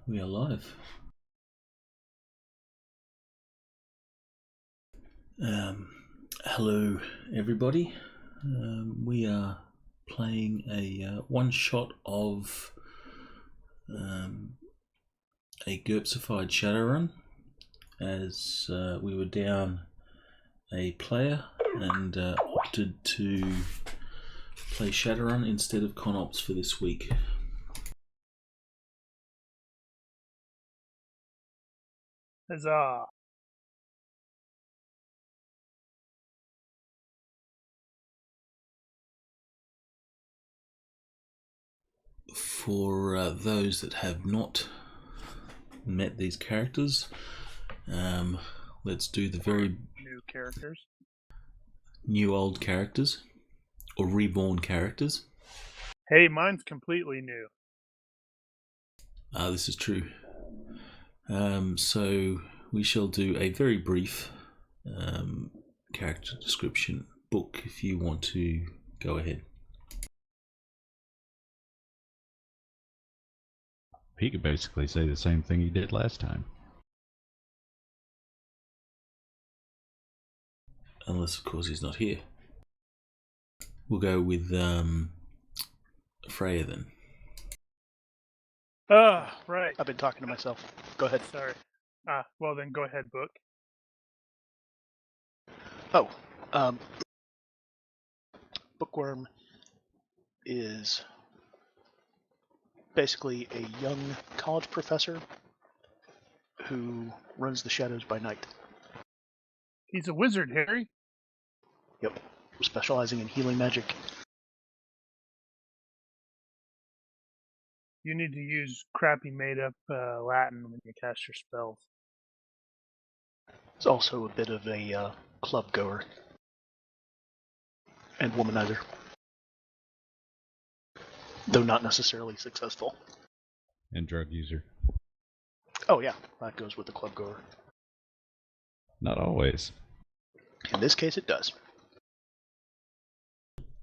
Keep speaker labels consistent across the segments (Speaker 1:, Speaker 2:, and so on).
Speaker 1: We are live. Hello, everybody. We are playing a one-shot of a GURPSified Shadowrun, as we were down a player and opted to play Shadowrun instead of ConOps for this week.
Speaker 2: Huzzah!
Speaker 1: For those that have not met these characters, let's do the very
Speaker 2: new characters.
Speaker 1: New old characters, or reborn characters.
Speaker 2: Hey, mine's completely new.
Speaker 1: This is true. So we shall do a very brief character description. Book, if you want to go ahead.
Speaker 3: He could basically say the same thing he did last time.
Speaker 1: Unless, of course, he's not here. We'll go with Freya then.
Speaker 2: Right.
Speaker 4: I've been talking to myself. Go ahead.
Speaker 2: Sorry. Well then go ahead, Book.
Speaker 4: Bookworm is basically a young college professor who runs the shadows by night.
Speaker 2: He's a wizard, Harry.
Speaker 4: Yep. Specializing in healing magic.
Speaker 2: You need to use crappy made-up Latin when you cast your spells.
Speaker 4: He's also a bit of a club goer. And womanizer. Though not necessarily successful.
Speaker 3: And drug user.
Speaker 4: Oh yeah, that goes with the club goer.
Speaker 3: Not always.
Speaker 4: In this case it does.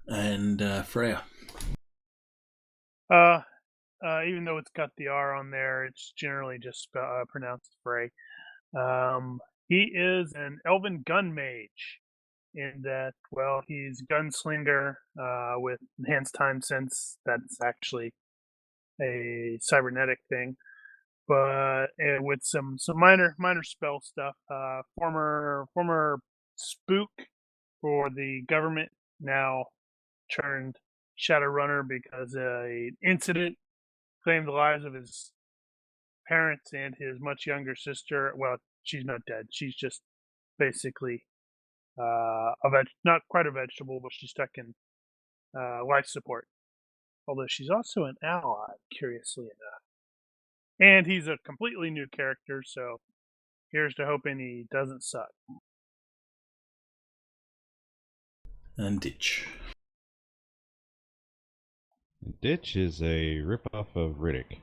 Speaker 1: And Freya.
Speaker 2: Even though it's got the R on there, it's generally just pronounced Frey. He is an elven gun mage, in that, well, he's a gunslinger with enhanced time sense. That's actually a cybernetic thing, but with some minor spell stuff. Former spook for the government, now turned Shadowrunner because an incident claimed the lives of his parents and his much younger sister. Well, she's not dead. She's just basically not quite a vegetable, but she's stuck in life support. Although she's also an ally, curiously enough. And he's a completely new character, so here's to hoping he doesn't suck.
Speaker 1: And Ditch.
Speaker 3: Ditch is a ripoff of Riddick.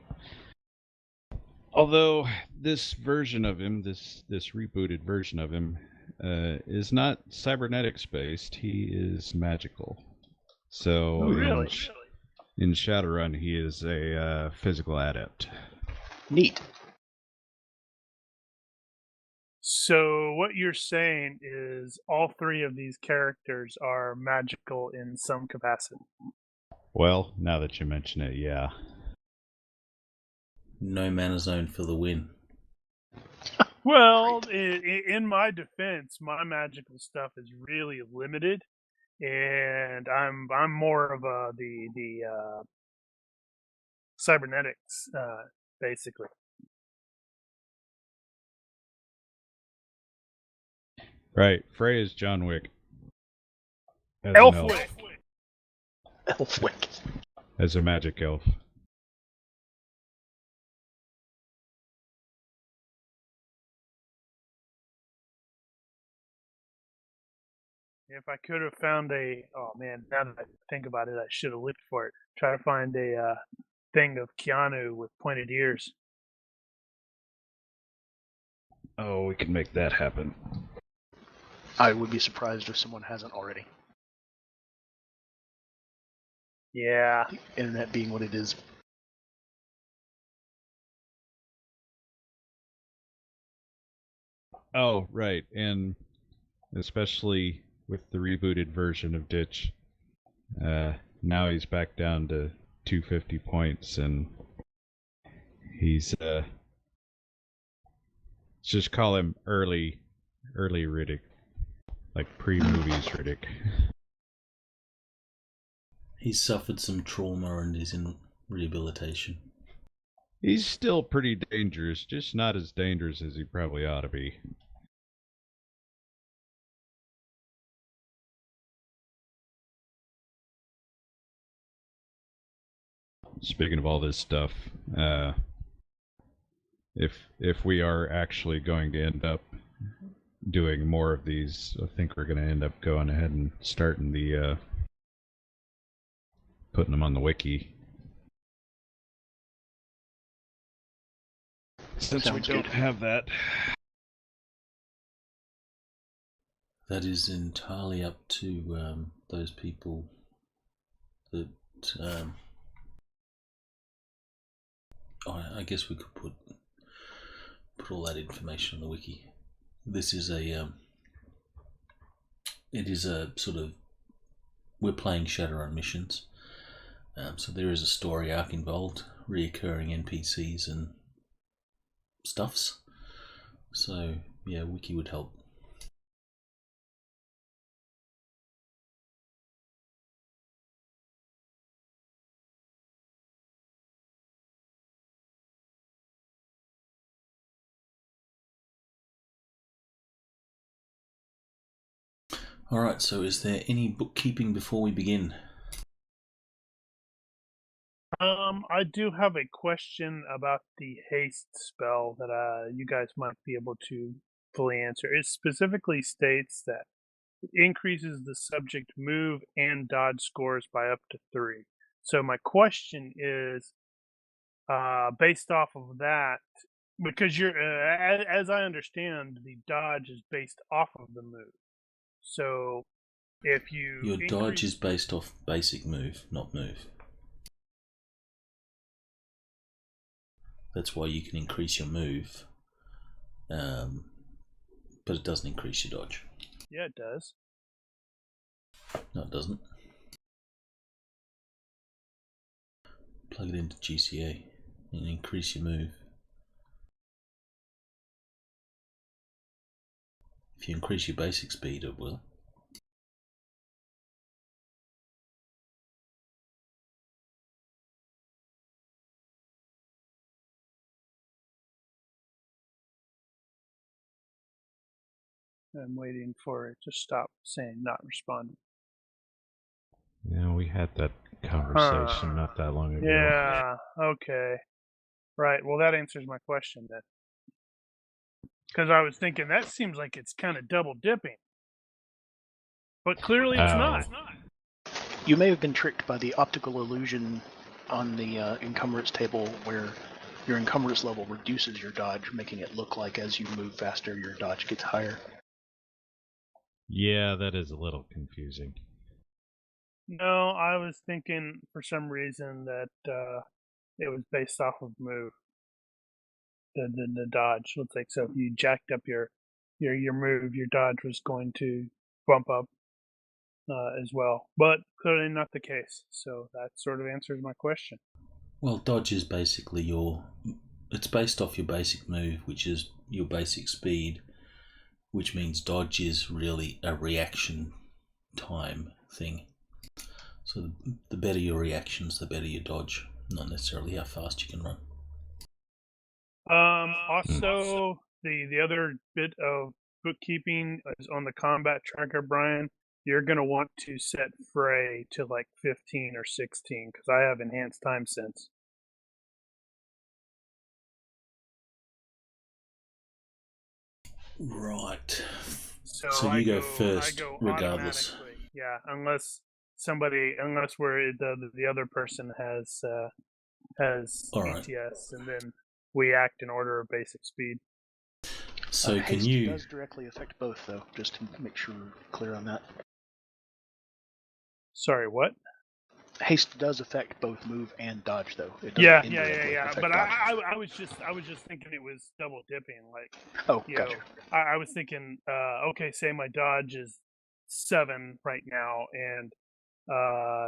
Speaker 3: Although this version of him, this rebooted version of him, is not cybernetics based. He is magical. So
Speaker 2: Really?
Speaker 3: In Shadowrun, he is a physical adept.
Speaker 4: Neat.
Speaker 2: So what you're saying is all three of these characters are magical in some capacity.
Speaker 3: Well, now that you mention it, yeah.
Speaker 1: No mana zone for the win.
Speaker 2: Well, in my defense, my magical stuff is really limited, and I'm more of the cybernetics, basically.
Speaker 3: Right. Frey is John Wick. As an elf.
Speaker 2: Elfwick.
Speaker 4: Elfwick.
Speaker 3: As a magic elf.
Speaker 2: If I could have found oh man, now that I think about it, I should have looked for it. Try to find a thing of Keanu with pointed ears.
Speaker 3: Oh, we can make that happen.
Speaker 4: I would be surprised if someone hasn't already.
Speaker 2: Yeah.
Speaker 4: The internet being what it is.
Speaker 3: Oh, right, and especially with the rebooted version of Ditch, now he's back down to 250 points, and he's just call him early Riddick, like pre-movies Riddick.
Speaker 1: He's suffered some trauma and is in rehabilitation.
Speaker 3: He's still pretty dangerous, just not as dangerous as he probably ought to be. Speaking of all this stuff, if we are actually going to end up doing more of these, I think we're going to end up going ahead and starting the putting them on the wiki. Since
Speaker 4: Sounds
Speaker 3: we don't
Speaker 4: good.
Speaker 3: have that.
Speaker 1: That is entirely up to those people that. I guess we could put all that information on the wiki. This is a. It is a sort of. We're playing Shadowrun missions, so there is a story arc involved, reoccurring NPCs and stuffs. So yeah, wiki would help. Alright, so is there any bookkeeping before we begin?
Speaker 2: I do have a question about the haste spell that you guys might be able to fully answer. It specifically states that it increases the subject move and dodge scores by up to 3. So my question is, based off of that, because you're, as I understand, the dodge is based off of the move. So if you
Speaker 1: Your dodge is based off basic move, not move. That's why you can increase your move, but it doesn't increase your dodge.
Speaker 2: Yeah, it does.
Speaker 1: No, it doesn't. Plug it into GCA and increase your move. If you increase your basic speed, it will.
Speaker 2: I'm waiting for it to stop saying not responding.
Speaker 3: Yeah, we had that conversation not that long ago.
Speaker 2: Yeah, okay. Right, well that answers my question then. Because I was thinking that seems like it's kind of double dipping. But clearly it's not.
Speaker 4: You may have been tricked by the optical illusion on the encumbrance table where your encumbrance level reduces your dodge, making it look like as you move faster, your dodge gets higher.
Speaker 3: Yeah, that is a little confusing.
Speaker 2: No, I was thinking for some reason that it was based off of move. The dodge. Looks like so if you jacked up your move, your dodge was going to bump up as well. But clearly not the case. So that sort of answers my question.
Speaker 1: Well, dodge is basically it's based off your basic move, which is your basic speed, which means dodge is really a reaction time thing. So the better your reactions, the better your dodge, not necessarily how fast you can run.
Speaker 2: Also, the other bit of bookkeeping is on the combat tracker, Brian. You're going to want to set fray to like 15 or 16 because I have enhanced time sense.
Speaker 1: Right.
Speaker 2: So
Speaker 1: you go first, regardless.
Speaker 2: Yeah, unless where the other person has
Speaker 1: All right.
Speaker 2: ETS, and then we act in order of basic speed.
Speaker 1: So can
Speaker 4: haste
Speaker 1: you?
Speaker 4: does directly affect both, though, just to make sure we're clear on that.
Speaker 2: Sorry, what?
Speaker 4: Haste does affect both move and dodge, though. It doesn't
Speaker 2: Yeah.
Speaker 4: indirectly affect
Speaker 2: But
Speaker 4: dodge.
Speaker 2: I was just thinking it was double dipping. Like,
Speaker 4: Oh,
Speaker 2: you
Speaker 4: gotcha.
Speaker 2: know, I was thinking, okay, say my dodge is 7 right now, and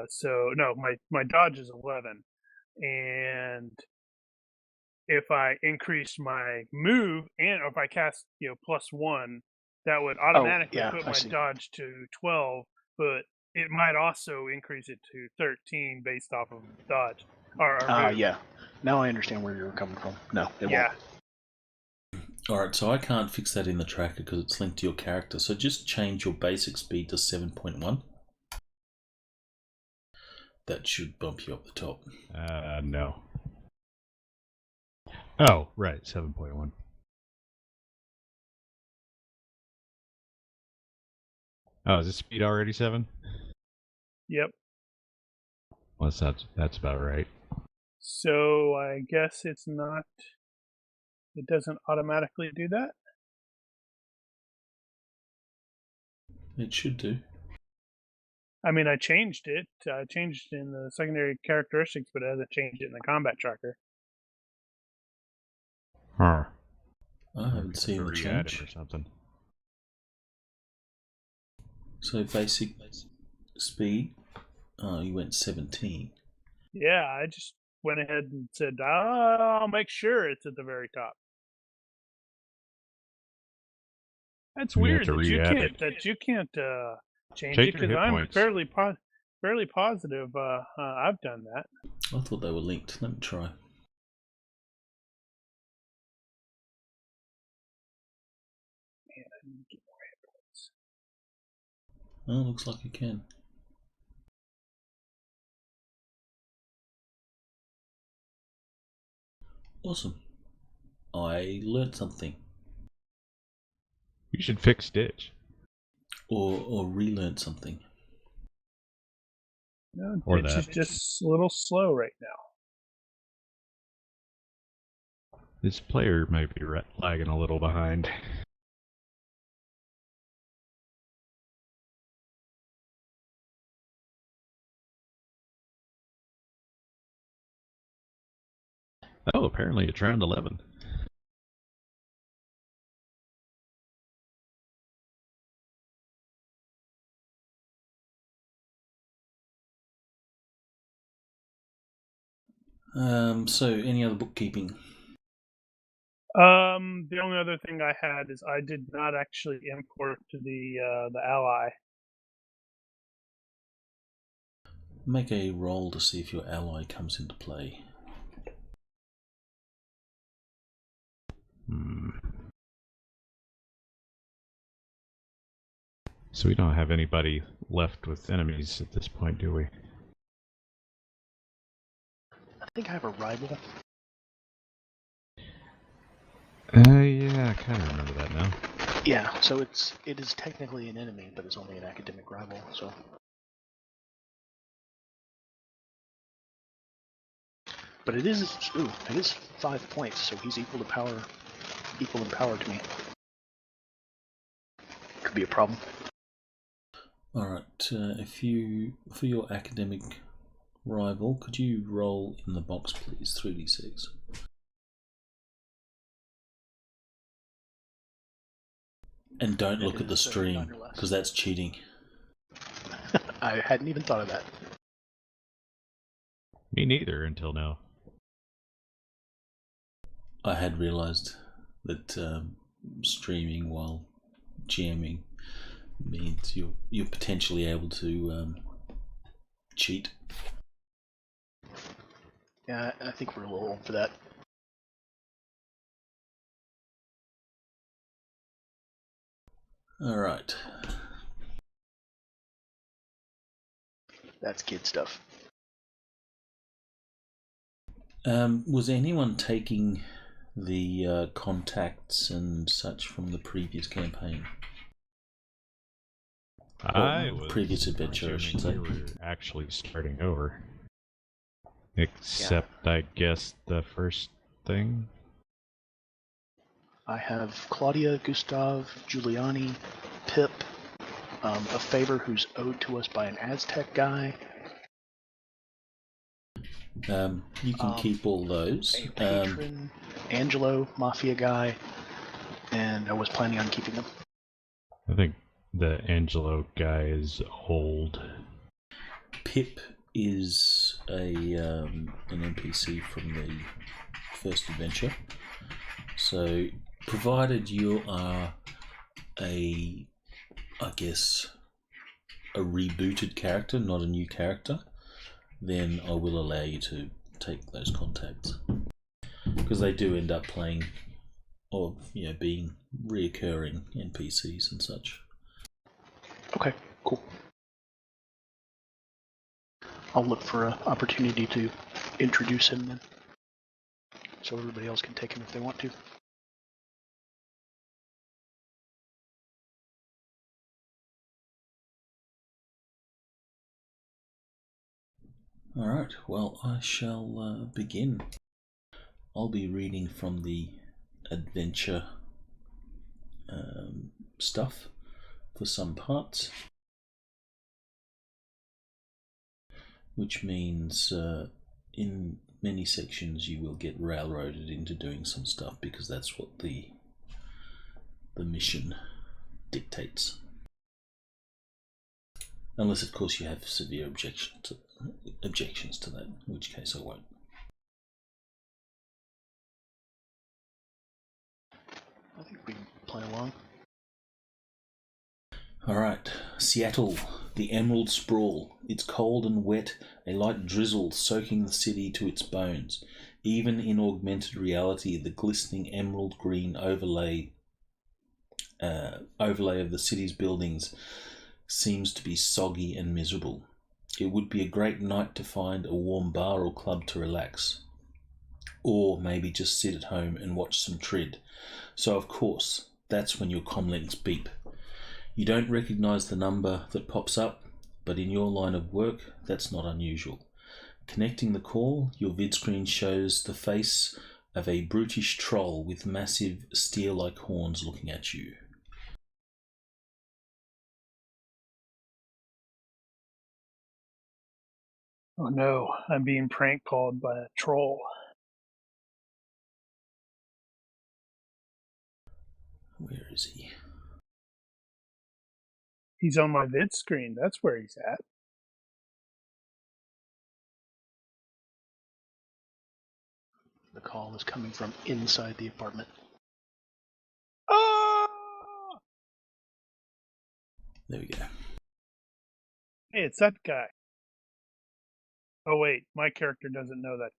Speaker 2: so no, my dodge is 11, and if I increase my move and or if I cast +1, that would automatically
Speaker 4: yeah,
Speaker 2: put
Speaker 4: I
Speaker 2: my
Speaker 4: see.
Speaker 2: dodge to 12, but it might also increase it to 13 based off of dodge or move.
Speaker 4: Yeah. Now I understand where you're coming from. No, it
Speaker 2: Yeah.
Speaker 4: won't.
Speaker 1: Alright, so I can't fix that in the tracker because it's linked to your character. So just change your basic speed to 7.1. That should bump you up the top.
Speaker 3: No. Oh, right, 7.1. Oh, is this speed already 7?
Speaker 2: Yep.
Speaker 3: Well, that's about right.
Speaker 2: So I guess it doesn't automatically do that.
Speaker 1: It should do.
Speaker 2: I mean, I changed it. I changed in the secondary characteristics, but it hasn't changed it in the combat tracker.
Speaker 3: Huh.
Speaker 1: I haven't seen the
Speaker 3: re-add
Speaker 1: change.
Speaker 3: it or something.
Speaker 1: So basic speed, you went 17.
Speaker 2: Yeah, I just went ahead and said, I'll make sure it's at the very top. That's
Speaker 3: You have
Speaker 2: weird
Speaker 3: to
Speaker 2: that you
Speaker 3: re-add
Speaker 2: can't
Speaker 3: it.
Speaker 2: change it
Speaker 3: Change
Speaker 2: because
Speaker 3: your hit
Speaker 2: I'm
Speaker 3: points.
Speaker 2: fairly positive I've done that.
Speaker 1: I thought they were linked. Let me try.
Speaker 2: Man, I need to get more hit points.
Speaker 1: Oh, looks like you can. Awesome. I learned something.
Speaker 3: You should fix Ditch.
Speaker 1: Or relearned something.
Speaker 2: No,
Speaker 3: Or
Speaker 2: it's
Speaker 3: that.
Speaker 2: just a little slow right now.
Speaker 3: This player might be lagging a little behind. Oh, apparently it's round 11.
Speaker 1: So any other bookkeeping?
Speaker 2: The only other thing I had is I did not actually import the ally.
Speaker 1: Make a roll to see if your ally comes into play.
Speaker 3: So we don't have anybody left with enemies at this point, do we?
Speaker 4: I think I have a rival.
Speaker 3: Yeah, I kind of remember that now.
Speaker 4: Yeah, so it is technically an enemy, but it's only an academic rival, so. But it is 5 points, so he's equal in power to me. Could be a problem.
Speaker 1: Alright, for your academic rival, could you roll in the box please, 3d6? And don't look at the stream, because that's cheating.
Speaker 4: I hadn't even thought of that.
Speaker 3: Me neither until now.
Speaker 1: I had realised that streaming while GMing means you're potentially able to cheat.
Speaker 4: Yeah, I think we're a little old for that.
Speaker 1: Alright.
Speaker 4: That's kid stuff.
Speaker 1: Was anyone taking the contacts and such from the previous campaign?
Speaker 3: I was
Speaker 1: previous adventure, I should say.
Speaker 3: we were actually starting over. Except, I guess, the first thing?
Speaker 4: I have Claudia, Gustav, Giuliani, Pip, a favor who's owed to us by an Aztec guy,
Speaker 1: You can keep all those.
Speaker 4: A patron, Angelo, mafia guy, and I was planning on keeping them.
Speaker 3: I think the Angelo guy is old.
Speaker 1: Pip is an NPC from the first adventure. So, provided you are a rebooted character, not a new character, then I will allow you to take those contacts. Because they do end up playing, or being reoccurring NPCs and such.
Speaker 4: Okay, cool. I'll look for an opportunity to introduce him then, so everybody else can take him if they want to.
Speaker 1: Alright, well, I shall begin. I'll be reading from the adventure stuff for some parts, which means in many sections you will get railroaded into doing some stuff because that's what the mission dictates. Unless, of course, you have severe objections to that, in which case I won't.
Speaker 4: I think we can play along.
Speaker 1: Alright, Seattle, the Emerald Sprawl. It's cold and wet, a light drizzle soaking the city to its bones. Even in augmented reality, the glistening emerald green overlay of the city's buildings seems to be soggy and miserable. It would be a great night to find a warm bar or club to relax. Or maybe just sit at home and watch some Trid. So of course, that's when your comlinks beep. You don't recognise the number that pops up, but in your line of work, that's not unusual. Connecting the call, your vid screen shows the face of a brutish troll with massive steer-like horns looking at you.
Speaker 2: Oh no, I'm being prank called by a troll.
Speaker 1: Where is he?
Speaker 2: He's on my vid screen. That's where he's at.
Speaker 4: The call is coming from inside the apartment.
Speaker 2: Ah!
Speaker 1: There we go.
Speaker 2: Hey, it's that guy. Oh wait, my character doesn't know that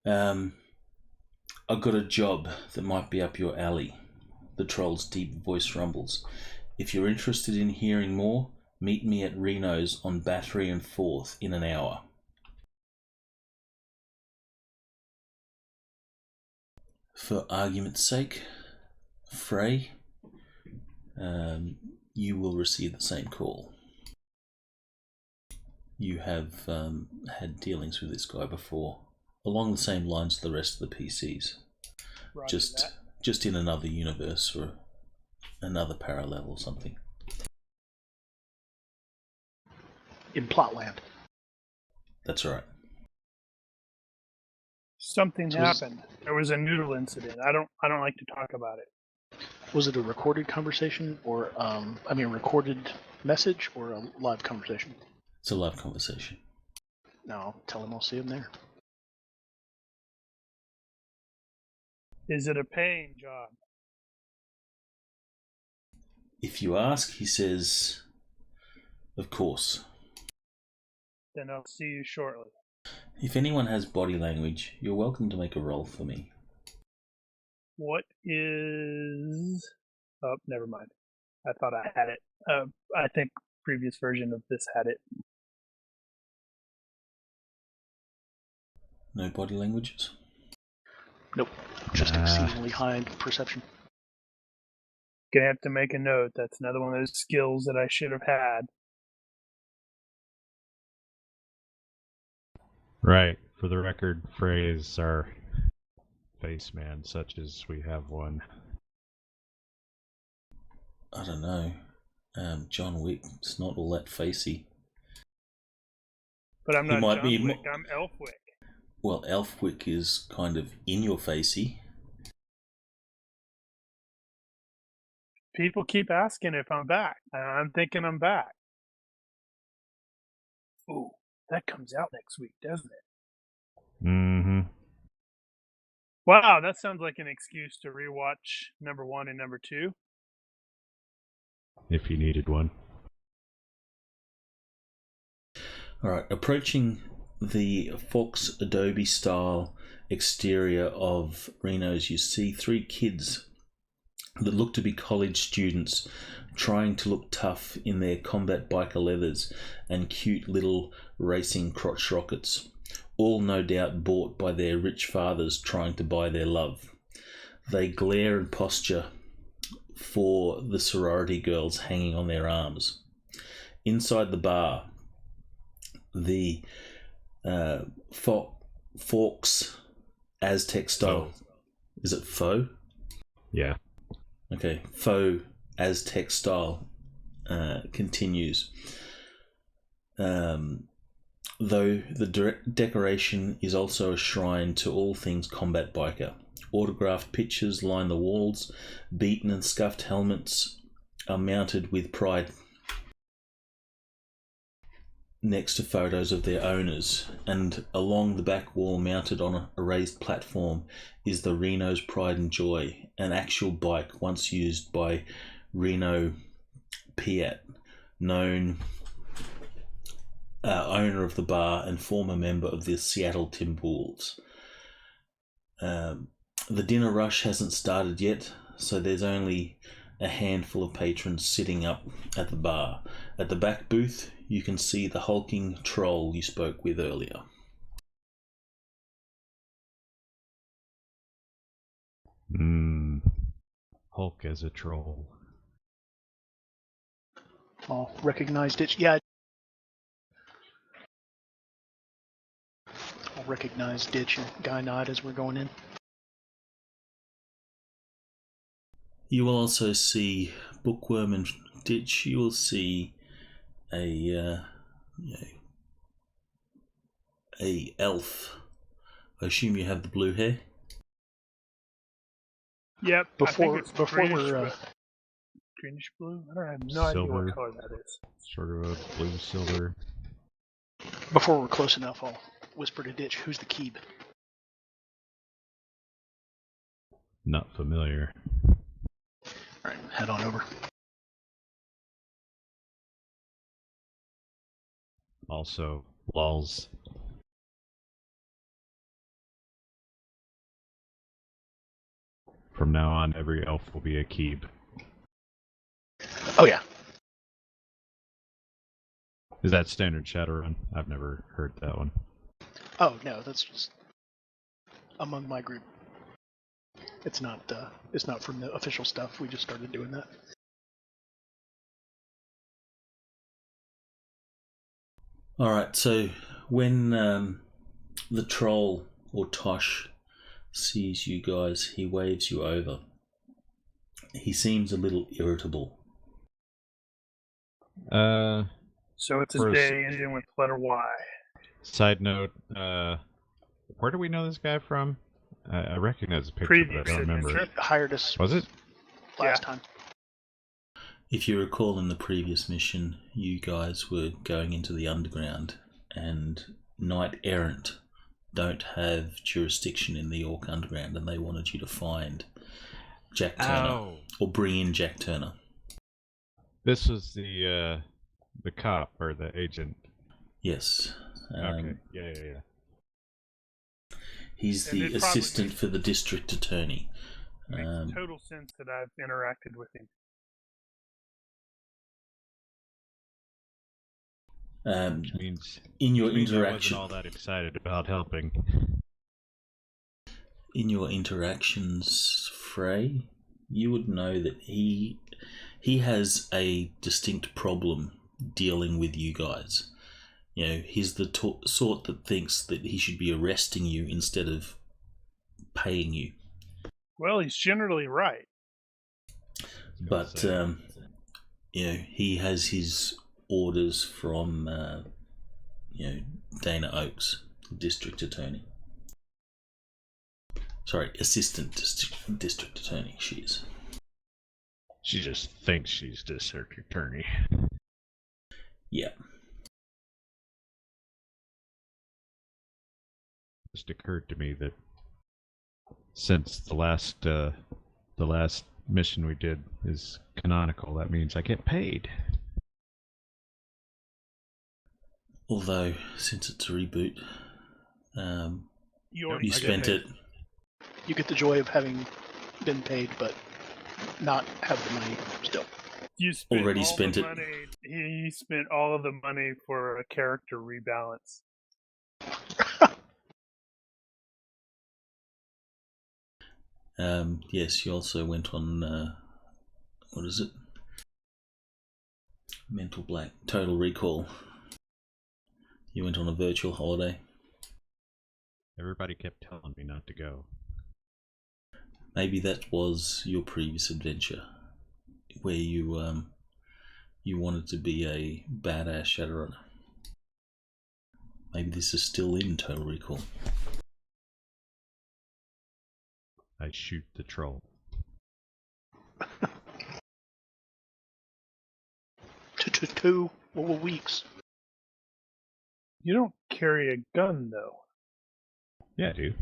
Speaker 2: guy.
Speaker 1: I've got a job that might be up your alley. The troll's deep voice rumbles. If you're interested in hearing more, meet me at Reno's on Battery and 4th in an hour. For argument's sake, Frey, you will receive the same call. You have had dealings with this guy before, along the same lines as the rest of the PCs.
Speaker 2: Roger
Speaker 1: Just in another universe or another parallel or something.
Speaker 4: In Plotland.
Speaker 1: That's right.
Speaker 2: Something happened. There was a noodle incident. I don't like to talk about it.
Speaker 4: Was it a recorded conversation or recorded message or a live conversation?
Speaker 1: It's a live conversation.
Speaker 4: No, I'll tell him I'll see him there.
Speaker 2: Is it a paying job?
Speaker 1: If you ask, he says, of course.
Speaker 2: Then I'll see you shortly.
Speaker 1: If anyone has body language, you're welcome to make a roll for me.
Speaker 2: What is... Oh, never mind. I thought I had it. I think previous version of this had it.
Speaker 1: No body languages?
Speaker 4: Nope. Just exceedingly high perception.
Speaker 2: Gonna have to make a note. That's another one of those skills that I should have had.
Speaker 3: Right. For the record, Frey is our face man, such as we have one.
Speaker 1: I don't know. John Wick, it's not all that facey.
Speaker 2: But I'm
Speaker 1: He
Speaker 2: not
Speaker 1: might
Speaker 2: John
Speaker 1: be
Speaker 2: Wick, I'm Elfwick.
Speaker 1: Well, Elfwick is kind of in your facey.
Speaker 2: People keep asking if I'm back. I'm thinking I'm back. Ooh, that comes out next week, doesn't it?
Speaker 3: Mm-hmm.
Speaker 2: Wow, that sounds like an excuse to rewatch number 1 and number 2.
Speaker 3: If you needed one.
Speaker 1: Alright, approaching the Fox Adobe style exterior of Reno's, you see 3 kids that look to be college students trying to look tough in their combat biker leathers and cute little racing crotch rockets, all no doubt bought by their rich fathers trying to buy their love. They glare and posture for the sorority girls hanging on their arms. Inside the bar, the Forks Aztec style. Is it faux?
Speaker 3: Yeah.
Speaker 1: Okay, faux Aztec style continues. Though the decoration is also a shrine to all things combat biker. Autographed pictures line the walls. Beaten and scuffed helmets are mounted with pride next to photos of their owners, and along the back wall, mounted on a raised platform, is the Reno's Pride and Joy, an actual bike once used by Reno Piat, owner of the bar and former member of the Seattle Timberwolves. The dinner rush hasn't started yet, so there's only a handful of patrons sitting up at the bar. At the back booth, you can see the hulking troll you spoke with earlier.
Speaker 3: Hulk as a troll.
Speaker 4: I'll recognize Ditch. Yeah. I'll recognize Ditch and Guy nod as we're going in.
Speaker 1: You will also see Bookworm and Ditch. You will see a elf. I assume you have the blue hair.
Speaker 2: Yep.
Speaker 4: Before
Speaker 2: greenish,
Speaker 4: we're
Speaker 2: greenish blue. I don't have no idea what color that is.
Speaker 3: Sort of a blue silver.
Speaker 4: before we're close enough, I'll whisper to Ditch, "Who's the Keeb?"
Speaker 3: Not familiar.
Speaker 4: All right, head on over.
Speaker 3: Also, lols. From now on, every elf will be a Keeb.
Speaker 4: Oh yeah.
Speaker 3: Is that standard Shadowrun? I've never heard that one.
Speaker 4: Oh no, that's just among my group. It's not from the official stuff. We just started doing that.
Speaker 1: All right. So when the troll or Tosh sees you guys, he waves you over. He seems a little irritable.
Speaker 2: So it's a day ending with letter Y.
Speaker 3: Side note, where do we know this guy from? I recognize the picture,
Speaker 2: Previous
Speaker 3: but I don't remember.
Speaker 2: adventure.
Speaker 4: He hired us
Speaker 3: Was it?
Speaker 4: last time.
Speaker 1: If you recall, in the previous mission, you guys were going into the underground, and Knight Errant don't have jurisdiction in the Orc Underground, and they wanted you to find Jack Turner, or bring in Jack Turner.
Speaker 3: This was the cop or the agent.
Speaker 1: Yes.
Speaker 3: Okay. Yeah.
Speaker 1: He's
Speaker 2: And
Speaker 1: the
Speaker 2: it probably
Speaker 1: assistant for the district attorney.
Speaker 2: Makes total sense that I've interacted with him.
Speaker 3: Which means
Speaker 1: in your
Speaker 3: I
Speaker 1: interaction,
Speaker 3: wasn't all that excited about helping.
Speaker 1: in your interactions, Frey, you would know that he has a distinct problem dealing with you guys. You know, he's the sort that thinks that he should be arresting you instead of paying you.
Speaker 2: Well, he's generally right.
Speaker 1: But you know, he has his orders from Dana Oakes, district attorney. Sorry, assistant district attorney. She is.
Speaker 3: She just thinks she's district attorney.
Speaker 1: Yeah.
Speaker 3: It just occurred to me that since the last mission we did is canonical, that means I get paid.
Speaker 1: Although, since it's a reboot,
Speaker 2: You
Speaker 1: spent it.
Speaker 4: You get the joy of having been paid, but not have the money still.
Speaker 2: You spent
Speaker 1: Already
Speaker 2: all
Speaker 1: spent
Speaker 2: the
Speaker 1: it.
Speaker 2: money. He spent all of the money for a character rebalance.
Speaker 1: Yes, you also went on, what is it? Mental blank. Total Recall. You went on a virtual holiday.
Speaker 3: Everybody kept telling me not to go.
Speaker 1: Maybe that was your previous adventure, where you wanted to be a badass Shadowrunner. Maybe this is still in Total Recall.
Speaker 3: I shoot the troll.
Speaker 4: 2 weeks.
Speaker 2: You don't carry a gun, though.
Speaker 3: Yeah, I do.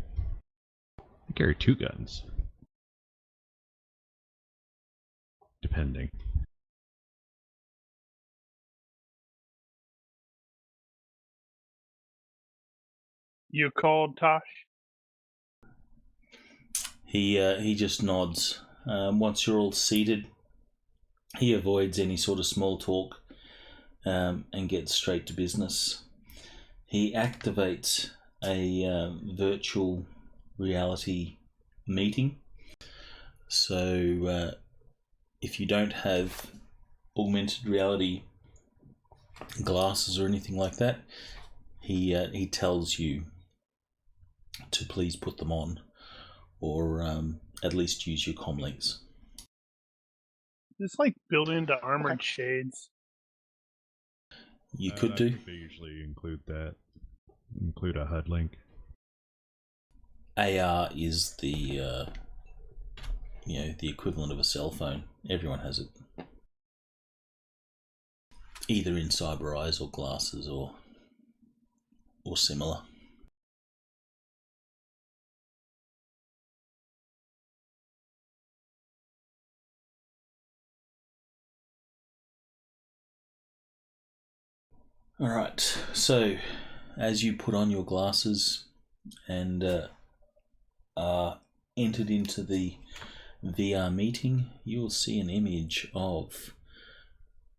Speaker 3: I carry 2 guns. Depending.
Speaker 2: You called Tosh?
Speaker 1: He just nods. Once you're all seated, he avoids any sort of small talk and gets straight to business. He activates a virtual reality meeting. So if you don't have augmented reality glasses or anything like that, he tells you to please put them on, or at least use your comm links.
Speaker 2: It's like built into armored shades.
Speaker 1: You could do.
Speaker 3: They usually include that. Include a HUD link.
Speaker 1: AR is the the equivalent of a cell phone. Everyone has it, either in cyber eyes or glasses or similar. All right. So, as you put on your glasses and are entered into the VR meeting, you will see an image of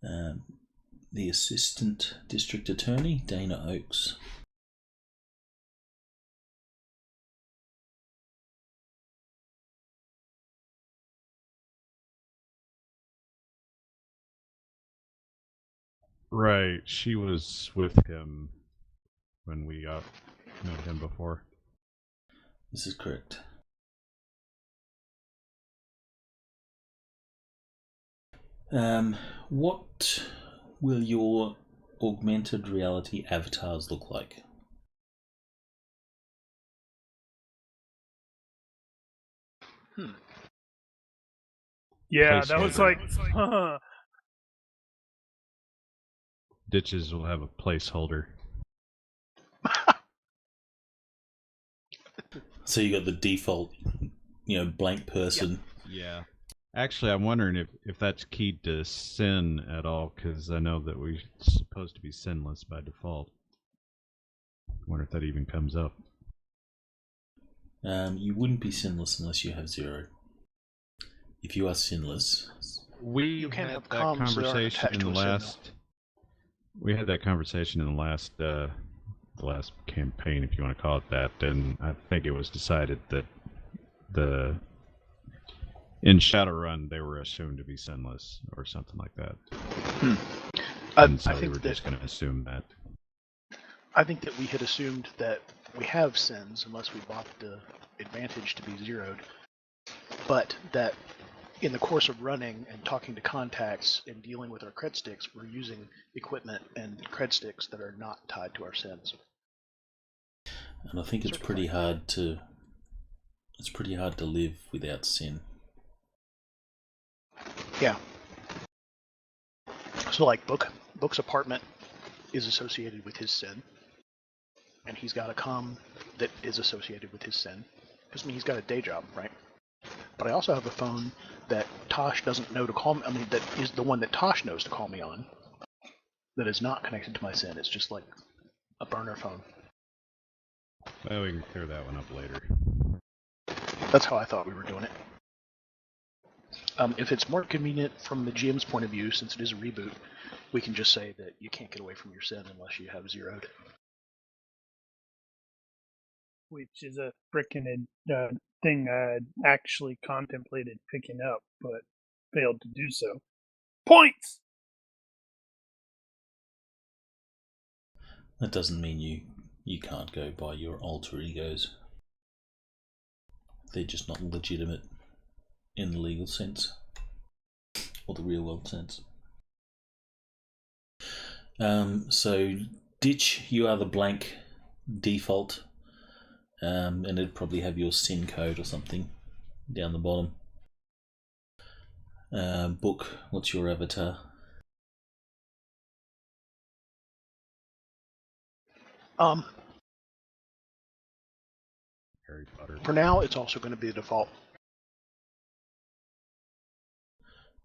Speaker 1: the Assistant District Attorney, Dana Oakes.
Speaker 3: Right, she was with him when we met him before.
Speaker 1: This is correct. What will your augmented reality avatars look like?
Speaker 2: Yeah, that was like,
Speaker 3: Ditches will have a placeholder.
Speaker 1: So you got the default, blank person.
Speaker 3: Yeah. Actually, I'm wondering if that's keyed to sin at all, because I know that we're supposed to be sinless by default. I wonder if that even comes up.
Speaker 1: You wouldn't be sinless unless you have 0. If you are sinless,
Speaker 4: You can't have comms that aren't attached to a signal.
Speaker 3: We had that conversation in the last campaign, if you want to call it that, and I think it was decided that in Shadowrun they were assumed to be sinless or something like that. And so we were just going to assume that.
Speaker 4: I think that we had assumed that we have sins unless we bought the advantage to be zeroed, but that in the course of running and talking to contacts and dealing with our cred sticks, we're using equipment and cred sticks that are not tied to our sins.
Speaker 1: And I think it's pretty hard to live without sin.
Speaker 4: Yeah. So like Book's apartment is associated with his sin, and he's got a comm that is associated with his sin. Because I mean, he's got a day job, right? But I also have a phone that Tosh doesn't know to call me. I mean, that is the one that Tosh knows to call me on. That is not connected to my sin. It's just like a burner phone.
Speaker 3: Well, we can clear that one up later.
Speaker 4: That's how I thought we were doing it. If it's more convenient from the GM's point of view, since it is a reboot, we can just say that you can't get away from your sin unless you have zeroed.
Speaker 2: Which is a frickin' thing I actually contemplated picking up, but failed to do so. Points!
Speaker 1: That doesn't mean you can't go by your alter egos. They're just not legitimate in the legal sense, or the real world sense. So, Ditch, you are the blank default, and it'd probably have your sin code or something down the bottom. Book, what's your avatar?
Speaker 3: Harry Potter.
Speaker 4: For now, it's also going to be the default.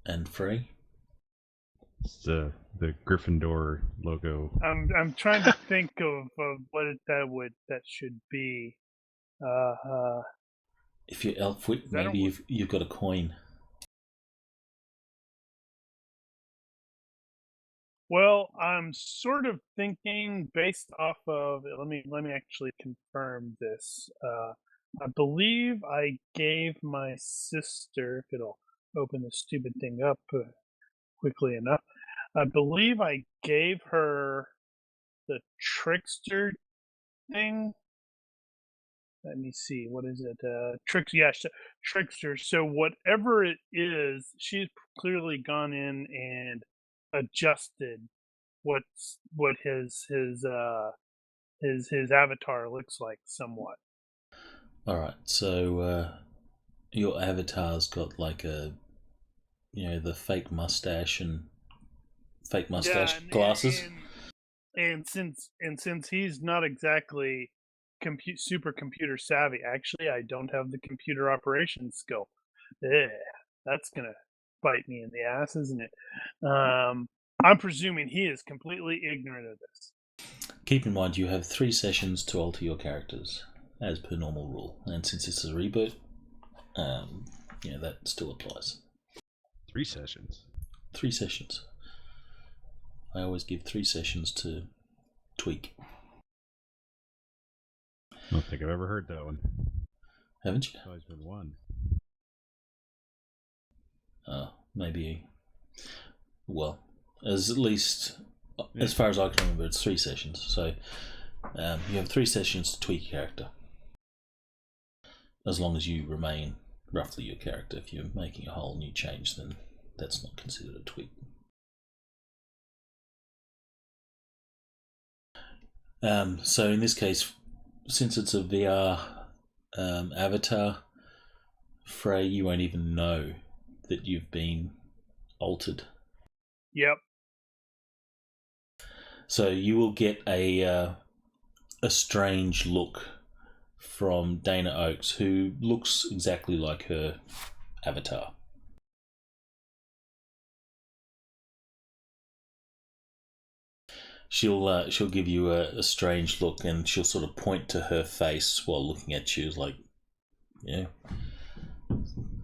Speaker 2: And
Speaker 1: Frey?
Speaker 3: It's the Gryffindor logo.
Speaker 2: I'm trying to think of what that should be.
Speaker 1: If you're Elfwit, maybe you've got a coin.
Speaker 2: Well, I'm sort of thinking based off of. Let me actually confirm this. I believe I gave my sister. If it'll open the stupid thing up quickly enough. I believe I gave her the trickster thing. Let me see. What is it? Trickster. So whatever it is, she's clearly gone in and adjusted what his avatar looks like somewhat.
Speaker 1: All right. So your avatar's got like the fake mustache and glasses.
Speaker 2: And since he's not exactly super computer savvy, actually, I don't have the computer operations skill. That's gonna bite me in the ass, isn't it? I'm presuming he is completely ignorant of this.
Speaker 1: Keep in mind you have 3 sessions to alter your characters, as per normal rule. And since this is a reboot, that still applies.
Speaker 3: 3 sessions?
Speaker 1: 3 sessions. I always give 3 sessions to tweak.
Speaker 3: I don't think I've ever heard that one.
Speaker 1: Haven't you?
Speaker 3: It's always been 1.
Speaker 1: Maybe. Well, as far as I can remember, it's 3 sessions. So you have 3 sessions to tweak your character. As long as you remain roughly your character. If you're making a whole new change, then that's not considered a tweak. So in this case, since it's a VR avatar, Frey, you won't even know that you've been altered.
Speaker 2: Yep.
Speaker 1: So you will get a strange look from Dana Oakes, who looks exactly like her avatar. She'll give you a strange look, and she'll sort of point to her face while looking at you, like, yeah,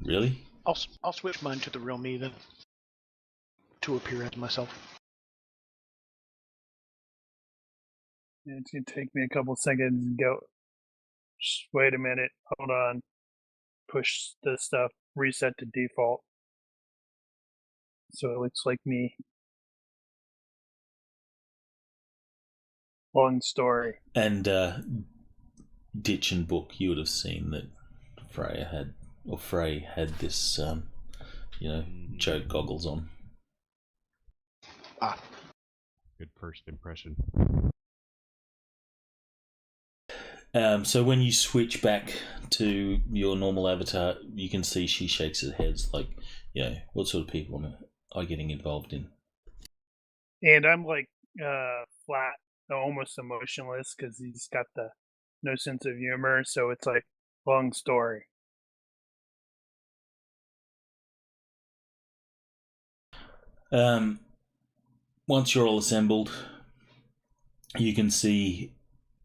Speaker 1: really?
Speaker 4: I'll switch mine to the real me then, to appear as myself.
Speaker 2: It's gonna take me a couple seconds and go. Just wait a minute. Hold on. Push the stuff. Reset to default. So it looks like me. Long story.
Speaker 1: And Ditch and Book, you would have seen that Frey had this joke goggles on.
Speaker 4: Ah,
Speaker 3: Good first impression.
Speaker 1: So when you switch back to your normal avatar, you can see she shakes her head like, what sort of people am I getting involved in?
Speaker 2: And I'm like flat, almost emotionless, because he's got the no sense of humor. So it's like long story.
Speaker 1: Once you're all assembled, you can see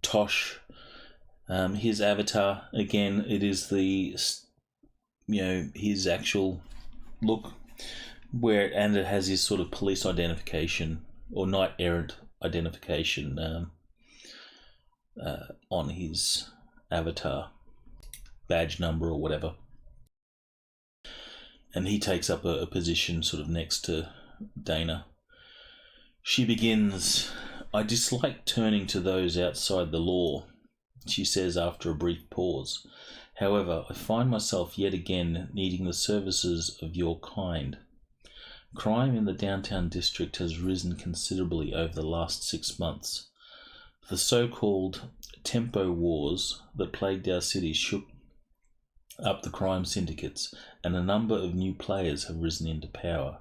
Speaker 1: Tosh. His avatar again. It is the his actual look, and it has his sort of police identification or knight errant identification on his avatar badge number or whatever, and he takes up a position sort of next to Dana. She begins, "I dislike turning to those outside the law," she says after a brief pause. "However, I find myself yet again needing the services of your kind. Crime in the downtown district has risen considerably over the last 6 months. The so-called tempo wars that plagued our city shook up the crime syndicates, and a number of new players have risen into power.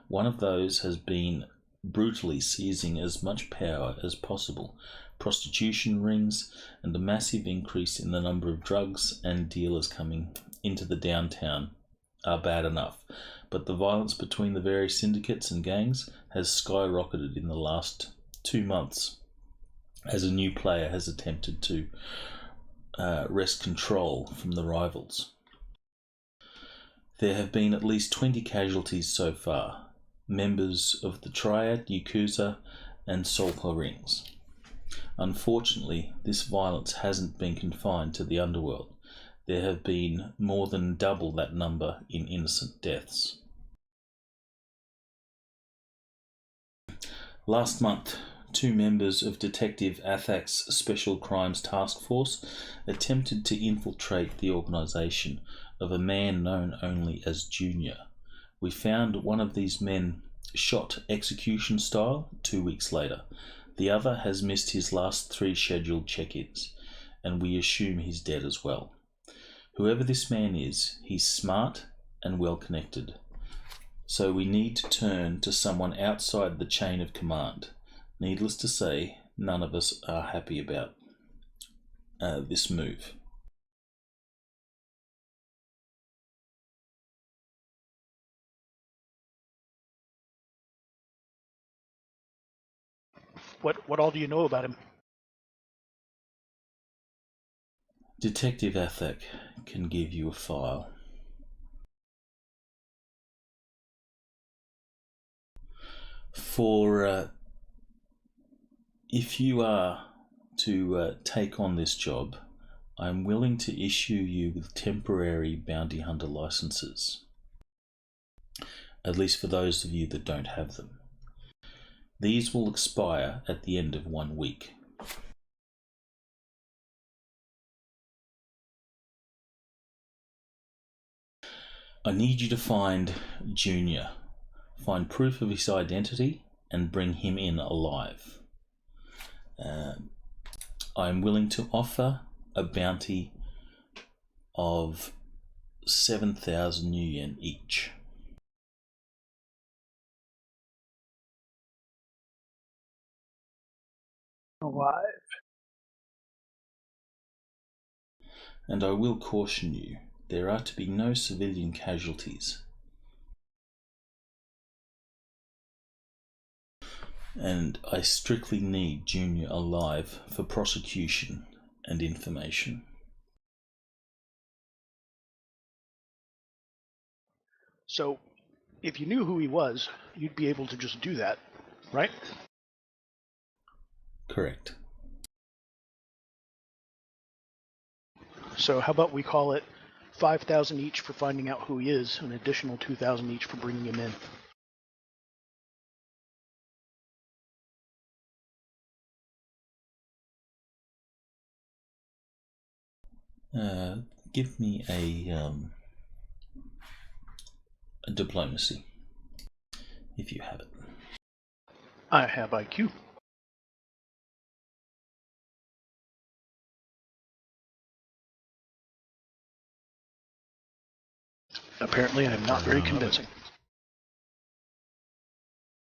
Speaker 1: One of those has been brutally seizing as much power as possible. Prostitution rings and a massive increase in the number of drugs and dealers coming into the downtown are bad enough, but the violence between the various syndicates and gangs has skyrocketed in the last 2 months as a new player has attempted to wrest control from the rivals. There have been at least 20 casualties so far, members of the Triad, Yakuza, and Solpa rings. Unfortunately, this violence hasn't been confined to the underworld. There have been more than double that number in innocent deaths. Last month, 2 members of Detective Athak's Special Crimes Task Force attempted to infiltrate the organisation of a man known only as Junior. We found one of these men shot execution style 2 weeks later. The other has missed his last 3 scheduled check-ins, and we assume he's dead as well. Whoever this man is, he's smart and well connected. So we need to turn to someone outside the chain of command. Needless to say, none of us are happy about this move.
Speaker 4: what all do you know about him?
Speaker 1: Detective Athak can give you a file. For if you are to take on this job, I'm willing to issue you with temporary bounty hunter licenses, at least for those of you that don't have them. These will expire at the end of 1 week. I need you to find Junior, find proof of his identity, and bring him in alive. I'm willing to offer a bounty of 7,000 new yen each.
Speaker 2: Alive.
Speaker 1: And I will caution you, there are to be no civilian casualties. And I strictly need Junior alive for prosecution and information.
Speaker 4: So, if you knew who he was, you'd be able to just do that, right?
Speaker 1: Correct.
Speaker 4: So how about we call it 5,000 each for finding out who he is, an additional 2,000 each for bringing him in.
Speaker 1: Give me a diplomacy, if you have it.
Speaker 4: I have IQ. Apparently, I'm not very convincing.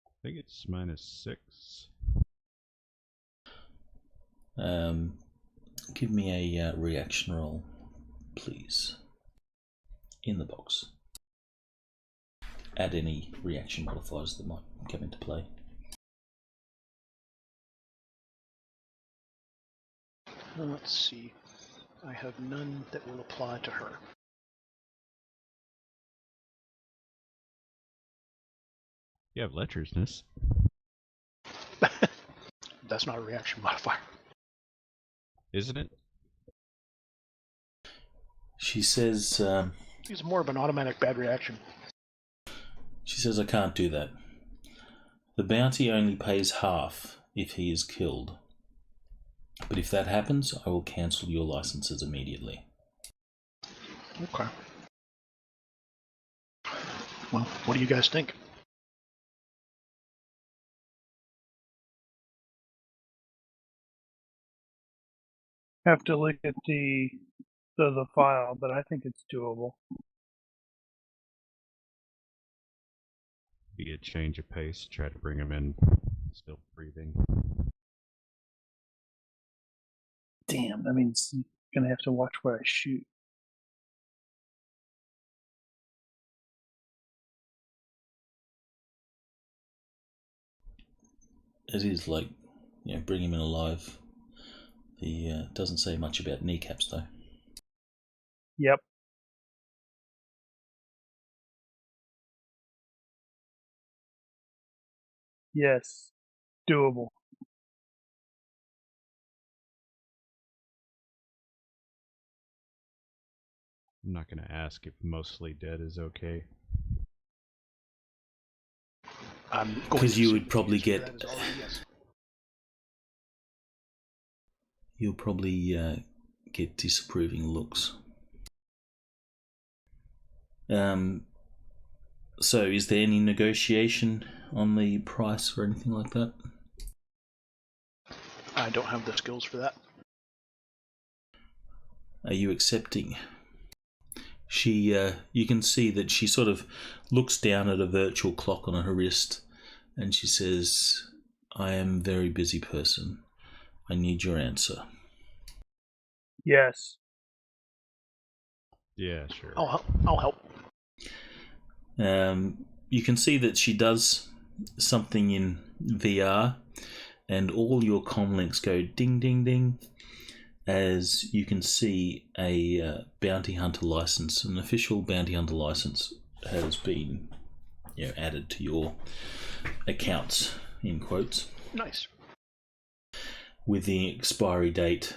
Speaker 3: I think it's -6.
Speaker 1: Give me a reaction roll, please. In the box. Add any reaction modifiers that might come into play.
Speaker 4: Let's see. I have none that will apply to her.
Speaker 3: You have lecherousness.
Speaker 4: That's not a reaction modifier.
Speaker 3: Isn't it?
Speaker 1: She says,
Speaker 4: It's more of an automatic bad reaction.
Speaker 1: she says, I can't do that. The bounty only pays half if he is killed. But if that happens, I will cancel your licenses immediately.
Speaker 4: Okay. Well, what do you guys think?
Speaker 2: Have to look at the file, but I think it's doable.
Speaker 3: Be a change of pace. Try to bring him in, still breathing.
Speaker 2: Damn, that means I'm gonna have to watch where I shoot.
Speaker 1: It is like, bring him in alive. The doesn't say much about kneecaps though.
Speaker 2: Yep. Yes. Doable.
Speaker 3: I'm not going to ask if mostly dead is okay.
Speaker 1: Because you would probably get...
Speaker 4: Yes.
Speaker 1: You'll probably get disapproving looks. So is there any negotiation on the price or anything like that?
Speaker 4: I don't have the skills for that.
Speaker 1: Are you accepting? You can see that she sort of looks down at a virtual clock on her wrist and she says, I am a very busy person. I need your answer.
Speaker 2: Yes.
Speaker 3: Yeah, sure.
Speaker 4: I'll help.
Speaker 1: You can see that she does something in VR and all your comm links go ding, ding, ding, as you can see a bounty hunter license, an official bounty hunter license has been added to your accounts, in quotes.
Speaker 4: Nice.
Speaker 1: With the expiry date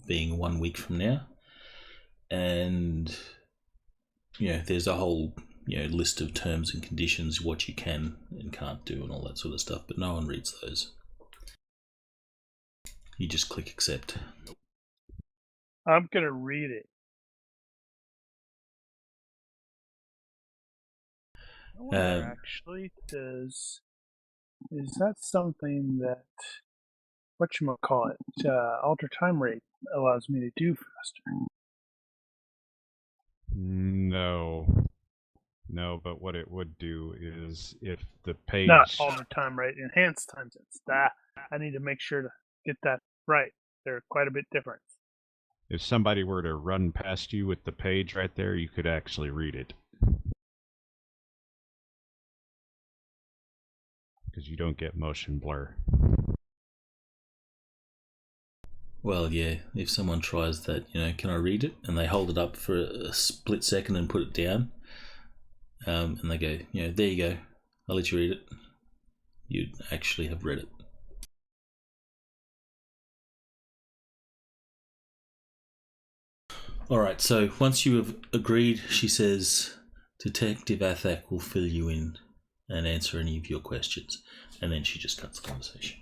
Speaker 1: being 1 week from now. And there's a whole list of terms and conditions, what you can and can't do and all that sort of stuff, but no one reads those. You just click accept.
Speaker 2: I'm gonna read it. I wonder, actually, is that something that whatchamacallit, alter time rate allows me to do faster?
Speaker 3: No, but what it would do is if the page...
Speaker 2: Not alter time rate, enhanced time sense. I need to make sure to get that right. They're quite a bit different.
Speaker 3: If somebody were to run past you with the page right there, you could actually read it. Because you don't get motion blur.
Speaker 1: Well, yeah, if someone tries that, can I read it? And they hold it up for a split second and put it down. And they go, there you go. I'll let you read it. You'd actually have read it. Alright, so once you have agreed, she says, Detective Athak will fill you in and answer any of your questions. And then she just cuts the conversation.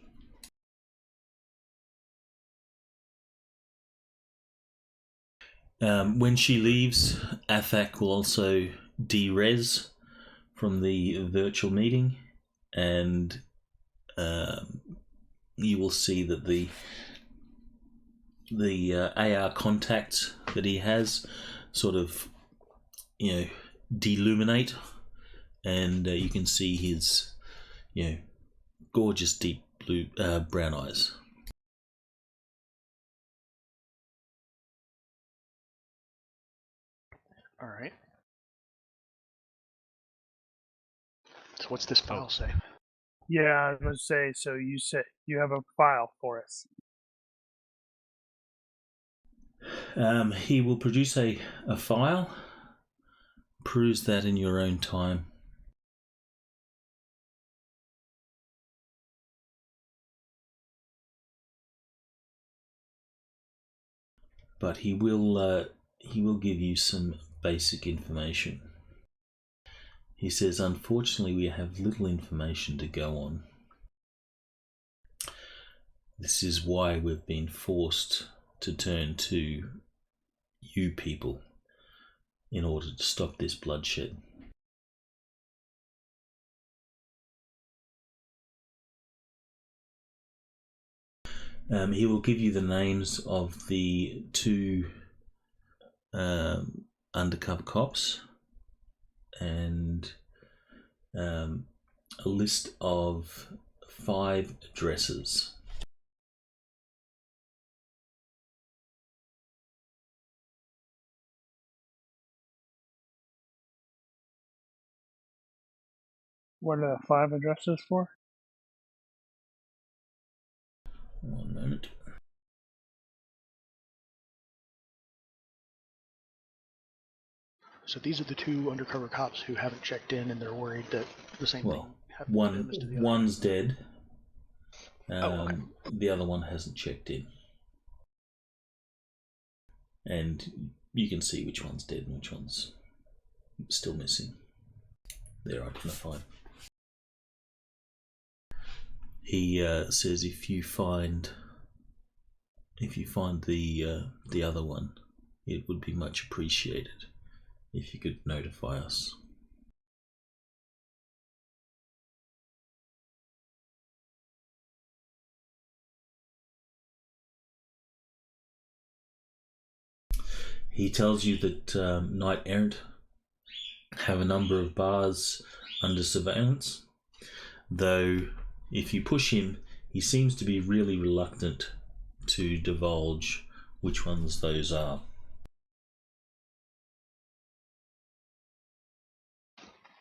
Speaker 1: When she leaves, Athak will also derez from the virtual meeting, and you will see that the AR contacts that he has sort of, deluminate, and you can see his, gorgeous deep blue brown eyes.
Speaker 4: All right. So what's this file say?
Speaker 2: Yeah, I was going to say, so you said you have a file for us.
Speaker 1: He will produce a file. Peruse that in your own time. But he will give you some basic information. He says, unfortunately, we have little information to go on. This is why we've been forced to turn to you people in order to stop this bloodshed. He will give you the names of the two undercover cops and a list of 5 addresses.
Speaker 2: What are the 5 addresses for?
Speaker 1: One moment.
Speaker 4: So these are the 2 undercover cops who haven't checked in, and they're worried that the same
Speaker 1: Well,
Speaker 4: thing happened to them as to the other.
Speaker 1: one's dead.
Speaker 4: Okay.
Speaker 1: The other one hasn't checked in. And you can see which one's dead and which one's still missing. They're identified. He says if you find the other one, it would be much appreciated if you could notify us. He tells you that Knight Errant have a number of bars under surveillance, though if you push him, he seems to be really reluctant to divulge which ones those are.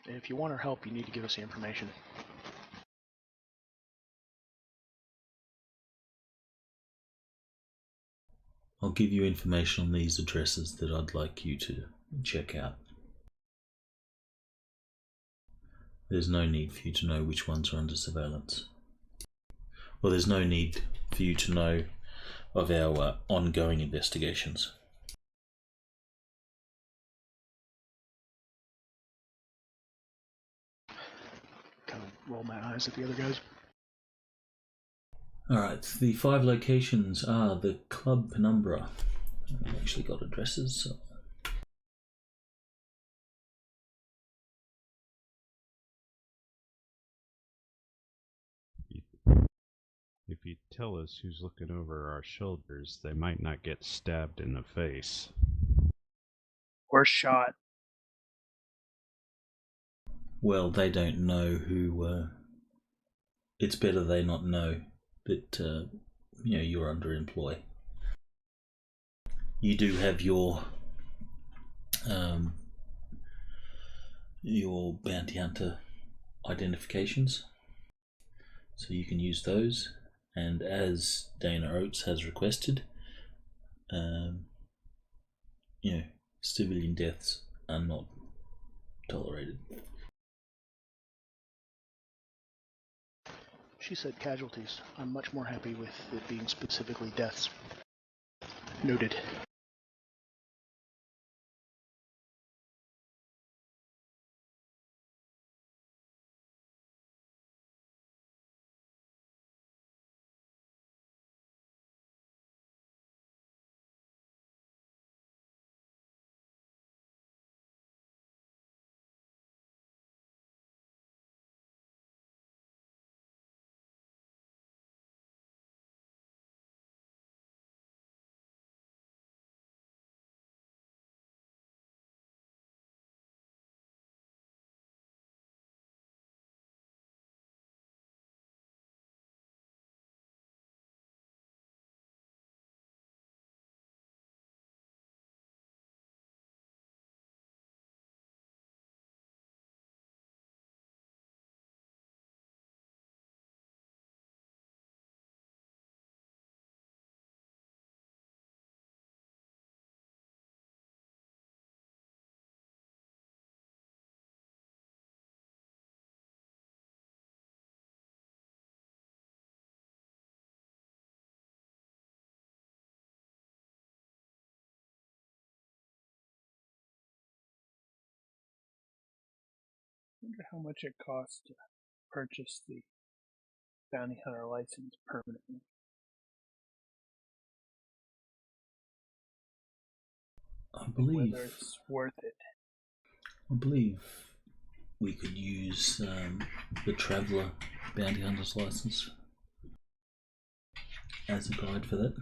Speaker 4: If you want our help, you need to give us the information.
Speaker 1: I'll give you information on these addresses that I'd like you to check out. There's no need for you to know which ones are under surveillance. Well, there's no need for you to know of our ongoing investigations.
Speaker 4: Kind of roll my eyes at the other guys.
Speaker 1: Alright, the 5 locations are the Club Penumbra. I've actually got addresses. So.
Speaker 3: If you tell us who's looking over our shoulders, they might not get stabbed in the face.
Speaker 2: Or shot.
Speaker 1: Well, they don't know who. It's better they not know that you're under employ. You do have your bounty hunter identifications, so you can use those. And as Dana Oates has requested, civilian deaths are not tolerated.
Speaker 4: She said casualties. I'm much more happy with it being specifically deaths. Noted.
Speaker 2: wonder how much it costs to purchase the bounty hunter license permanently.
Speaker 1: I believe.
Speaker 2: Whether it's worth it.
Speaker 1: I believe we could use the Traveller Bounty Hunter's license as a guide for that.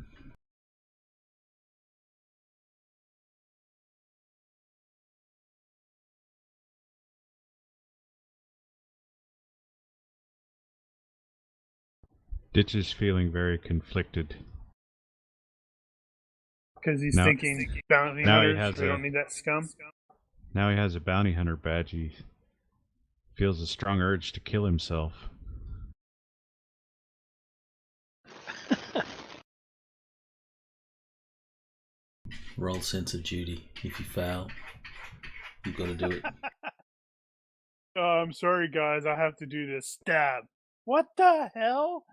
Speaker 3: Ditch is feeling very conflicted.
Speaker 2: Because he's
Speaker 3: Now-
Speaker 2: thinking bounty
Speaker 3: now he
Speaker 2: hunters,
Speaker 3: has
Speaker 2: we
Speaker 3: a-
Speaker 2: don't need that scum.
Speaker 3: Now he has a bounty hunter badge. He feels a strong urge to kill himself.
Speaker 1: Roll sense of duty. If you fail, you've got to do it.
Speaker 2: I'm sorry, guys. I have to do this. Stab. What the hell?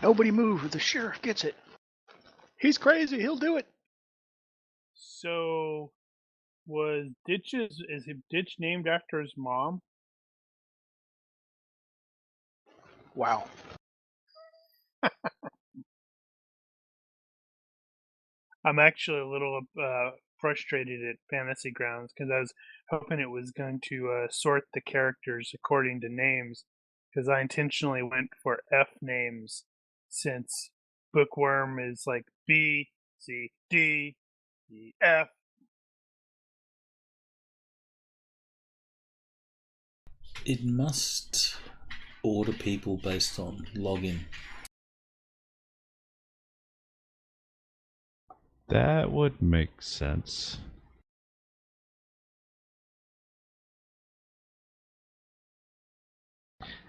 Speaker 4: Nobody move. The sheriff gets it. He's crazy. He'll do it.
Speaker 2: So, is Ditch named after his mom?
Speaker 4: Wow.
Speaker 2: I'm actually a little frustrated at Fantasy Grounds because I was hoping it was going to sort the characters according to names, because I intentionally went for F names since Bookworm is like B, C, D, E, F.
Speaker 1: It must order people based on login.
Speaker 3: That would make sense.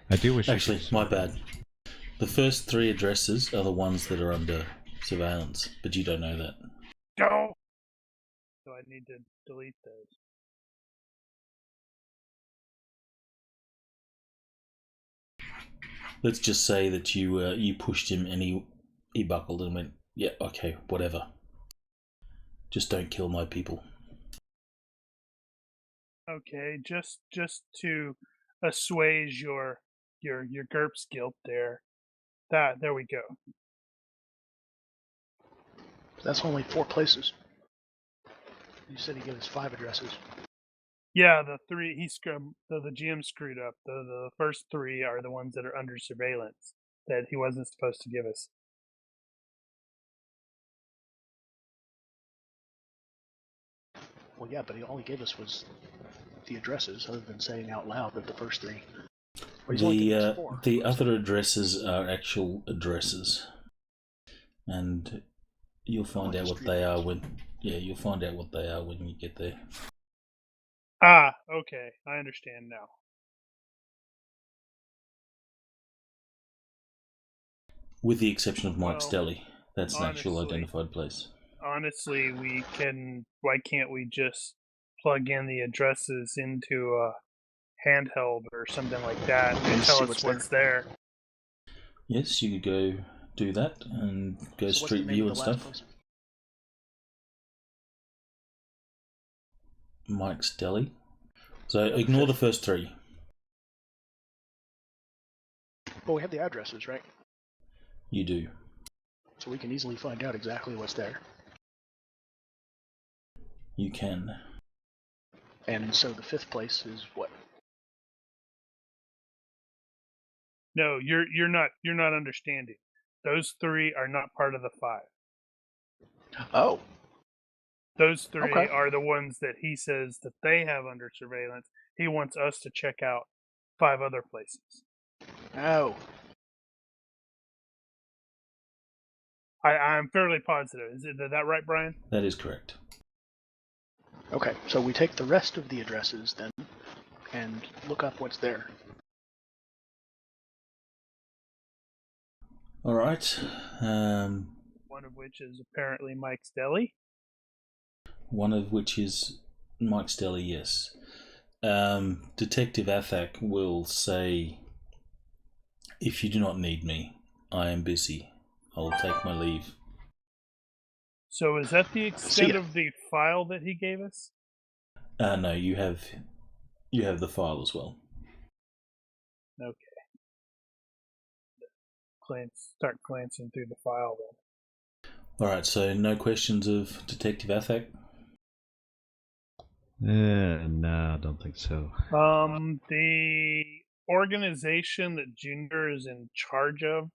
Speaker 3: I do wish.
Speaker 1: Actually, my bad. The first 3 addresses are the ones that are under surveillance, but you don't know that.
Speaker 2: Go! So I need to delete those.
Speaker 1: Let's just say that you pushed him and he buckled and went, yeah, okay, whatever. Just don't kill my people.
Speaker 2: Okay, just to assuage your GURPS guilt there. There we go.
Speaker 4: That's only 4 places. You said he gave us 5 addresses.
Speaker 2: Yeah, the 3 the GM screwed up. The first 3 are the ones that are under surveillance that he wasn't supposed to give us.
Speaker 4: Well, yeah, but all he gave us was the addresses, other than saying out loud that the first 3. Or he's only giving us 4.
Speaker 1: The other addresses are actual addresses, and you'll find out what they are when you'll find out what they are when you get there.
Speaker 2: Ah, okay, I understand now.
Speaker 1: With the exception of Mike's
Speaker 2: Well,
Speaker 1: Deli, that's an actual
Speaker 2: honestly-
Speaker 1: identified place.
Speaker 2: Honestly, why can't we just plug in the addresses into a handheld or something like that and tell us what's there?
Speaker 1: Yes, you could go do that and go
Speaker 4: So what's
Speaker 1: Street
Speaker 4: the name
Speaker 1: View
Speaker 4: of
Speaker 1: and
Speaker 4: the last
Speaker 1: stuff.
Speaker 4: place?
Speaker 1: Mike's Deli. So ignore the first 3.
Speaker 4: Well, we have the addresses, right?
Speaker 1: You do.
Speaker 4: So we can easily find out exactly what's there.
Speaker 1: You can.
Speaker 4: And so the 5th place is what?
Speaker 2: No, you're not understanding. Those 3 are not part of the 5.
Speaker 4: Oh,
Speaker 2: Those 3
Speaker 4: Okay.
Speaker 2: are the ones that he says that they have under surveillance. He wants us to check out 5 other places.
Speaker 4: oh.
Speaker 2: I'm fairly positive. Is that right, Brian?
Speaker 1: That is correct.
Speaker 4: Okay, so we take the rest of the addresses then and look up what's there.
Speaker 1: All right.
Speaker 2: One of which is apparently Mike's Deli.
Speaker 1: One of which is Mike's Deli, yes. Detective Athak will say, if you do not need me, I am busy. I will take my leave.
Speaker 2: So is that the extent
Speaker 4: ya.
Speaker 2: of the file that he gave us?
Speaker 1: No, you have the file as well.
Speaker 2: Okay. Start glancing through the file then.
Speaker 1: All right. So no questions of Detective Athak.
Speaker 3: No, I don't think so.
Speaker 2: The organization that Junior is in charge of,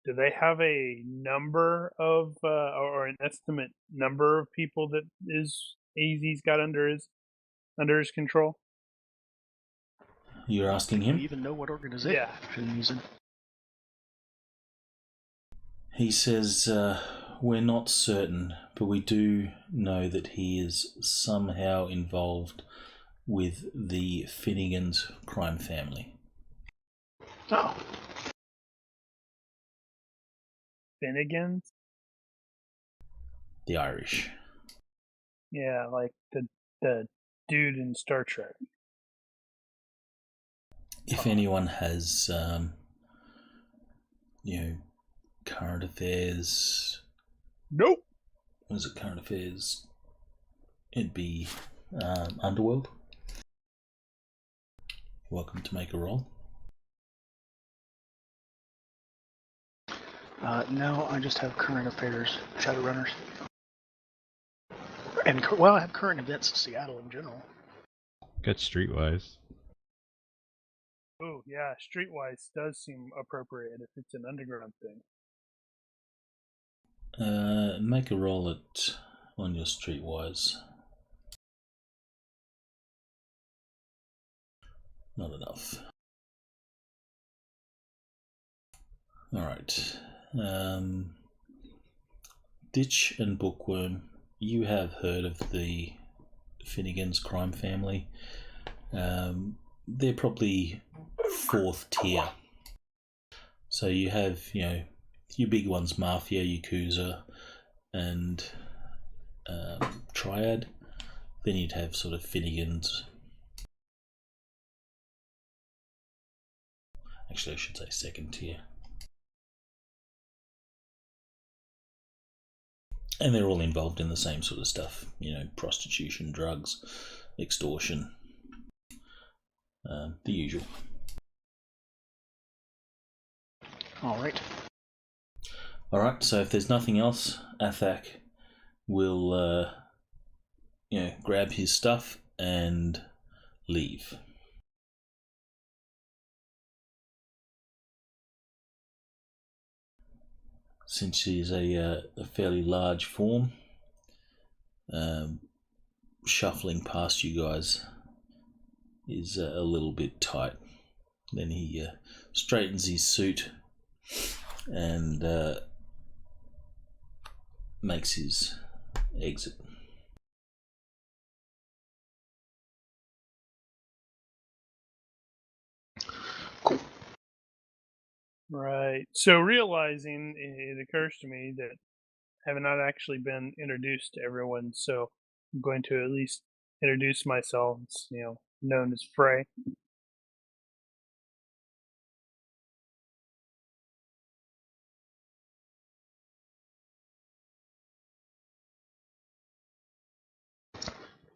Speaker 2: do they have a number of or an estimate number of people that AZ's got under his control?
Speaker 1: You're asking
Speaker 4: Do you
Speaker 1: him?
Speaker 4: even know what organization he's in?
Speaker 1: He says, we're not certain, but we do know that he is somehow involved with the Finnegan's crime family.
Speaker 4: Oh,
Speaker 2: Finnegan's?
Speaker 1: The Irish.
Speaker 2: Yeah, like the dude in Star Trek.
Speaker 1: If anyone has, current affairs.
Speaker 2: Nope.
Speaker 1: What is it, current affairs? It'd be Underworld. Welcome to make a roll.
Speaker 4: no, I just have current affairs, Shadowrunners. And, well, I have current events in Seattle in general.
Speaker 3: Got Streetwise.
Speaker 2: Oh, yeah, Streetwise does seem appropriate if it's an underground thing.
Speaker 1: Make a roll on your Streetwise. Not enough. Alright. Ditch and Bookworm, you have heard of the Finnegan's crime family. They're probably 4th tier. So you have, your big ones, Mafia, Yakuza, and Triad. Then you'd have sort of Finnegan's. Actually, I should say 2nd tier. And they're all involved in the same sort of stuff, prostitution, drugs, extortion, the usual.
Speaker 4: Alright.
Speaker 1: Alright, so if there's nothing else, Athak will, grab his stuff and leave. Since she's a fairly large form, shuffling past you guys is a little bit tight. Then he straightens his suit and makes his exit.
Speaker 4: Cool.
Speaker 2: Right. So realizing it occurs to me that I have not actually been introduced to everyone, so I'm going to at least introduce myself. It's, known as Frey.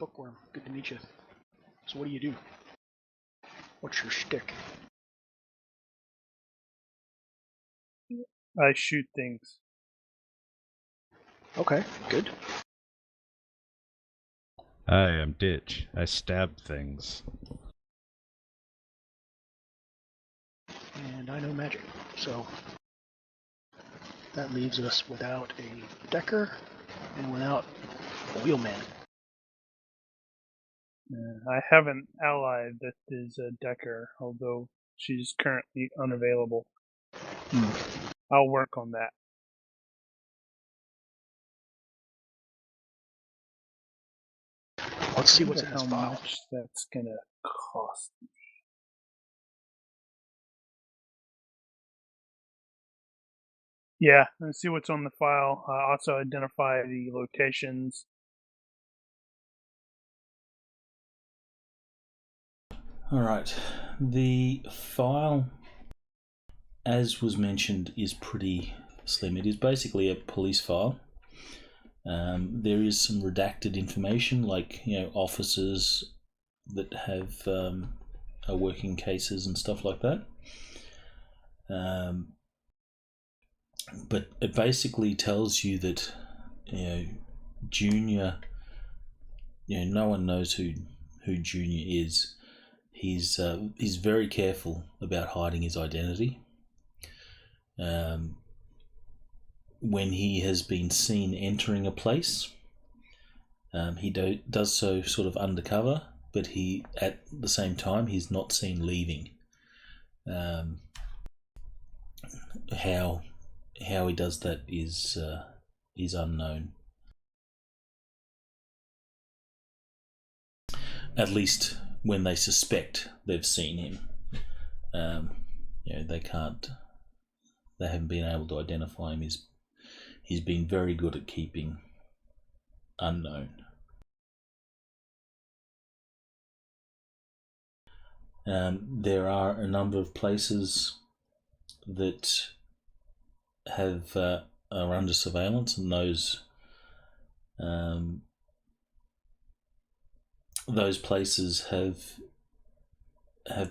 Speaker 4: Bookworm, good to meet you. So what do you do? What's your shtick?
Speaker 2: I shoot things.
Speaker 4: Okay, good.
Speaker 3: I am Ditch. I stab things.
Speaker 4: And I know magic, so that leaves us without a Decker and without a Wheelman.
Speaker 2: I have an ally that is a Decker, although she's currently unavailable. I'll work on that.
Speaker 4: Let's see what's in this
Speaker 2: How
Speaker 4: file.
Speaker 2: much that's gonna cost me. Yeah, let's see what's on the file. Also identify the locations.
Speaker 1: Alright, the file, as was mentioned, is pretty slim. It is basically a police file. There is some redacted information, like officers that have are working cases and stuff like that. But it basically tells you that Junior, no one knows who Junior is. He's very careful about hiding his identity. When he has been seen entering a place, he does so sort of undercover, but he at the same time he's not seen leaving. How he does that is unknown. At least when they suspect they've seen him, they haven't been able to identify him. He's been very good at keeping unknown. There are a number of places that are under surveillance, and those places have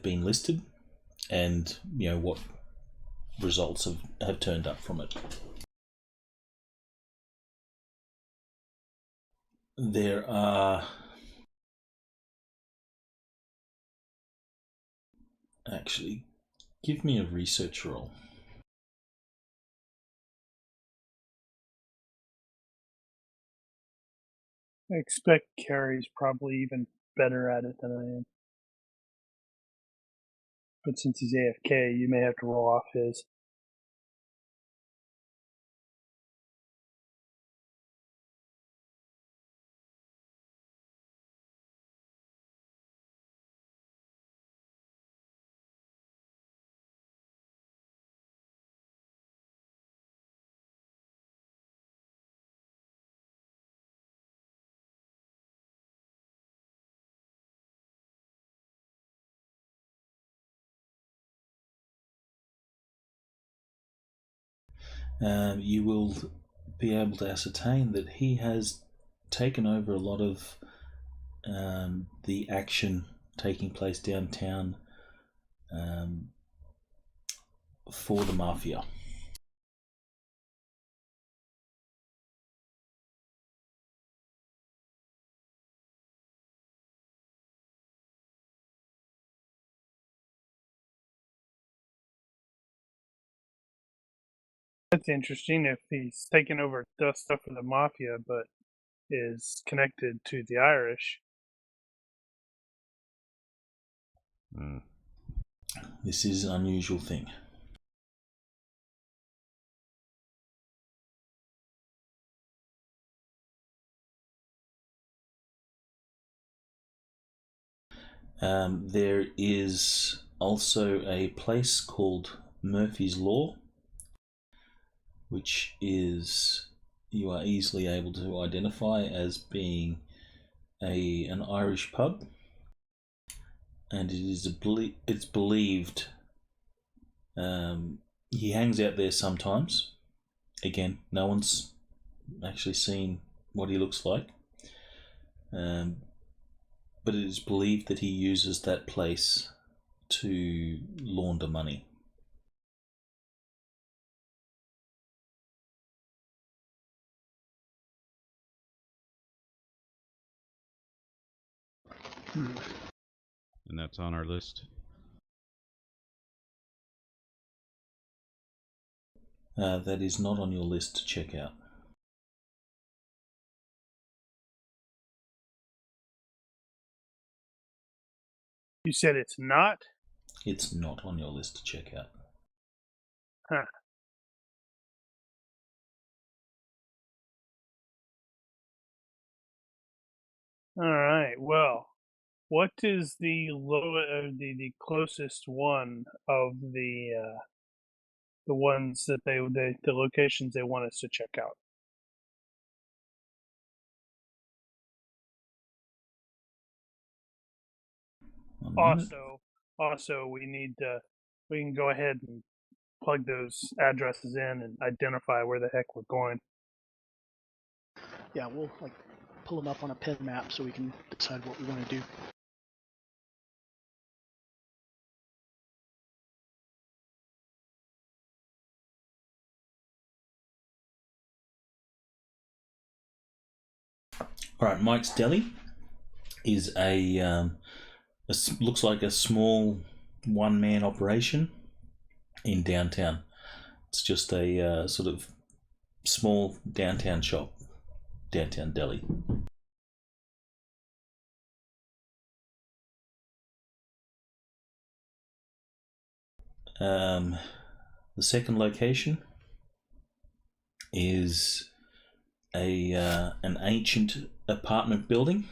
Speaker 1: been listed, and what results have turned up from it. There are actually, give me a research roll.
Speaker 2: I expect Carrie's probably even better at it than I am. But since he's AFK, you may have to roll off his.
Speaker 1: You will be able to ascertain that he has taken over a lot of the action taking place downtown for the mafia.
Speaker 2: That's interesting if he's taken over the stuff for the mafia, but is connected to the Irish.
Speaker 1: This is an unusual thing. There is also a place called Murphy's Law, which you are easily able to identify as being an Irish pub, and it's believed he hangs out there sometimes. Again, no one's actually seen what he looks like, but it is believed that he uses that place to launder money.
Speaker 3: And that's on our list.
Speaker 1: That is not on your list to check out.
Speaker 2: You said it's not?
Speaker 1: It's not on your list to check out.
Speaker 2: Huh. Alright, well, what is the closest one of the ones that the locations they want us to check out? Also, we can go ahead and plug those addresses in and identify where the heck we're going.
Speaker 4: Yeah, we'll like pull them up on a pen map so we can decide what we want to do.
Speaker 1: All right, Mike's Deli is looks like a small one-man operation in downtown. It's just a sort of small downtown shop, downtown deli. The second location is an ancient apartment building.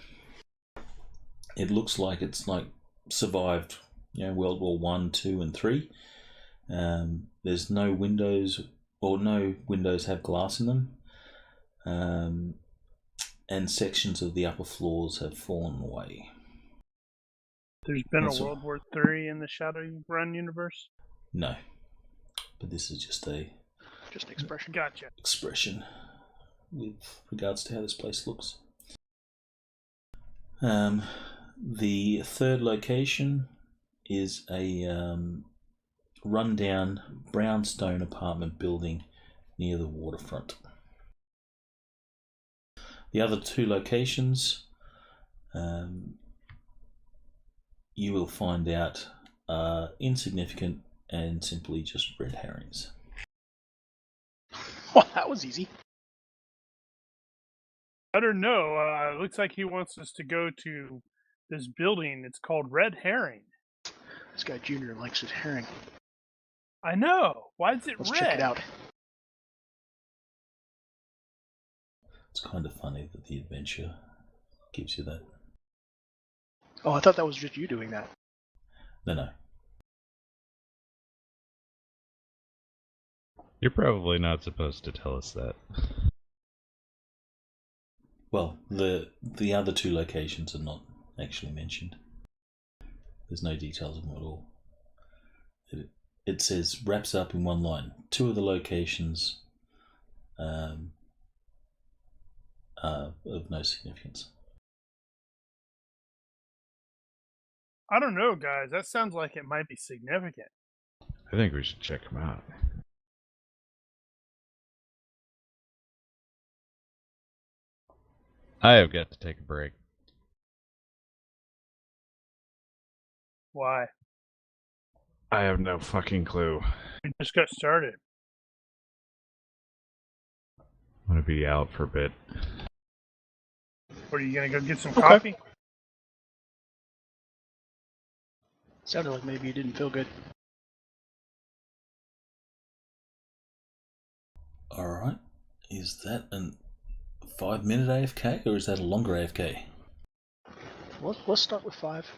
Speaker 1: It looks like it's like survived, World War 1, 2, and 3. There's no windows, or no windows have glass in them, and sections of the upper floors have fallen away.
Speaker 2: There's been a World War 3 in the Shadowrun universe?
Speaker 1: No, but this is just an
Speaker 4: expression.
Speaker 2: Gotcha.
Speaker 1: Expression with regards to how this place looks. The third location is a rundown brownstone apartment building near the waterfront. The other two locations, you will find out, are insignificant and simply just red herrings.
Speaker 4: Well, that was easy.
Speaker 2: I don't know. It looks like he wants us to go to this building. It's called Red Herring.
Speaker 4: This guy Junior likes his herring.
Speaker 2: I know. Why is it
Speaker 4: Let's
Speaker 2: red?
Speaker 4: check it out.
Speaker 1: It's kind of funny that the adventure gives you that.
Speaker 4: Oh, I thought that was just you doing that.
Speaker 1: No.
Speaker 3: You're probably not supposed to tell us that.
Speaker 1: Well, the other two locations are not actually mentioned. There's no details of them at all. It says, wraps up in one line. Two of the locations are of no significance.
Speaker 2: I don't know, guys. That sounds like it might be significant.
Speaker 3: I think we should check them out. I have got to take a break.
Speaker 2: Why?
Speaker 3: I have no fucking clue.
Speaker 2: We just got started.
Speaker 3: I'm gonna be out for a bit.
Speaker 2: What, are you gonna go get some coffee?
Speaker 4: Sounded like maybe you didn't feel good.
Speaker 1: Alright. Is that a 5-minute AFK or is that a longer AFK?
Speaker 4: Let's start with 5.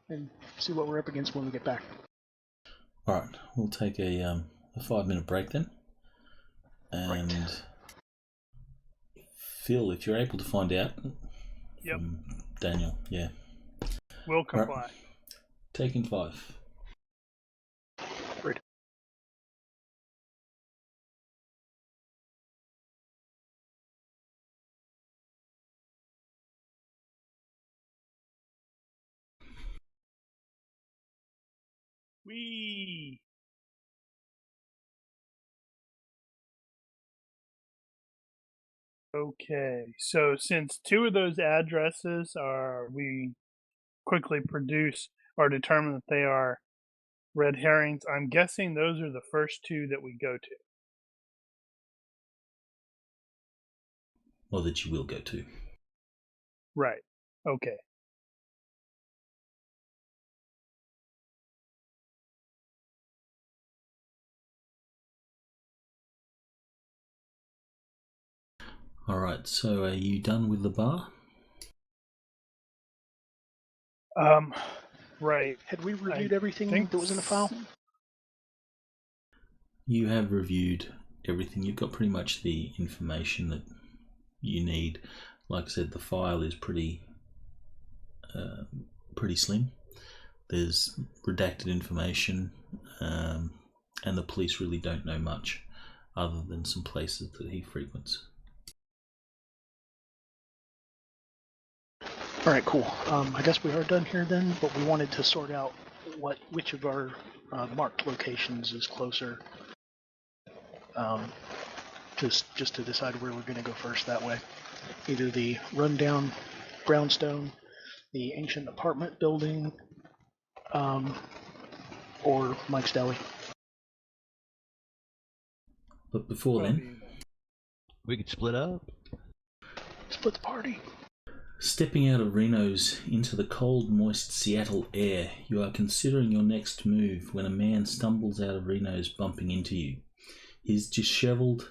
Speaker 4: And see what we're up against when we get back.
Speaker 1: Alright, we'll take a 5-minute break then. And
Speaker 4: Right.
Speaker 1: Phil, if you're able to find out from Daniel,
Speaker 2: We'll comply.
Speaker 1: Right. Taking 5.
Speaker 4: Great.
Speaker 2: Whee! Okay, so since 2 of those addresses we quickly produce or determine that they are red herrings, I'm guessing those are the first 2 that we go to.
Speaker 1: Or that you will go to.
Speaker 2: Right. Okay.
Speaker 1: Alright, so are you done with the bar?
Speaker 2: Right.
Speaker 4: Had we reviewed everything that was in the file?
Speaker 1: You have reviewed everything. You've got pretty much the information that you need. Like I said, the file is pretty slim. There's redacted information, and the police really don't know much other than some places that he frequents.
Speaker 4: All right, cool. I guess we are done here then, but we wanted to sort out which of our marked locations is closer. Just to decide where we're going to go first that way. Either the rundown brownstone, the ancient apartment building, or Mike's Deli.
Speaker 1: But before then,
Speaker 3: We could split up.
Speaker 4: Split the party.
Speaker 1: stepping out of Reno's into the cold, moist Seattle air, you are considering your next move when a man stumbles out of Reno's, bumping into you. He's disheveled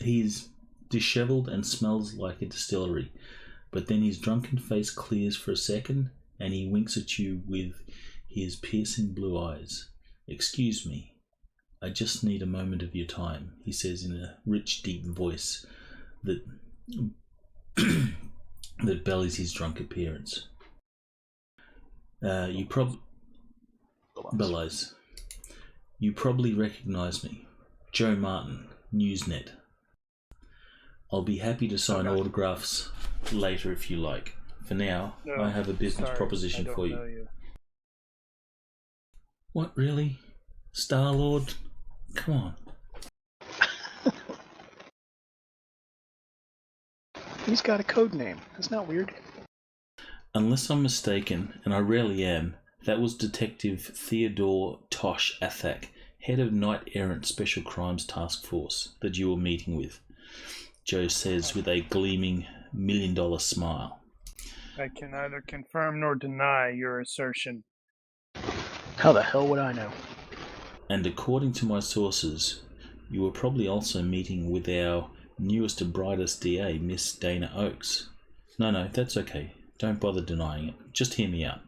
Speaker 1: and smells like a distillery, but then his drunken face clears for a second and he winks at you with his piercing blue eyes. "Excuse me, I just need a moment of your time," he says in a rich, deep voice that that bellies his drunk appearance. You probably recognize me. Joe Martin, Newsnet. I'll be happy to sign autographs later if you like. For now,
Speaker 2: No,
Speaker 1: I have a business proposition for you.
Speaker 2: you.
Speaker 1: What, really? Star-Lord? Come on.
Speaker 4: He's got a code name. That's not weird.
Speaker 1: Unless I'm mistaken, and I rarely am, that was Detective Theodore Tosh Athak, head of Knight Errant Special Crimes Task Force, that you were meeting with, Joe says with a gleaming $1 million smile.
Speaker 2: I can neither confirm nor deny your assertion.
Speaker 4: How the hell would I know?
Speaker 1: And according to my sources, you were probably also meeting with our newest and brightest DA, Miss Dana Oakes. No, that's okay. Don't bother denying it. Just hear me out.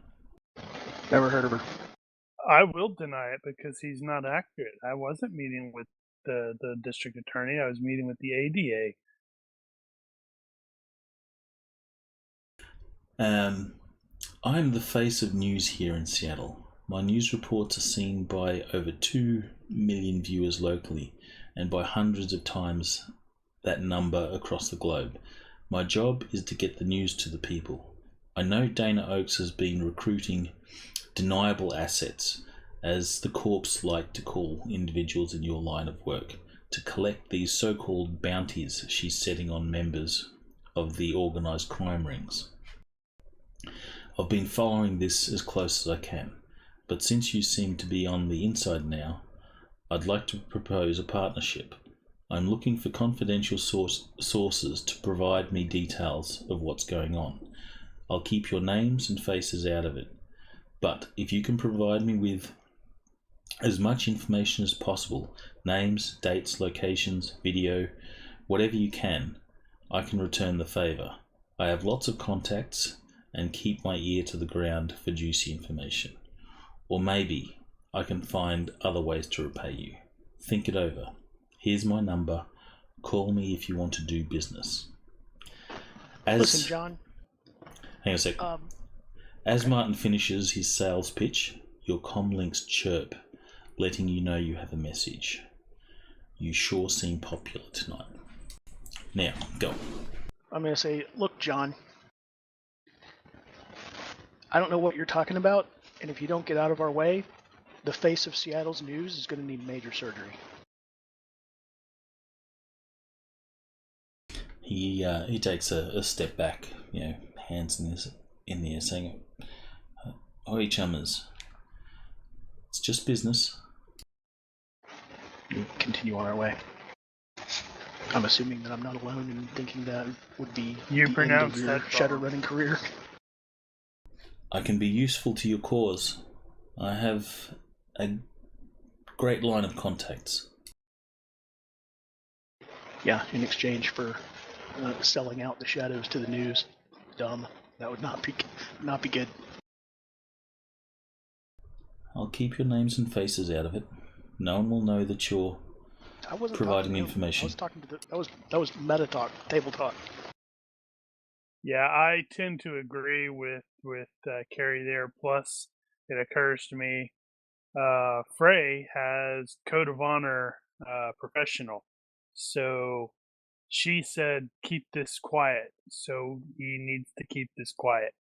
Speaker 4: Never heard of her.
Speaker 2: I will deny it because he's not accurate. I wasn't meeting with the district attorney. I was meeting with the ADA.
Speaker 1: I'm the face of news here in Seattle. My news reports are seen by over 2 million viewers locally and by hundreds of times that number across the globe. My job is to get the news to the people. I know Dana Oakes has been recruiting deniable assets, as the corps like to call individuals in your line of work, to collect these so-called bounties she's setting on members of the organised crime rings. I've been following this as close as I can, but since you seem to be on the inside now, I'd like to propose a partnership. I'm looking for confidential sources to provide me details of what's going on. I'll keep your names and faces out of it, but if you can provide me with as much information as possible, names, dates, locations, video, whatever you can, I can return the favour. I have lots of contacts and keep my ear to the ground for juicy information. Or maybe I can find other ways to repay you. Think it over. Here's my number. Call me if you want to do business.
Speaker 4: Listen, John.
Speaker 1: Hang on a sec. As Martin finishes his sales pitch, your comlinks chirp, letting you know you have a message. You sure seem popular tonight. Now, go.
Speaker 4: I'm going to say, look, John. I don't know what you're talking about, and if you don't get out of our way, the face of Seattle's news is going to need major surgery.
Speaker 1: He takes a step back, hands in the air, saying, "Oi, chummers, it's just business."
Speaker 4: We continue on our way. I'm assuming that I'm not alone in thinking that would be
Speaker 2: You
Speaker 4: the
Speaker 2: pronounce
Speaker 4: end of your
Speaker 2: that
Speaker 4: Shadowrunning career.
Speaker 1: I can be useful to your cause. I have a great line of contacts.
Speaker 4: Yeah, in exchange for selling out the shadows to the news. Dumb. That would not be good.
Speaker 1: I'll keep your names and faces out of it. No one will know that you're
Speaker 4: I wasn't
Speaker 1: providing
Speaker 4: talking to him.
Speaker 1: information.
Speaker 4: I was talking to that was meta talk, table talk.
Speaker 2: Yeah, I tend to agree with Carrie there. Plus, it occurs to me, Frey has code of honor professional, so she said keep this quiet. So he needs to keep this quiet.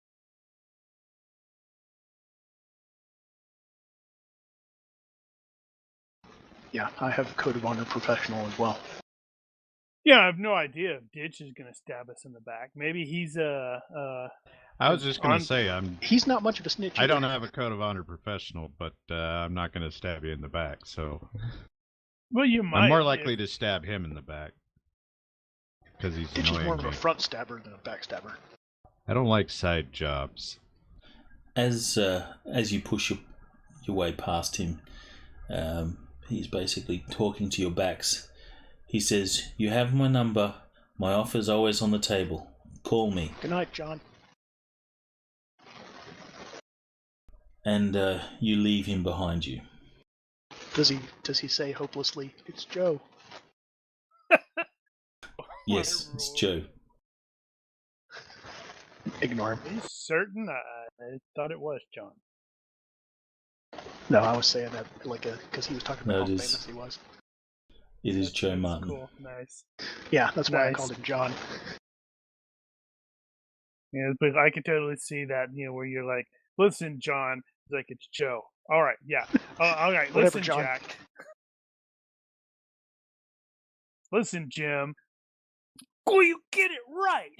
Speaker 4: Yeah, I have Code of Honor Professional as well.
Speaker 2: Yeah, I have no idea if Ditch is gonna stab us in the back. Maybe he's
Speaker 3: I was just gonna
Speaker 2: on-
Speaker 3: say
Speaker 4: He's not much of a snitch
Speaker 3: I
Speaker 4: either.
Speaker 3: don't have a code of honor professional, but I'm not gonna stab you in the back. So
Speaker 2: well, you might.
Speaker 3: I'm more likely to stab him in the back because he's
Speaker 4: Ditch is
Speaker 3: annoying
Speaker 4: more of
Speaker 3: me.
Speaker 4: a front stabber than a backstabber.
Speaker 3: I don't like side jobs.
Speaker 1: As you push your way past him, he's basically talking to your backs. He says, "You have my number. My offer's always on the table. Call me."
Speaker 4: Good night, John.
Speaker 1: And you leave him behind you.
Speaker 4: Does he say hopelessly, "It's Joe"?
Speaker 1: Yes, it's Joe.
Speaker 4: Ignore him.
Speaker 2: Are you certain? I thought it was John.
Speaker 4: No, I was saying that because he was talking about
Speaker 1: No,
Speaker 4: how
Speaker 1: it is.
Speaker 4: famous he was.
Speaker 1: It is Joe
Speaker 2: That's
Speaker 1: Martin.
Speaker 2: Cool, nice.
Speaker 4: Yeah, that's why I
Speaker 2: Nice.
Speaker 4: called him John.
Speaker 2: Yeah, but I could totally see that. Where you're like, "Listen, John." He's like, "It's Joe." All right, yeah. All right,
Speaker 4: Whatever,
Speaker 2: listen,
Speaker 4: John.
Speaker 2: Jack. Listen, Jim. Will you get it right?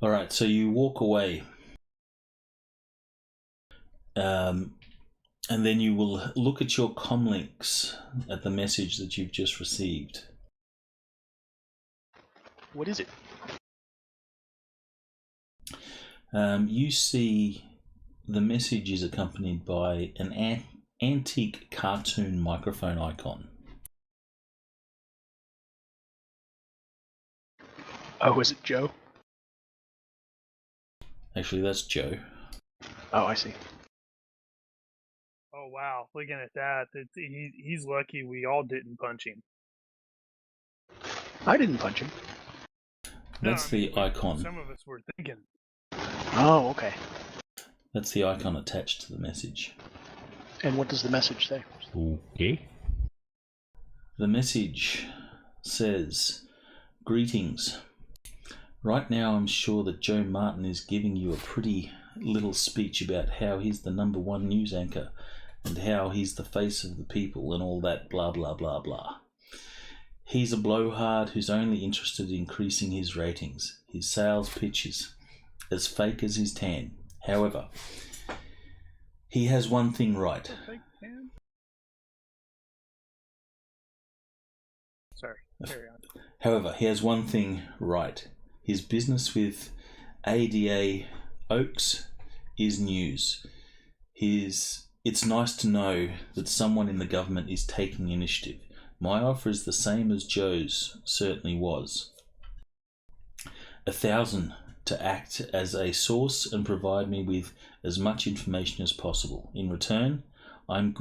Speaker 1: All right, so you walk away, and then you will look at your comlinks at the message that you've just received.
Speaker 4: What is it?
Speaker 1: You see the message is accompanied by an antique cartoon microphone icon.
Speaker 4: Oh, is it Joe?
Speaker 1: Actually, that's Joe.
Speaker 4: Oh, I see.
Speaker 2: Oh wow! Looking at that, he's lucky we all didn't punch him.
Speaker 4: I didn't punch him.
Speaker 1: That's the icon.
Speaker 2: Some of us were thinking.
Speaker 4: Oh, okay.
Speaker 1: That's the icon attached to the message.
Speaker 4: And what does the message say?
Speaker 3: Okay.
Speaker 1: The message says, "Greetings. Right now I'm sure that Joe Martin is giving you a pretty little speech about how he's the #1 news anchor and how he's the face of the people and all that blah blah blah blah. He's a blowhard who's only interested in increasing his ratings. His sales pitch is as fake as his tan. However, he has one thing right.
Speaker 2: Fake tan? Sorry, carry on.
Speaker 1: However, he has one thing right. His business with ADA Oaks is news. It's nice to know that someone in the government is taking initiative. My offer is the same as Joe's certainly was. 1,000 to act as a source and provide me with as much information as possible. In return, I'm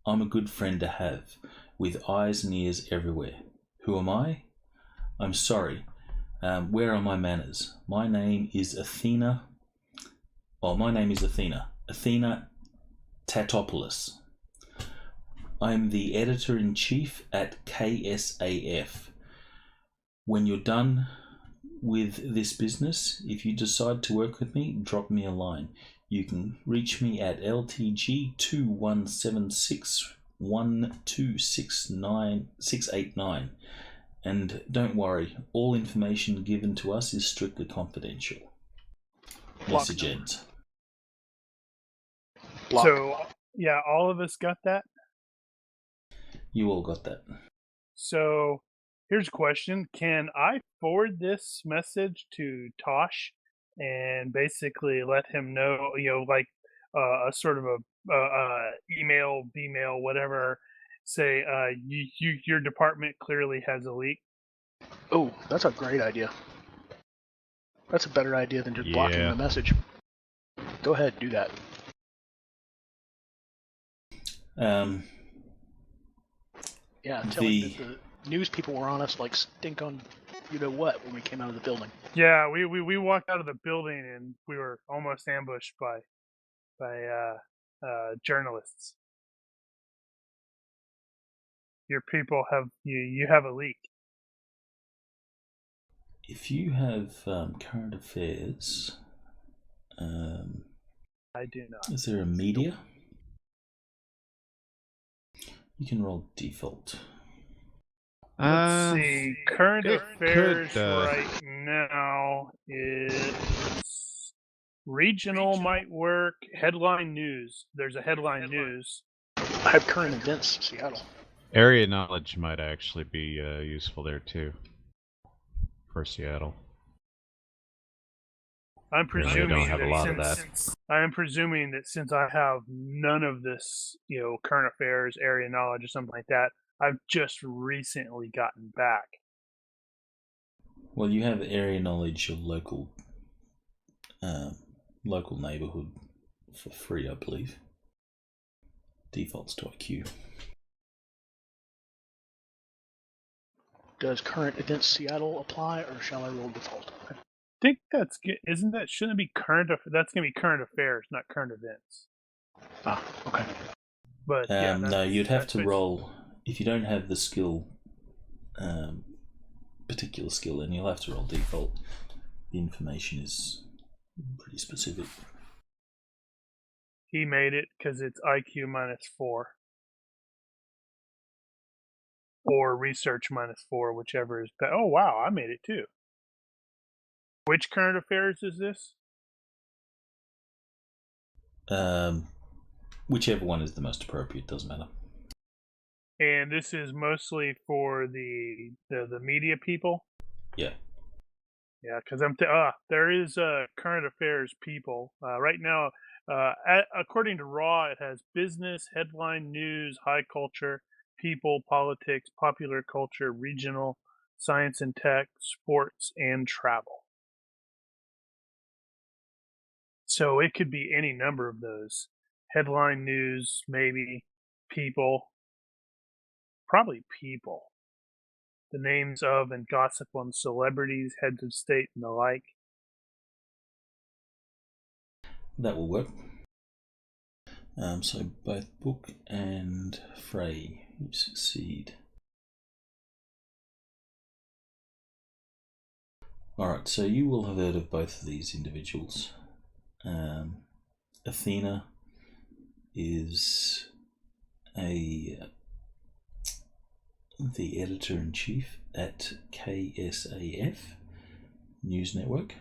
Speaker 1: a good friend to have, with eyes and ears everywhere. Who am I? I'm sorry. Where are my manners? My name is Athena. Well, my name is Athena. Athena Tatopoulos. I'm the editor-in-chief at KSAF. When you're done with this business, if you decide to work with me, drop me a line. You can reach me at LTG21761269 and don't worry, all information given to us is strictly confidential. Message ends.
Speaker 4: Block.
Speaker 2: So, yeah, all of us got that?
Speaker 1: You all got that.
Speaker 2: So, here's a question. Can I forward this message to Tosh and basically let him know, like a sort of a email, B-mail, whatever, say, your department clearly has a leak?
Speaker 4: Oh, that's a great idea. That's a better idea than just blocking the message. Go ahead, do that. Yeah, tell him that the news people were on us like stink on you-know-what when we came out of the building.
Speaker 2: Yeah, we walked out of the building and we were almost ambushed by journalists. Your people have you have a leak.
Speaker 1: If you have current affairs,
Speaker 2: I do not.
Speaker 1: Is there a media? You can roll default.
Speaker 2: Let's see. Current
Speaker 3: it
Speaker 2: affairs
Speaker 3: could,
Speaker 2: right now is regional might work. Headline news. There's a headline news.
Speaker 4: I have current events, Seattle.
Speaker 3: Area knowledge might actually be useful there too. For Seattle.
Speaker 2: I'm
Speaker 3: Really
Speaker 2: presuming
Speaker 3: don't have a lot of
Speaker 2: that
Speaker 3: that.
Speaker 2: I am presuming that since I have none of this, current affairs, area knowledge, or something like that, I've just recently gotten back.
Speaker 1: Well, you have area knowledge of local neighborhood for free, I believe. Defaults to IQ.
Speaker 4: Does current events Seattle apply, or shall I roll default?
Speaker 2: I think that's shouldn't it be that's going to be current affairs, not current events.
Speaker 4: Ah, okay.
Speaker 2: But
Speaker 1: no, you'd have to roll if you don't have the skill, particular skill, then you'll have to roll default. The information is pretty specific.
Speaker 2: He made it because it's IQ -4. Or research -4, whichever is better. Oh, wow, I made it too. Which current affairs is this?
Speaker 1: Whichever one is the most appropriate, doesn't matter.
Speaker 2: And this is mostly for the media people?
Speaker 1: Yeah.
Speaker 2: Yeah, because there is current affairs people. Right now, according to Raw, it has business, headline news, high culture, people, politics, popular culture, regional, science and tech, sports, and travel. So it could be any number of those. Headline news, maybe. People. Probably people. The names of and gossip on celebrities, heads of state, and the like.
Speaker 1: That will work. So both Book and Frey, you succeed. Alright, so you will have heard of both of these individuals. Athena is the editor-in-chief at KSAF News Network.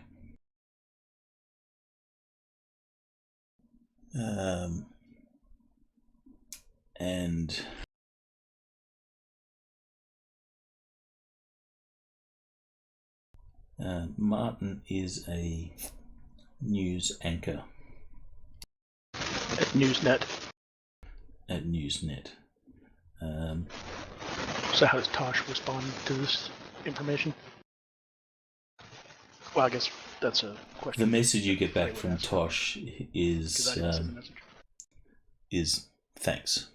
Speaker 1: And Martin is a news anchor
Speaker 4: at Newsnet.
Speaker 1: At Newsnet.
Speaker 4: So how does Tosh respond to this information? Well, I guess that's a question.
Speaker 1: The message you get back from Tosh is thanks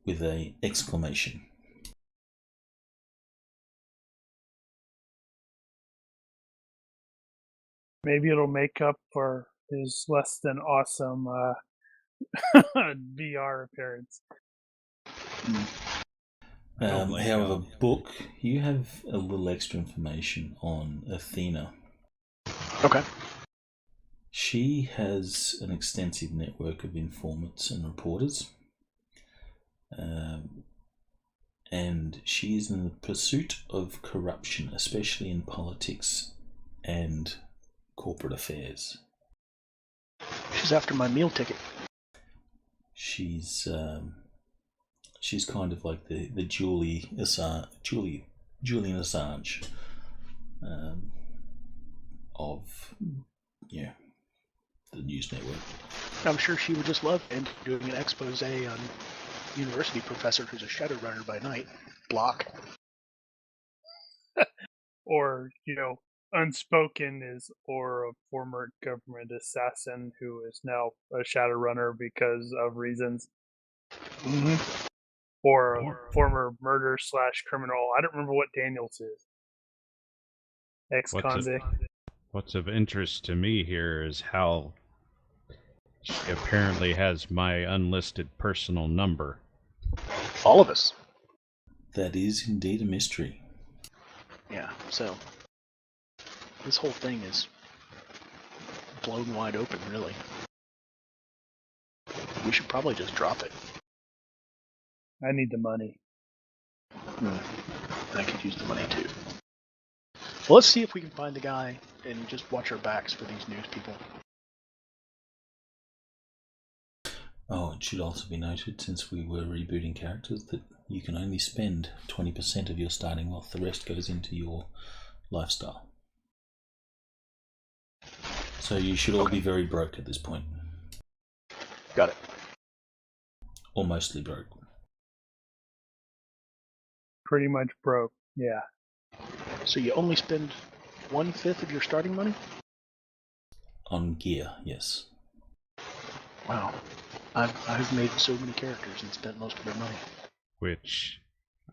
Speaker 1: with a exclamation.
Speaker 2: Maybe it'll make up for his less than awesome VR appearance.
Speaker 1: However, Book, you have a little extra information on Athena.
Speaker 4: Okay.
Speaker 1: She has an extensive network of informants and reporters, and she is in the pursuit of corruption, especially in politics and corporate affairs.
Speaker 4: She's after my meal ticket.
Speaker 1: She's kind of like the Julian Assange of the news network.
Speaker 4: I'm sure she would just love doing an expose on university professor who's a Shadowrunner by night. Block.
Speaker 2: Or, Unspoken is or a former government assassin who is now a Shadowrunner because of reasons.
Speaker 4: Mm-hmm.
Speaker 2: Or a former murder/criminal. I don't remember what Daniels is. Ex-convict.
Speaker 3: What's of interest to me here is how she apparently has my unlisted personal number.
Speaker 4: All of us.
Speaker 1: That is indeed a mystery.
Speaker 4: Yeah, so this whole thing is blown wide open, really. We should probably just drop it.
Speaker 2: I need the money.
Speaker 4: I could use the money too. Well, let's see if we can find the guy and just watch our backs for these news people.
Speaker 1: Oh, it should also be noted, since we were rebooting characters, that you can only spend 20% of your starting wealth. The rest goes into your lifestyle. So you should all be very broke at this point.
Speaker 4: Got it.
Speaker 1: Or mostly broke.
Speaker 2: Pretty much broke, yeah.
Speaker 4: So you only spend 1/5 of your starting money?
Speaker 1: On gear, yes.
Speaker 4: Wow. I've made so many characters and spent most of their money.
Speaker 3: Which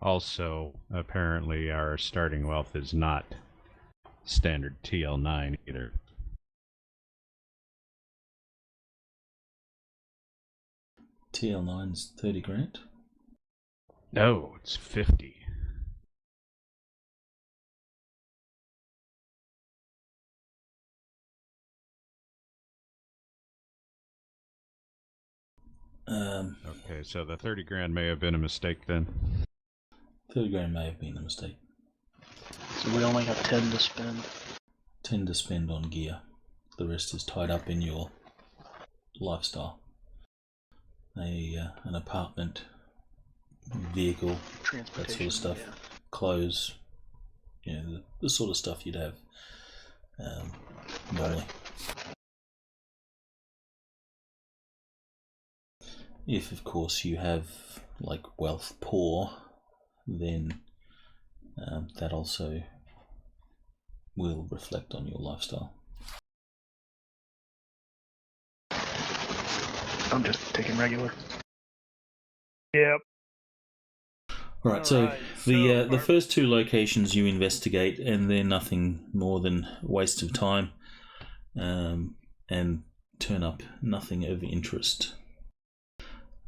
Speaker 3: also, apparently, our starting wealth is not standard TL9 either.
Speaker 1: TL9's 30 grand?
Speaker 3: No, it's 50. Okay, so the 30 grand may have been a mistake then.
Speaker 1: 30 grand may have been a mistake.
Speaker 4: So we only have 10 to spend.
Speaker 1: 10 to spend on gear. The rest is tied up in your lifestyle. An apartment, vehicle, that sort of stuff,
Speaker 4: yeah.
Speaker 1: clothes, the sort of stuff you'd have normally. If, of course, you have wealth poor, then that also will reflect on your lifestyle.
Speaker 4: I'm just taking regular.
Speaker 2: Yep.
Speaker 1: Right, so the first two locations you investigate, and they're nothing more than a waste of time, and turn up nothing of interest.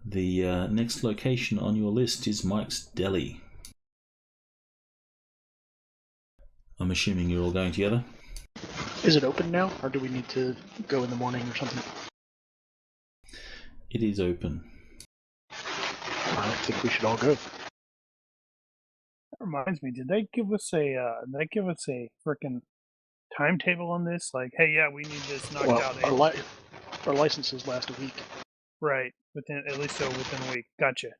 Speaker 1: The next location on your list is Mike's Deli. I'm assuming you're all going together?
Speaker 4: Is it open now, or do we need to go in the morning or something?
Speaker 1: It is open.
Speaker 4: I think we should all go.
Speaker 2: That reminds me, did they give us a frickin' timetable on this? Like, hey, yeah, we need this knocked out.
Speaker 4: Our licenses last a week.
Speaker 2: Right, within a week. Gotcha.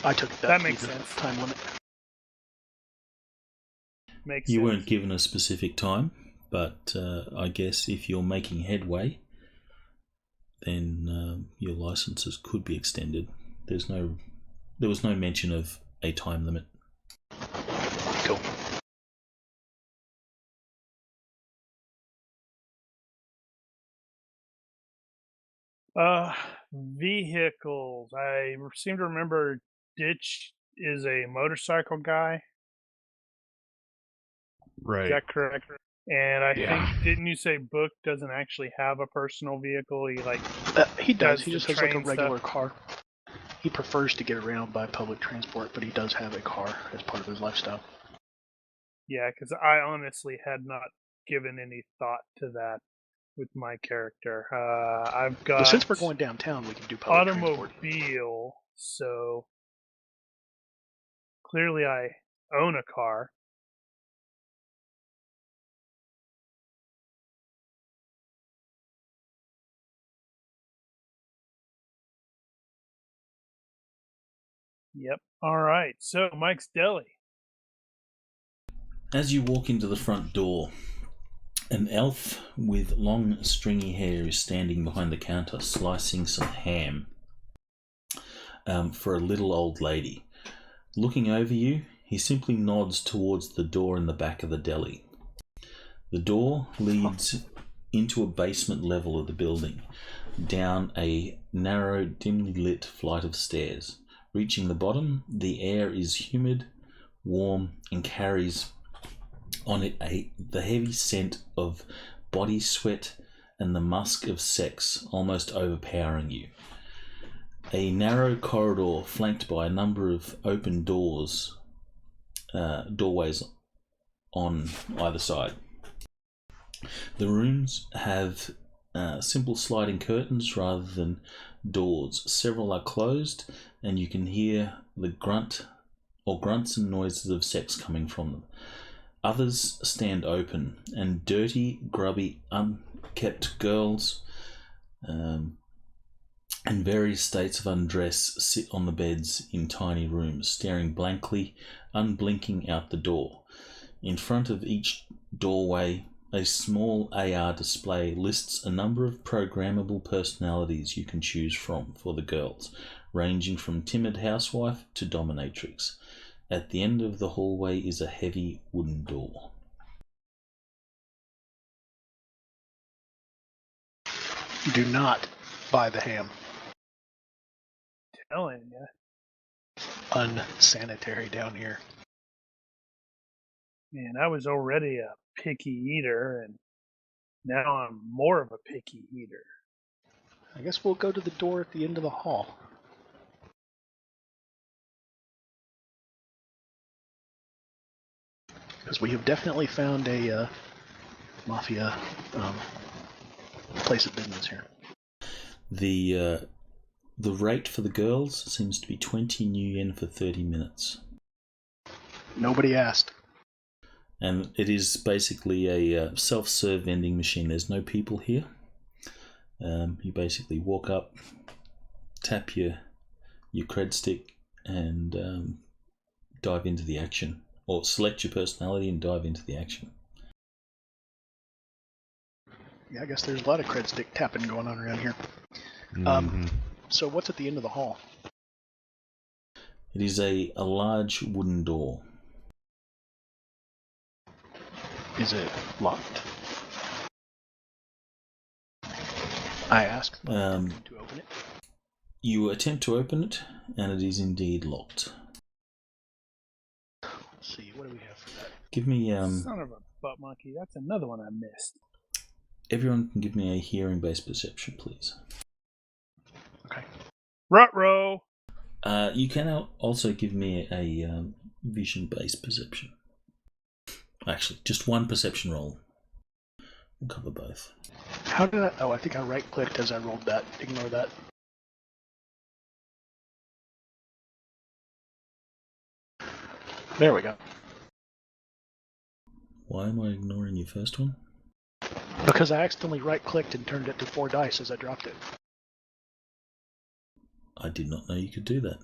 Speaker 4: I took
Speaker 2: that makes sense.
Speaker 4: Time limit.
Speaker 2: Makes
Speaker 1: You
Speaker 2: sense.
Speaker 1: weren't given a specific time, but I guess if you're making headway, then your licenses could be extended. There was no mention of a time limit.
Speaker 4: Cool.
Speaker 2: Vehicles. I seem to remember Ditch is a motorcycle guy.
Speaker 3: Right.
Speaker 2: Is that correct? And I
Speaker 3: Yeah.
Speaker 2: think, didn't you say Book doesn't actually have a personal vehicle?
Speaker 4: He does.
Speaker 2: does
Speaker 4: He
Speaker 2: the
Speaker 4: just has like a
Speaker 2: train
Speaker 4: regular
Speaker 2: stuff.
Speaker 4: car. He prefers to get around by public transport, but he does have a car as part of his lifestyle.
Speaker 2: Yeah, because I honestly had not given any thought to that with my character. I've got
Speaker 4: But since we're going downtown, we can do public transport.
Speaker 2: automobile, so clearly I own a car. Yep. All right. So Mike's Deli.
Speaker 1: As you walk into the front door, an elf with long stringy hair is standing behind the counter slicing some ham for a little old lady. Looking over you, he simply nods towards the door in the back of the deli. The door leads into a basement level of the building, down a narrow, dimly lit flight of stairs. Reaching the bottom, the air is humid, warm, and carries on it the heavy scent of body sweat and the musk of sex, almost overpowering you. A narrow corridor flanked by a number of open doorways on either side. The rooms have simple sliding curtains rather than doors. Several are closed, and you can hear the grunts and noises of sex coming from them. Others stand open, and dirty, grubby, unkept girls in various states of undress sit on the beds in tiny rooms, staring blankly, unblinking out the door. In front of each doorway, a small AR display lists a number of programmable personalities you can choose from for the girls, ranging from timid housewife to dominatrix. At the end of the hallway is a heavy wooden door.
Speaker 4: Do not buy the ham.
Speaker 2: Telling you.
Speaker 4: Unsanitary down here.
Speaker 2: Man, I was already a picky eater, and now I'm more of a picky eater.
Speaker 4: I guess we'll go to the door at the end of the hall. Because we have definitely found a mafia place of business here.
Speaker 1: The rate for the girls seems to be 20 new yen for 30 minutes.
Speaker 4: Nobody asked.
Speaker 1: And it is basically a self-serve vending machine. There's no people here. You basically walk up, tap your cred stick, and dive into the action. Or select your personality and dive into the action.
Speaker 4: Yeah, I guess there's a lot of cred stick tapping going on around here. So what's at the end of the hall?
Speaker 1: It is a large wooden door.
Speaker 4: Is it locked? I ask to open it.
Speaker 1: You attempt to open it, and it is indeed locked.
Speaker 4: Let's see, what do we have for that?
Speaker 1: Give me
Speaker 2: Son of a butt monkey, that's another one I missed.
Speaker 1: Everyone can give me a hearing-based perception, please.
Speaker 4: Okay.
Speaker 2: Ruh-roh!
Speaker 1: You can also give me a vision-based perception. Actually, just one perception roll. We'll cover both.
Speaker 4: How did I... Oh, I think I right-clicked as I rolled that. Ignore that. There we go.
Speaker 1: Why am I ignoring your first one?
Speaker 4: Because I accidentally right-clicked and turned it to 4 dice as I dropped it.
Speaker 1: I did not know you could do that.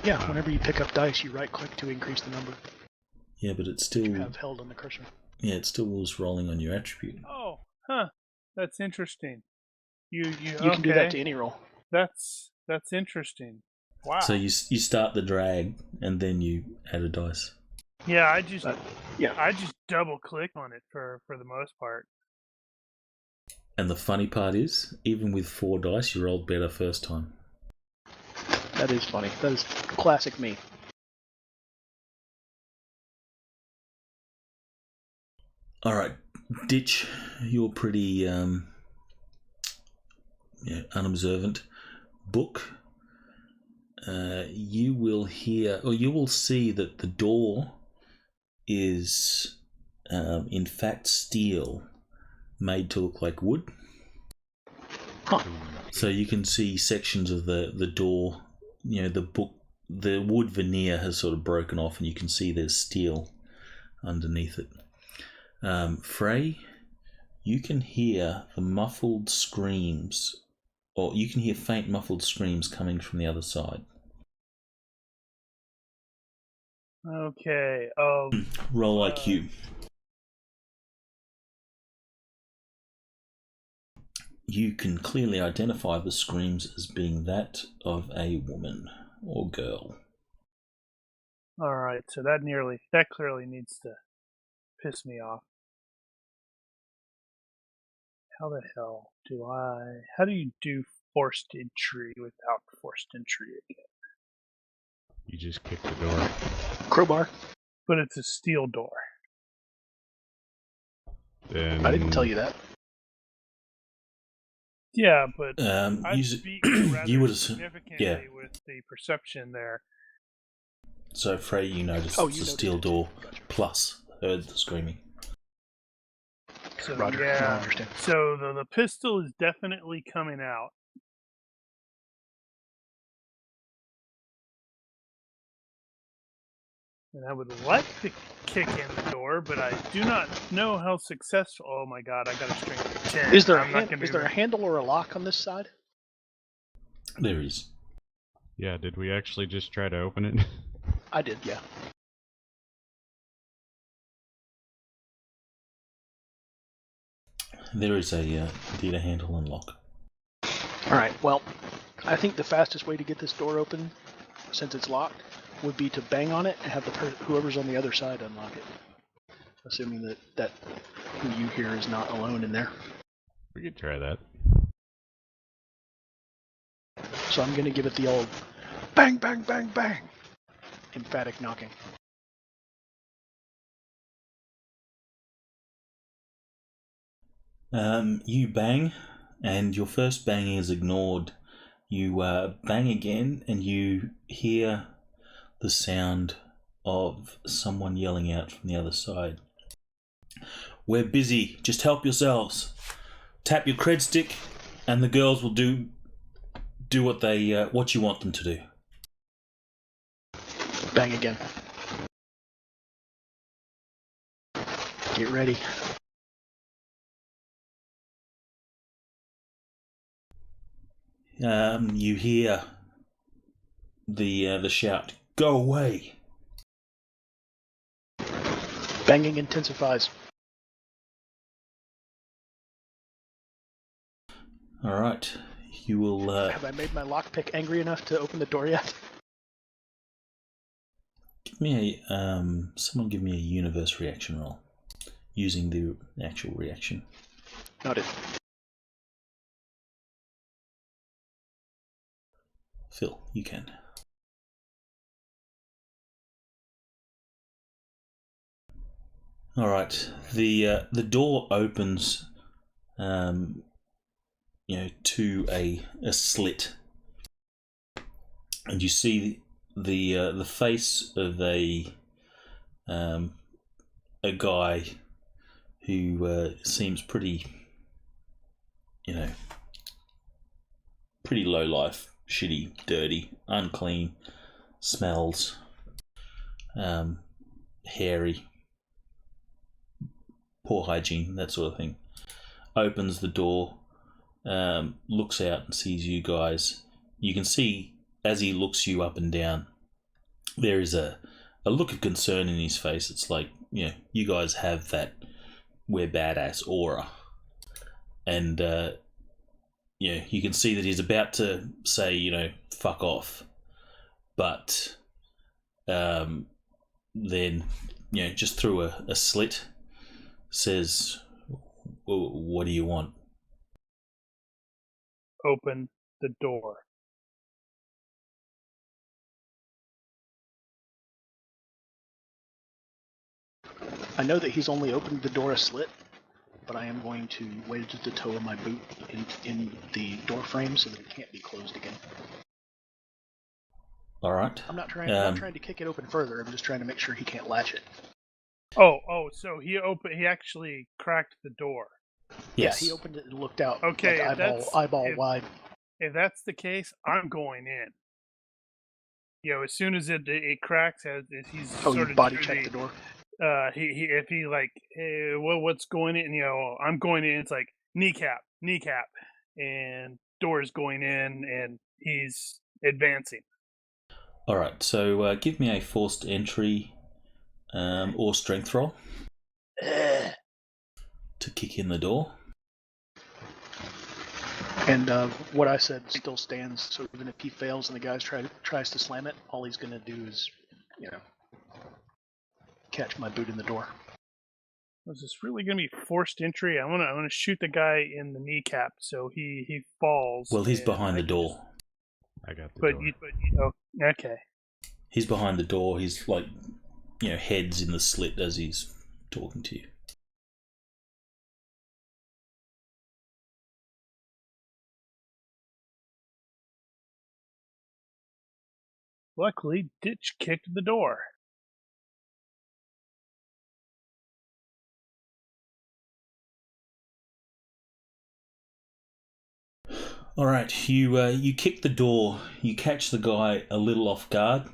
Speaker 4: Yeah, whenever you pick up dice, you right-click to increase the number
Speaker 1: Yeah, but it's still...
Speaker 4: you have held on the cursor.
Speaker 1: Yeah, it still was rolling on your attribute.
Speaker 2: Oh, huh. That's interesting. You
Speaker 4: can do that to any roll.
Speaker 2: That's interesting. Wow.
Speaker 1: So you start the drag, and then you add a dice.
Speaker 2: Yeah, I just double click on it for the most part.
Speaker 1: And the funny part is, even with 4 dice, you rolled better first time.
Speaker 4: That is funny. That is classic me.
Speaker 1: Alright, Ditch, you're pretty unobservant. Book, you will hear, or you will see that the door is in fact steel, made to look like wood.
Speaker 4: Huh.
Speaker 1: So you can see sections of the door, the wood veneer has sort of broken off, and you can see there's steel underneath it. Frey, you can hear the muffled screams, or you can hear faint muffled screams coming from the other side.
Speaker 2: Okay.
Speaker 1: Roll IQ. You can clearly identify the screams as being that of a woman or girl.
Speaker 2: All right. So that clearly needs to piss me off. How the hell how do you do forced entry without forced entry again?
Speaker 3: You just kick the door.
Speaker 4: Crowbar.
Speaker 2: But it's a steel door.
Speaker 3: Then
Speaker 4: I didn't tell you that.
Speaker 2: Yeah, but
Speaker 1: you
Speaker 2: you
Speaker 1: would have,
Speaker 2: significantly
Speaker 1: yeah.
Speaker 2: with the perception there.
Speaker 1: So Frey, you noticed it's a steel door, plus heard the screaming.
Speaker 2: So,
Speaker 4: Roger.
Speaker 2: yeah.
Speaker 4: No, I understand.
Speaker 2: So the pistol is definitely coming out. And I would like to kick in the door, but I do not know how successful. Oh my god, I got a strength of 10.
Speaker 4: Is there,
Speaker 2: I'm not gonna
Speaker 4: is there a handle or a lock on this side?
Speaker 1: There is.
Speaker 3: Yeah, did we actually just try to open it?
Speaker 4: I did, yeah.
Speaker 1: There is indeed a handle and lock.
Speaker 4: Alright, well, I think the fastest way to get this door open, since it's locked, would be to bang on it and have whoever's on the other side unlock it. Assuming that who you hear is not alone in there.
Speaker 3: We could try that.
Speaker 4: So I'm going to give it the old bang, bang, bang, bang. Emphatic knocking.
Speaker 1: You bang, and your first banging is ignored. You bang again, and you hear the sound of someone yelling out from the other side. We're busy. Just help yourselves. Tap your cred stick, and the girls will do what you want them to do.
Speaker 4: Bang again. Get ready.
Speaker 1: You hear the shout, "Go away!"
Speaker 4: Banging intensifies.
Speaker 1: All right, you will.
Speaker 4: Have I made my lockpick angry enough to open the door yet?
Speaker 1: Give me someone give me a universe reaction roll using the actual reaction.
Speaker 4: Noted.
Speaker 1: Phil, you can. All right, the door opens, to a slit, and you see the face of a guy who seems pretty, pretty low life, shitty, dirty, unclean, smells, hairy, poor hygiene, that sort of thing. Opens the door, looks out and sees you guys. You can see as he looks you up and down, there is a look of concern in his face. It's like, you guys have that we're badass aura. And, you can see that he's about to say, fuck off. But then, just through a slit, says, what do you want?
Speaker 2: Open the door.
Speaker 4: I know that he's only opened the door a slit, but I am going to wedge the toe of my boot in the door frame so that it can't be closed again.
Speaker 1: All right.
Speaker 4: I'm not trying to kick it open further. I'm just trying to make sure he can't latch it.
Speaker 2: Oh, so he actually cracked the door.
Speaker 1: Yes.
Speaker 4: Yeah, he opened it and looked out.
Speaker 2: Okay,
Speaker 4: like eyeball wide.
Speaker 2: If that's the case, I'm going in. As soon as it cracks, as he's
Speaker 4: Oh,
Speaker 2: sort
Speaker 4: you
Speaker 2: of
Speaker 4: body checked the door?
Speaker 2: if he like, hey, what's going in? I'm going in. It's like kneecap, and door's going in, and he's advancing.
Speaker 1: All right. So give me a forced entry or strength roll to kick in the door.
Speaker 4: And what I said still stands. So even if he fails and the guy tries to slam it, all he's going to do is, catch my boot in the door.
Speaker 2: Was this really going to be forced entry? I want to shoot the guy in the kneecap so he falls.
Speaker 1: Well, he's behind the door.
Speaker 3: I got the door.
Speaker 2: Okay.
Speaker 1: He's behind the door. He's like, heads in the slit as he's talking to you.
Speaker 2: Luckily, Ditch kicked the door.
Speaker 1: All right, you kick the door. You catch the guy a little off guard.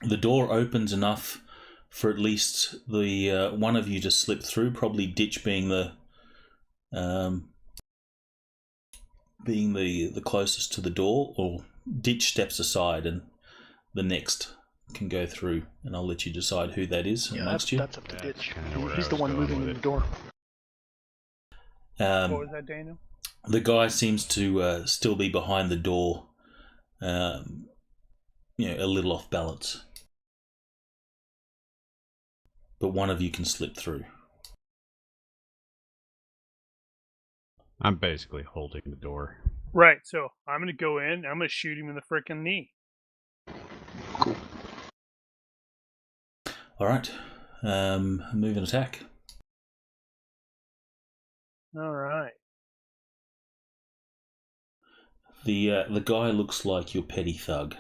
Speaker 1: The door opens enough for at least the one of you to slip through. Probably Ditch being the closest to the door, or Ditch steps aside and the next can go through. And I'll let you decide who that is amongst you.
Speaker 4: That's up to
Speaker 3: That's
Speaker 4: Ditch.
Speaker 3: kinda where
Speaker 4: He's
Speaker 3: I
Speaker 4: the
Speaker 3: was
Speaker 4: one
Speaker 3: going
Speaker 4: moving
Speaker 3: with
Speaker 4: in
Speaker 3: it.
Speaker 4: the door.
Speaker 2: What was that, Daniel?
Speaker 1: The guy seems to still be behind the door, a little off balance. But one of you can slip through.
Speaker 3: I'm basically holding the door.
Speaker 2: Right, so I'm going to go in. I'm going to shoot him in the frickin' knee.
Speaker 4: Cool.
Speaker 1: All right, move and attack.
Speaker 2: All right.
Speaker 1: The guy looks like your petty thug.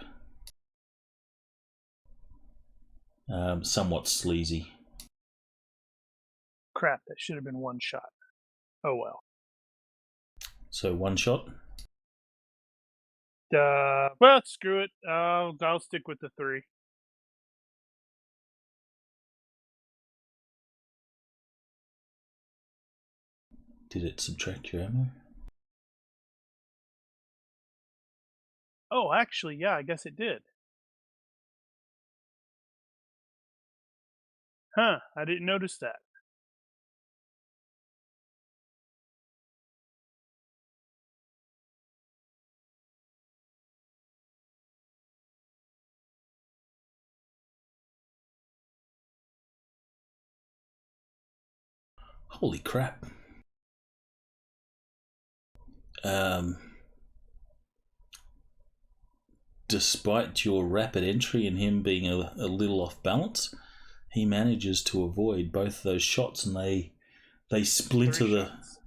Speaker 1: Somewhat sleazy.
Speaker 2: Crap, that should have been one shot. Oh well.
Speaker 1: So one shot.
Speaker 2: Well, screw it. I'll stick with the 3.
Speaker 1: Did it subtract your ammo?
Speaker 2: Oh, actually, yeah, I guess it did. Huh, I didn't notice that.
Speaker 1: Holy crap. Despite your rapid entry and him being a little off balance, he manages to avoid both of those shots, and they splinter
Speaker 2: 3
Speaker 1: the...
Speaker 2: shots.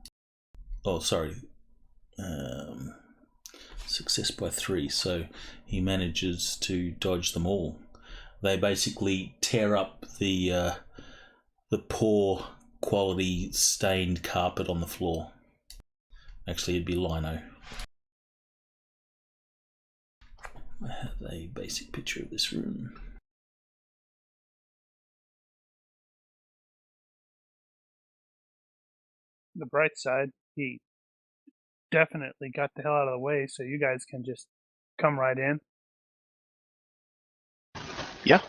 Speaker 1: Oh, sorry. Success by 3, so he manages to dodge them all. They basically tear up the poor quality stained carpet on the floor. Actually, it'd be lino. I have a basic picture of this room.
Speaker 2: The bright side, he definitely got the hell out of the way, so you guys can just come right in.
Speaker 4: Yeah.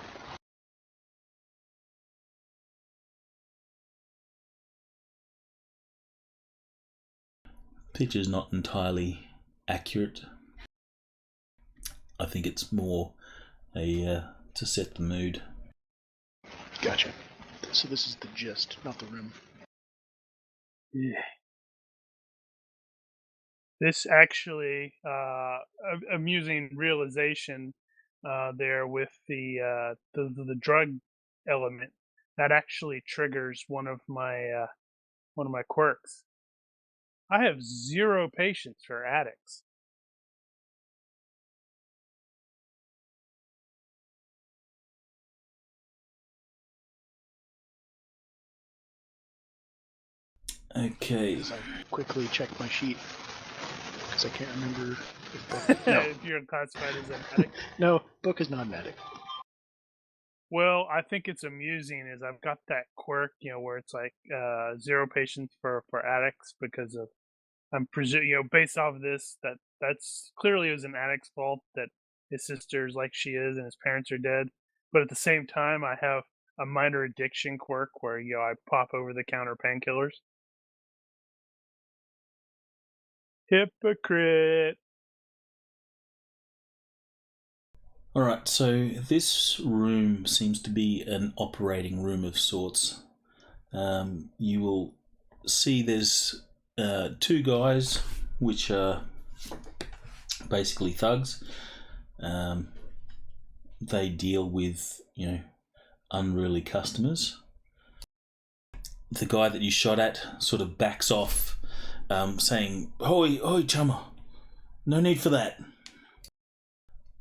Speaker 1: Picture's not entirely accurate. I think it's more a to set the mood.
Speaker 4: Gotcha. So this is the gist, not the room.
Speaker 2: Yeah. This actually, amusing realization there with the drug element that actually triggers one of my quirks. I have 0 patience for addicts.
Speaker 1: Okay.
Speaker 4: As I quickly check my sheet, because I can't remember if book... No.
Speaker 2: If you're classified as an addict.
Speaker 4: No, book is not an addict.
Speaker 2: Well, I think it's amusing is I've got that quirk, where it's like 0 patience for addicts because of I'm presuming, based off of this, that's clearly it was an addict's fault that his sister's like she is and his parents are dead. But at the same time, I have a minor addiction quirk where I pop over the counter painkillers. Hypocrite.
Speaker 1: Alright, so this room seems to be an operating room of sorts. You will see there's 2 guys, which are basically thugs. They deal with, unruly customers. The guy that you shot at sort of backs off, saying, "Hoi, chummer, no need for that."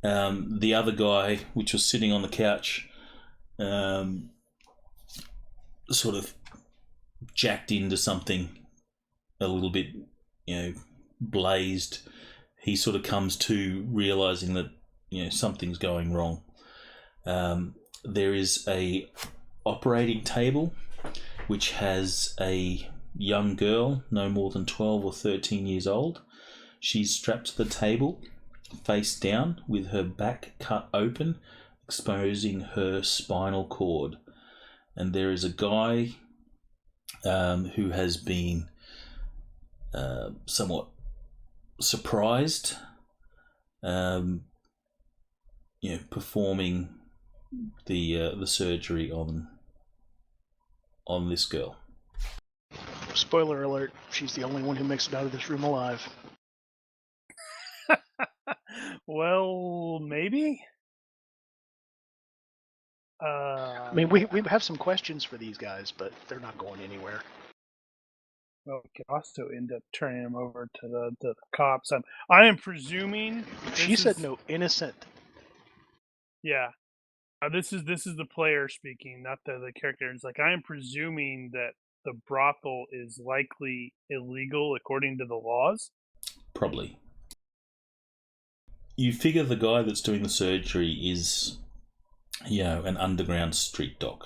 Speaker 1: The other guy, which was sitting on the couch, sort of jacked into something a little bit, blazed, he sort of comes to realizing that something's going wrong. There is a operating table which has a young girl, no more than 12 or 13 years old. She's strapped to the table, face down, with her back cut open, exposing her spinal cord. And there is a guy who has been somewhat surprised, performing the surgery on this girl.
Speaker 4: Spoiler alert, she's the only one who makes it out of this room alive.
Speaker 2: Well, maybe?
Speaker 4: I mean, we have some questions for these guys, but they're not going anywhere.
Speaker 2: Well, we could also end up turning him over to the cops. I am presuming...
Speaker 4: She said no, innocent.
Speaker 2: Yeah. This is the player speaking, not the character. It's like, I am presuming that the brothel is likely illegal according to the laws.
Speaker 1: Probably. You figure the guy that's doing the surgery is, an underground street dog.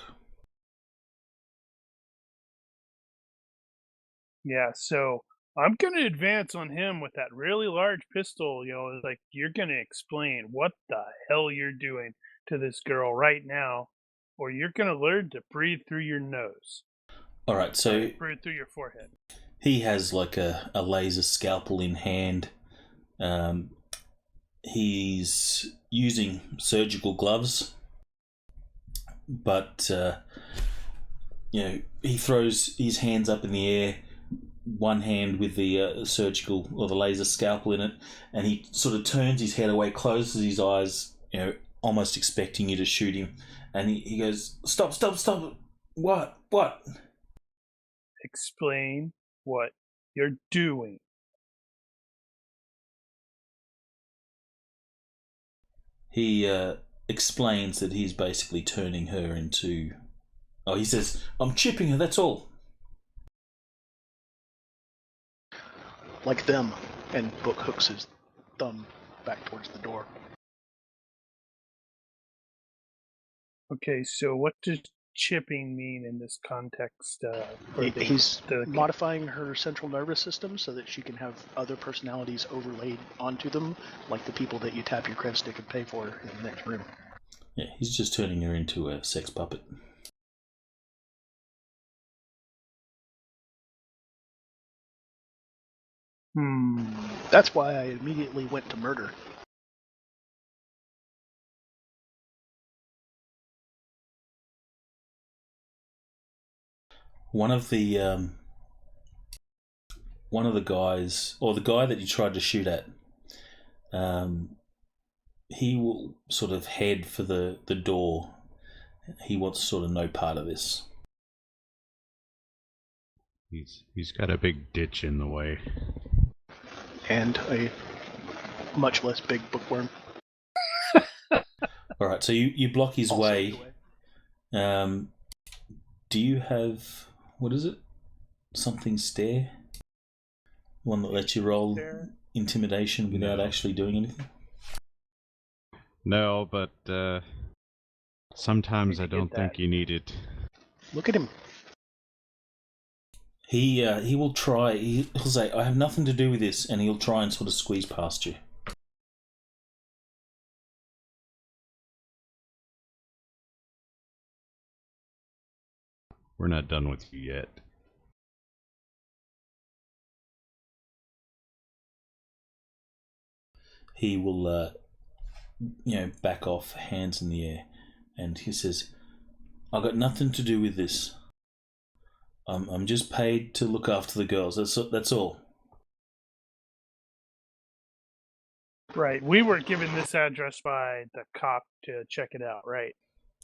Speaker 2: Yeah, so I'm going to advance on him with that really large pistol. It's like, you're going to explain what the hell you're doing to this girl right now, or you're going to learn to breathe through your nose.
Speaker 1: All right, so
Speaker 2: breathe through your forehead.
Speaker 1: He has like a laser scalpel in hand. He's using surgical gloves, but he throws his hands up in the air, one hand with the surgical or the laser scalpel in it, and he sort of turns his head away, closes his eyes, almost expecting you to shoot him, and he goes, "Stop! What?
Speaker 2: Explain what you're doing."
Speaker 1: He explains that he's basically turning her into... Oh, he says, "I'm chipping her, that's all."
Speaker 4: Like them, and Book hooks his thumb back towards the door.
Speaker 2: Okay, so what does chipping mean in this context?
Speaker 4: He's modifying her central nervous system so that she can have other personalities overlaid onto them, like the people that you tap your cred stick and pay for in the next room.
Speaker 1: Yeah, he's just turning her into a sex puppet.
Speaker 4: That's why I immediately went to murder.
Speaker 1: One of the guys, or the guy that you tried to shoot at, he will sort of head for the door. He wants sort of no part of this.
Speaker 3: He's got a big ditch in the way.
Speaker 4: And a much less big bookworm.
Speaker 1: Alright, so you block his
Speaker 4: Also
Speaker 1: way. Do you have... What is it? Something stare? One that lets you roll intimidation without actually doing anything?
Speaker 3: No, but sometimes I don't think you need it.
Speaker 4: Look at him.
Speaker 1: He will try. He'll say, "I have nothing to do with this," and he'll try and sort of squeeze past you.
Speaker 3: We're not done with you yet.
Speaker 1: He will, back off, hands in the air, and he says, "I've got nothing to do with this. I'm just paid to look after the girls. That's all."
Speaker 2: Right. We were given this address by the cop to check it out, right?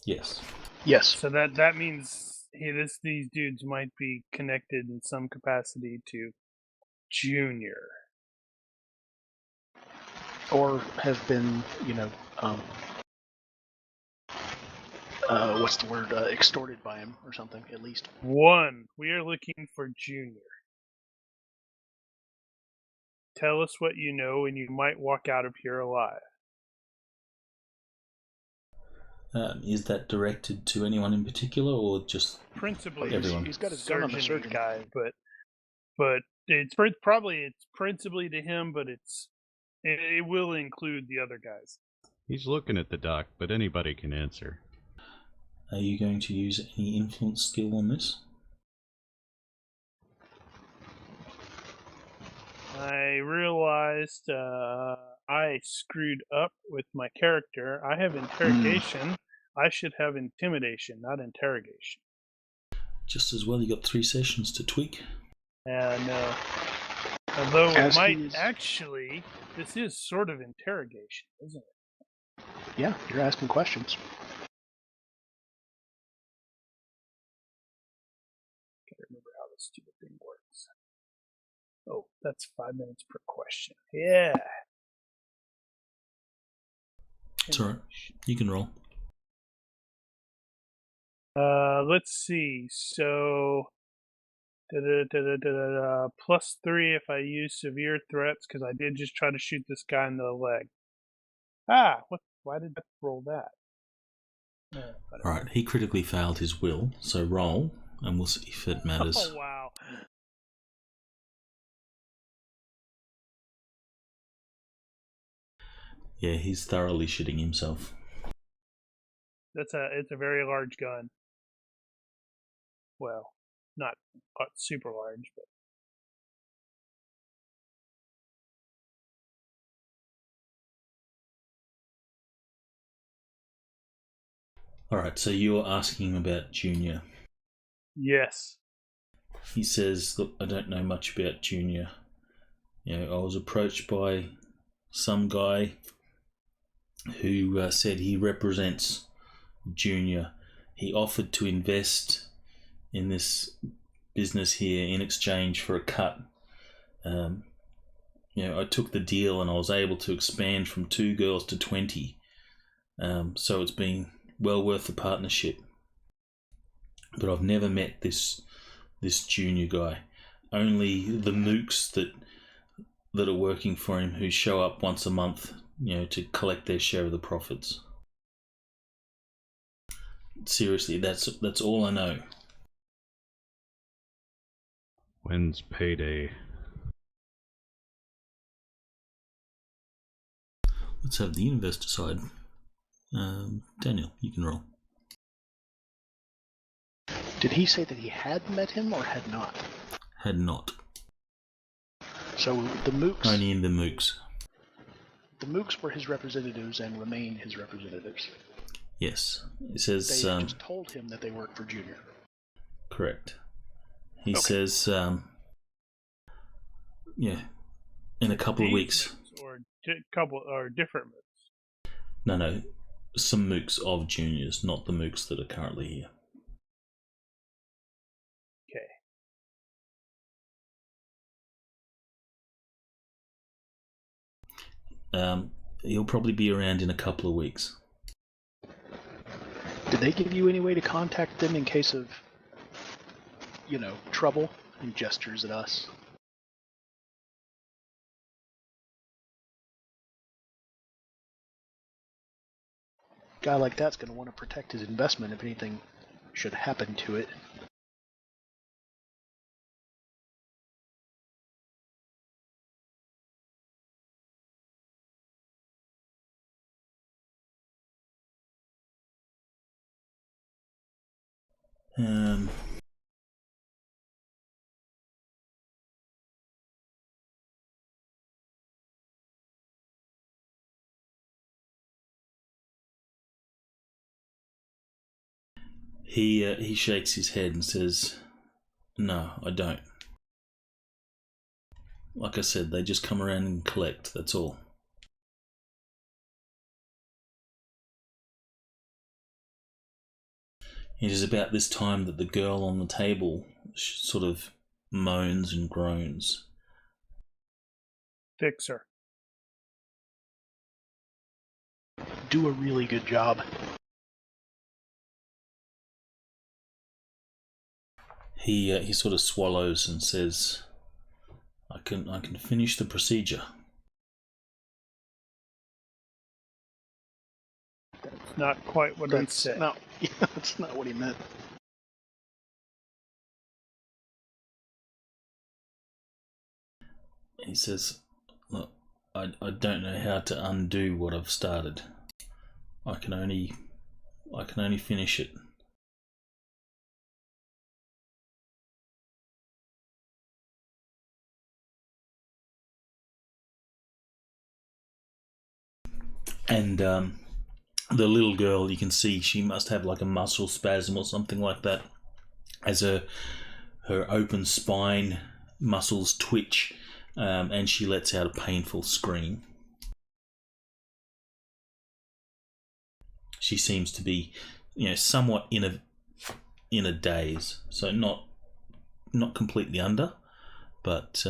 Speaker 1: Yes.
Speaker 4: Yes.
Speaker 2: So that means these dudes might be connected in some capacity to Junior.
Speaker 4: Or have been, what's the word? Extorted by him or something, at least.
Speaker 2: We are looking for Junior. tell us what you know, and you might walk out of here alive.
Speaker 1: Is that directed to anyone in particular, or just
Speaker 2: Principally,
Speaker 1: everyone?
Speaker 4: He's got his gun on the surgeon
Speaker 2: guy, but it's principally to him, but it will include the other guys.
Speaker 3: He's looking at the doc, but anybody can answer.
Speaker 1: Are you going to use any influence skill on this?
Speaker 2: I realized I screwed up with my character. I have interrogation. I should have intimidation, not interrogation.
Speaker 1: Just as well, you got 3 sessions to tweak.
Speaker 2: No. Although
Speaker 4: As
Speaker 2: it might
Speaker 4: he's-
Speaker 2: actually, this is sort of interrogation, isn't it?
Speaker 4: Yeah, you're asking questions.
Speaker 2: Can't remember how this stupid thing works. Oh, that's 5 minutes per question. Yeah.
Speaker 1: It's alright. You can roll.
Speaker 2: Let's see. So, +3 if I use severe threats, because I did just try to shoot this guy in the leg. What? Why did I roll that?
Speaker 1: Alright, he critically failed his will, so roll, and we'll see if it matters.
Speaker 2: Oh wow.
Speaker 1: Yeah, he's thoroughly shitting himself.
Speaker 2: It's a very large gun. Well, not super large, but
Speaker 1: Alright, so you're asking him about Junior.
Speaker 2: yes.
Speaker 1: He says, look, I don't know much about Junior. You know, I was approached by some guy who said he represents Junior. He offered to invest in this business here in exchange for a cut. I took the deal and I was able to expand from 2 girls to 20. So it's been well worth the partnership. But I've never met this Junior guy. Only the mooks that are working for him, who show up once a month, to collect their share of the profits. Seriously, that's all I know.
Speaker 3: When's payday?
Speaker 1: Let's have the universe decide. Daniel, you can roll.
Speaker 4: Did he say that he had met him or had not?
Speaker 1: Had not.
Speaker 4: So the mooks.
Speaker 1: Only in the mooks.
Speaker 4: The mooks were his representatives and remain his representatives.
Speaker 1: Yes. It
Speaker 4: They
Speaker 1: says...
Speaker 4: just told him that they work for Junior.
Speaker 1: Correct. He
Speaker 4: Okay.
Speaker 1: says... in a couple of weeks...
Speaker 2: Or different mooks.
Speaker 1: No. Some mooks of Juniors, not the mooks that are currently here.
Speaker 2: Okay.
Speaker 1: He'll probably be around in a couple of weeks.
Speaker 4: Did they give you any way to contact them in case of, trouble? And gestures at us. Guy like that's going to want to protect his investment if anything should happen to it.
Speaker 1: He shakes his head and says, "No, I don't. Like I said, they just come around and collect, that's all." It is about this time that the girl on the table sort of moans and groans.
Speaker 2: Fix her.
Speaker 4: Do a really good job.
Speaker 1: He sort of swallows and says, I can finish the procedure.
Speaker 2: That's not quite what I said.
Speaker 4: No, that's not what he meant.
Speaker 1: He says, "Look, I don't know how to undo what I've started. I can only finish it." And the little girl, you can see she must have like a muscle spasm or something like that, as her open spine muscles twitch, and she lets out a painful scream. She seems to be, somewhat in a daze, so not completely under, but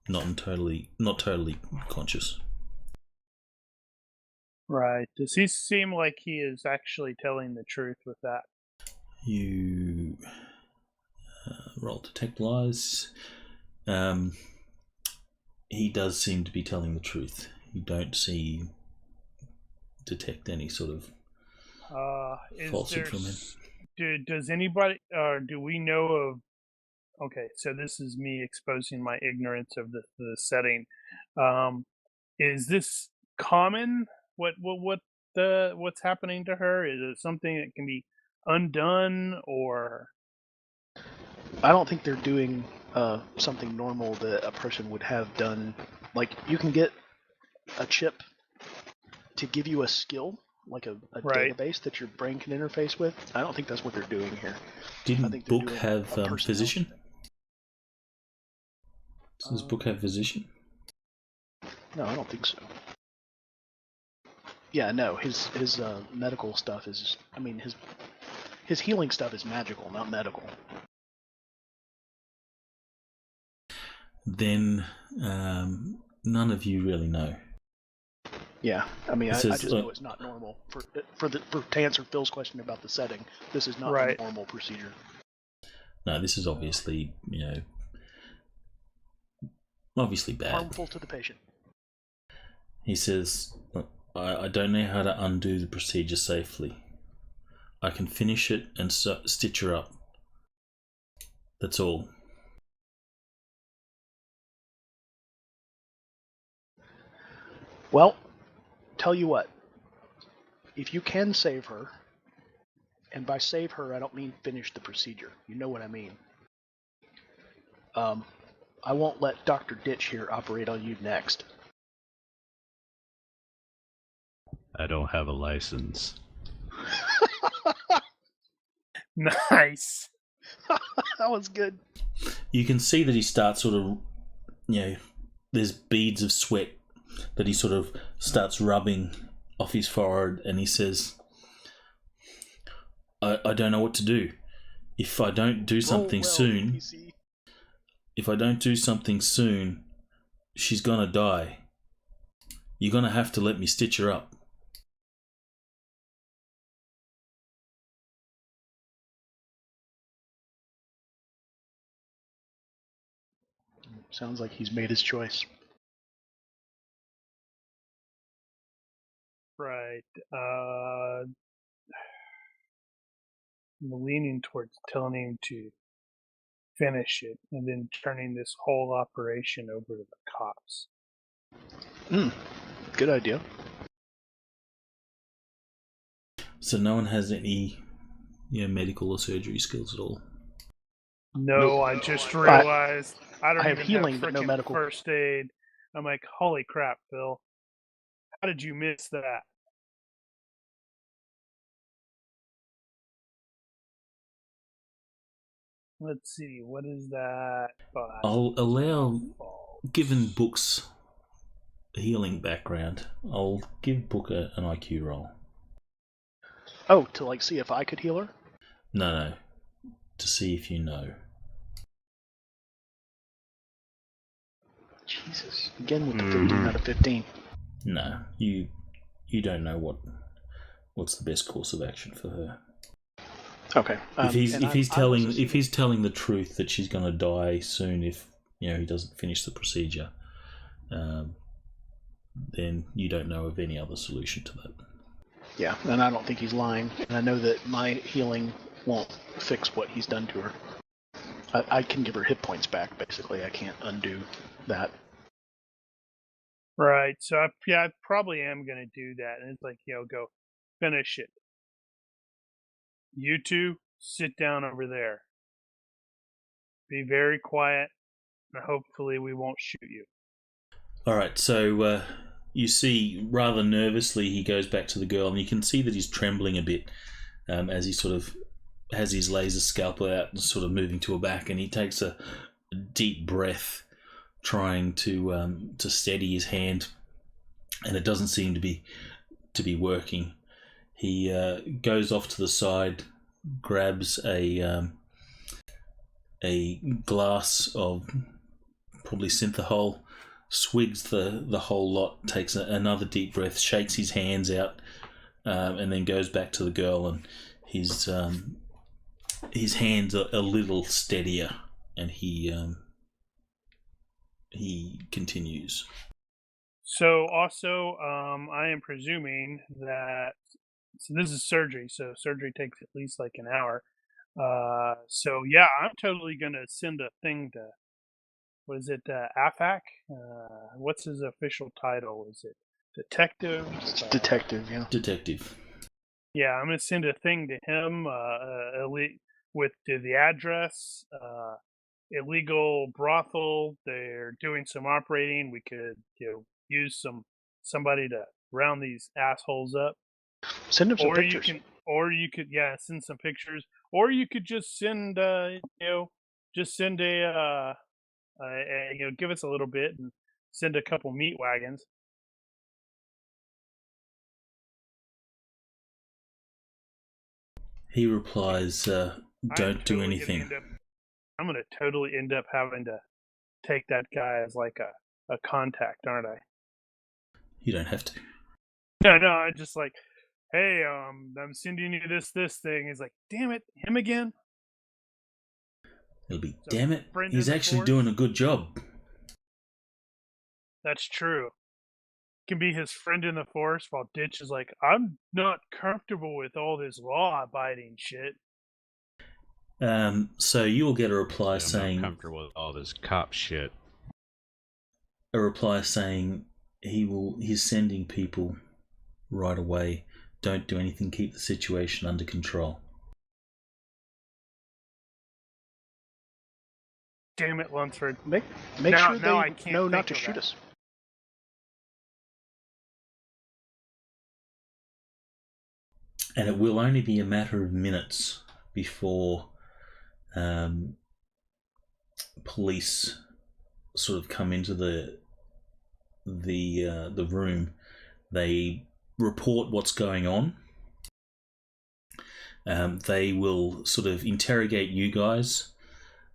Speaker 1: not totally conscious.
Speaker 2: Right. Does he seem like he is actually telling the truth with that?
Speaker 1: You roll detect lies. He does seem to be telling the truth. You don't detect any sort of falsehood from him.
Speaker 2: Does anybody, or do we know of? Okay, so this is me exposing my ignorance of the setting. Is this common? What's happening to her? Is it something that can be undone, or?
Speaker 4: I don't think they're doing something normal that a person would have done. Like, you can get a chip to give you a skill, like a
Speaker 2: Right.
Speaker 4: database that your brain can interface with. I don't think that's what they're doing here.
Speaker 1: Didn't Book have physician? Does Book have physician?
Speaker 4: No, I don't think so. Yeah, no, his medical stuff is, his healing stuff is magical, not medical.
Speaker 1: Then none of you really know.
Speaker 4: Yeah, I just know it's not normal. To answer Phil's question about the setting, this is not a normal procedure.
Speaker 1: No, this is obviously, obviously bad.
Speaker 4: Harmful to the patient.
Speaker 1: He says, I don't know how to undo the procedure safely. I can finish it and stitch her up. That's all.
Speaker 4: Well, tell you what. If you can save her, and by save her, I don't mean finish the procedure. You know what I mean. I won't let Dr. Ditch here operate on you next.
Speaker 3: I don't have a license.
Speaker 2: Nice.
Speaker 4: That was good.
Speaker 1: You can see that he starts sort of, there's beads of sweat that he sort of starts rubbing off his forehead, and he says, I don't know what to do. If I don't do something soon, she's gonna die. You're gonna have to let me stitch her up.
Speaker 4: Sounds like he's made his choice.
Speaker 2: Right. I'm leaning towards telling him to finish it and then turning this whole operation over to the cops.
Speaker 4: Good idea.
Speaker 1: So no one has any, medical or surgery skills at all?
Speaker 2: No,
Speaker 4: Nope.
Speaker 2: I just realized I don't
Speaker 4: I have
Speaker 2: even
Speaker 4: healing,
Speaker 2: have
Speaker 4: but no medical.
Speaker 2: first aid. I'm like, holy crap, Phil. How did you miss that? Let's see, what is that?
Speaker 1: I'll allow, given Book's healing background, I'll give Book an IQ roll.
Speaker 4: Oh, to see if I could heal her?
Speaker 1: No. To see if you know.
Speaker 4: Jesus. Again with the 15 out of 15.
Speaker 1: No, you don't know what's the best course of action for her.
Speaker 4: Okay.
Speaker 1: If he's telling the truth that she's going to die soon, if he doesn't finish the procedure, then you don't know of any other solution to that.
Speaker 4: Yeah, and I don't think he's lying. And I know that my healing won't fix what he's done to her. I can give her hit points back, basically. I can't undo that.
Speaker 2: Right. So I probably am going to do that. And it's like, go finish it. You two sit down over there. Be very quiet, and hopefully we won't shoot you.
Speaker 1: All right, so you see, rather nervously, he goes back to the girl, and you can see that he's trembling a bit as he sort of has his laser scalpel out and sort of moving to her back, and he takes a deep breath, trying to steady his hand, and it doesn't seem to be working. He goes off to the side, grabs a glass of probably synthahol, swigs the whole lot, takes another deep breath, shakes his hands out, and then goes back to the girl, and his hands are a little steadier, and he continues.
Speaker 2: So also, I am presuming that this is surgery, so surgery takes at least like an hour. So yeah, I'm totally gonna send a thing to, what is it, AFAC? What's his official title? Is it detective?
Speaker 4: Detective, yeah.
Speaker 1: Detective.
Speaker 2: Yeah, I'm gonna send a thing to him with the address. Illegal brothel. They're doing some operating. We could use somebody to round these assholes up.
Speaker 4: Send him some pictures.
Speaker 2: You could send some pictures, or you could just send send a give us a little bit and send a couple meat wagons.
Speaker 1: He replies, "Don't do anything."
Speaker 2: I'm gonna totally end up having to take that guy as like a contact, aren't I?
Speaker 1: You don't have to.
Speaker 2: No, I just like, hey, I'm sending you this thing. He's like, damn it, him again?
Speaker 1: It'll be, damn it, he's actually doing a good job.
Speaker 2: That's true. Can be his friend in the force, while Ditch is like, I'm not comfortable with all this law-abiding shit.
Speaker 1: So you will get a reply saying,
Speaker 3: I'm not comfortable with all this cop shit.
Speaker 1: A reply saying he's sending people right away. Don't do anything. Keep the situation under control.
Speaker 2: Damn it, Lunsford.
Speaker 4: Make sure they know not to shoot us.
Speaker 1: And it will only be a matter of minutes before police sort of come into the room. They report what's going on. They will sort of interrogate you guys,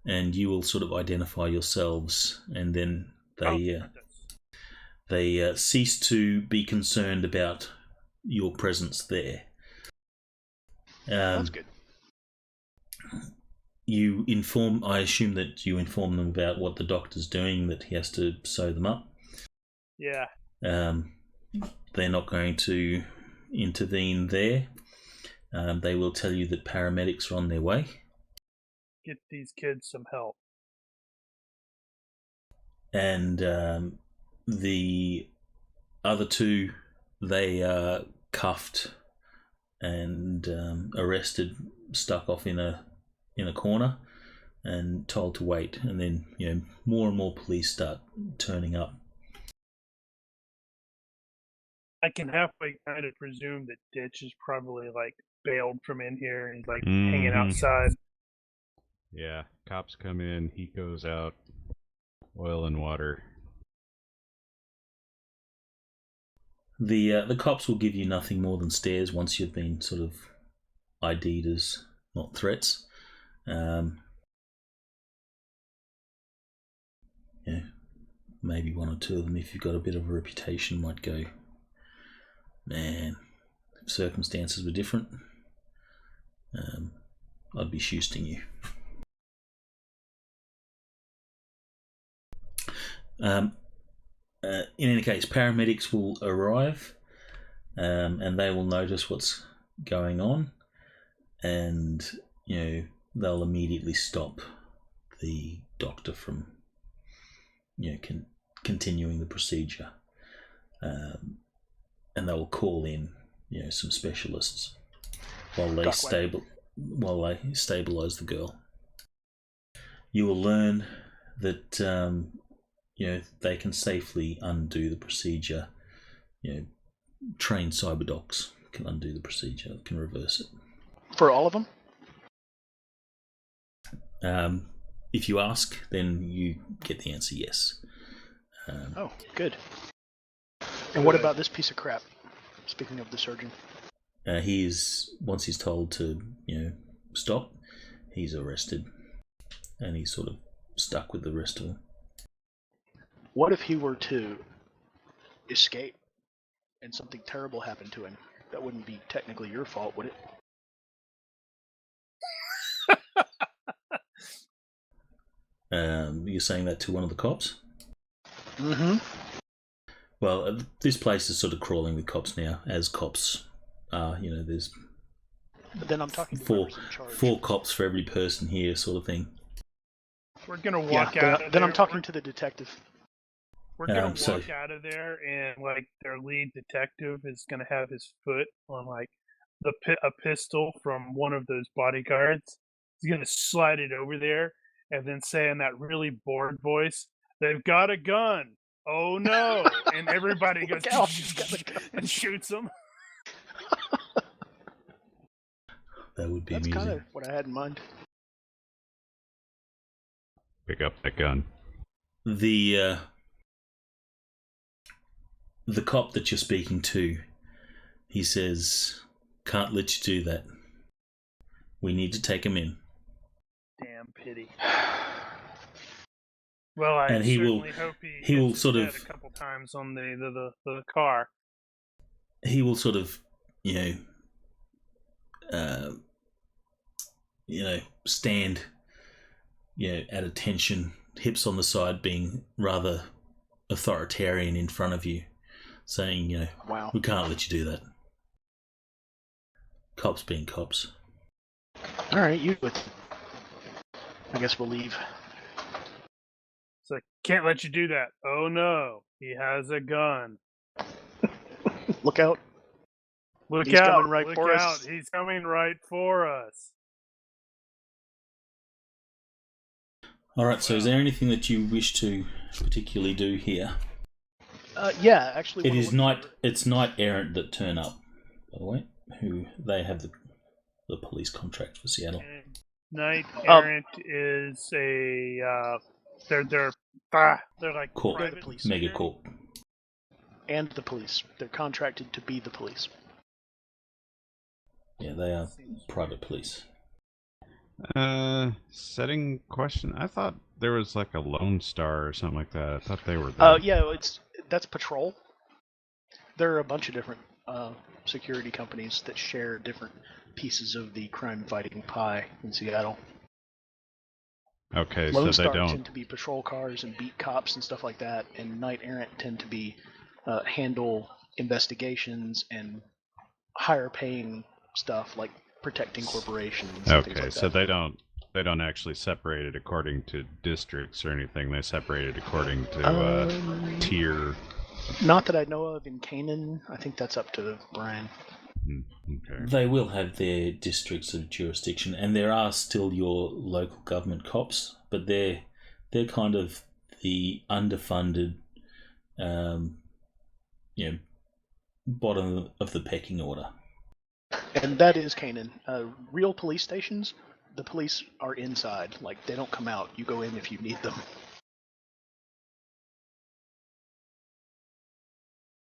Speaker 1: and you will sort of identify yourselves, and then they cease to be concerned about your presence there.
Speaker 4: That's good.
Speaker 1: I assume that you inform them about what the doctor's doing, that he has to sew them up.
Speaker 2: Yeah.
Speaker 1: They're not going to intervene there. They will tell you that paramedics are on their way.
Speaker 2: Get these kids some help.
Speaker 1: And the other two, they are cuffed and arrested, stuck off in a corner, and told to wait. And then more and more police start turning up.
Speaker 2: I can halfway kind of presume that Ditch is probably like bailed from in here and he's like hanging outside.
Speaker 3: Yeah, cops come in, he goes out, oil and water.
Speaker 1: The cops will give you nothing more than stares once you've been sort of ID'd as not threats. Maybe one or two of them, if you've got a bit of a reputation, might go, man, if circumstances were different, I'd be shoosting you. In any case, paramedics will arrive, and they will notice what's going on, and they'll immediately stop the doctor from continuing the procedure, and they will call in some specialists while they stabilize the girl. You will learn that they can safely undo the procedure. Trained cyberdocs can undo the procedure, can reverse it.
Speaker 4: For all of them?
Speaker 1: If you ask, then you get the answer yes.
Speaker 4: Oh, good. And what about this piece of crap? Speaking of the surgeon.
Speaker 1: Once he's told to stop, he's arrested, and he's sort of stuck with the rest of them.
Speaker 4: What if he were to escape and something terrible happened to him? That wouldn't be technically your fault, would it?
Speaker 1: You're saying that to one of the cops?
Speaker 4: Mm-hmm.
Speaker 1: Well, this place is sort of crawling with cops now, as cops are. There's
Speaker 4: But then I'm talking
Speaker 1: four cops for every person here, sort of thing.
Speaker 2: We're gonna walk out of there.
Speaker 4: Then I'm talking to the detective.
Speaker 2: We're gonna walk out of there, and their lead detective is gonna have his foot on a pistol from one of those bodyguards. He's gonna slide it over there, and then say in that really bored voice, "They've got a gun. Oh no!" And everybody goes and shoots him.
Speaker 1: That would be
Speaker 4: That's
Speaker 1: amusing.
Speaker 4: kind of what I had in mind.
Speaker 3: Pick up that gun.
Speaker 1: The cop that you're speaking to, he says, "Can't let you do that. We need to take him in."
Speaker 2: Damn pity. Well, I
Speaker 1: and
Speaker 2: certainly hope
Speaker 1: he will
Speaker 2: hits
Speaker 1: sort
Speaker 2: his
Speaker 1: of
Speaker 2: head a couple times on the car.
Speaker 1: He will sort of stand at attention, hips on the side, being rather authoritarian in front of you, saying,
Speaker 4: Wow.
Speaker 1: "We can't let you do that." Cops being cops.
Speaker 4: All right, you. I guess we'll leave.
Speaker 2: It's like, can't let you do that. Oh no, he has a gun.
Speaker 4: Look out.
Speaker 2: He's coming
Speaker 4: right
Speaker 2: look
Speaker 4: for
Speaker 2: out.
Speaker 4: us.
Speaker 2: He's coming right for us.
Speaker 1: All right. So, is there anything that you wish to particularly do here?
Speaker 4: Yeah, actually.
Speaker 1: It is night. It's Knight Errant that turn up. By the way, who they have the police contract for Seattle.
Speaker 2: And Knight Errant is a they're like
Speaker 1: Corp.
Speaker 2: private
Speaker 4: They're the police.
Speaker 1: Megacorp.
Speaker 4: And the police. They're contracted to be the police.
Speaker 1: Yeah, they are private police.
Speaker 3: Setting question. I thought there was like a Lone Star or something like that. I thought they were there.
Speaker 4: Yeah, that's patrol. There are a bunch of different security companies that share different pieces of the crime-fighting pie in Seattle.
Speaker 3: Okay,
Speaker 4: Lone
Speaker 3: so
Speaker 4: Star
Speaker 3: they don't.
Speaker 4: tend to be patrol cars and beat cops and stuff like that, and Knight Errant tend to be handle investigations and higher-paying stuff like protecting corporations. And things
Speaker 3: Okay,
Speaker 4: like
Speaker 3: so
Speaker 4: that.
Speaker 3: they don't actually separate it according to districts or anything. They separate it according to tier.
Speaker 4: Not that I know of in Canaan. I think that's up to Brian.
Speaker 3: Okay.
Speaker 1: They will have their districts of jurisdiction, and there are still your local government cops, but they're kind of the underfunded, bottom of the pecking order.
Speaker 4: And that is Canaan. Real police stations, the police are inside. Like, they don't come out. You go in if you need them.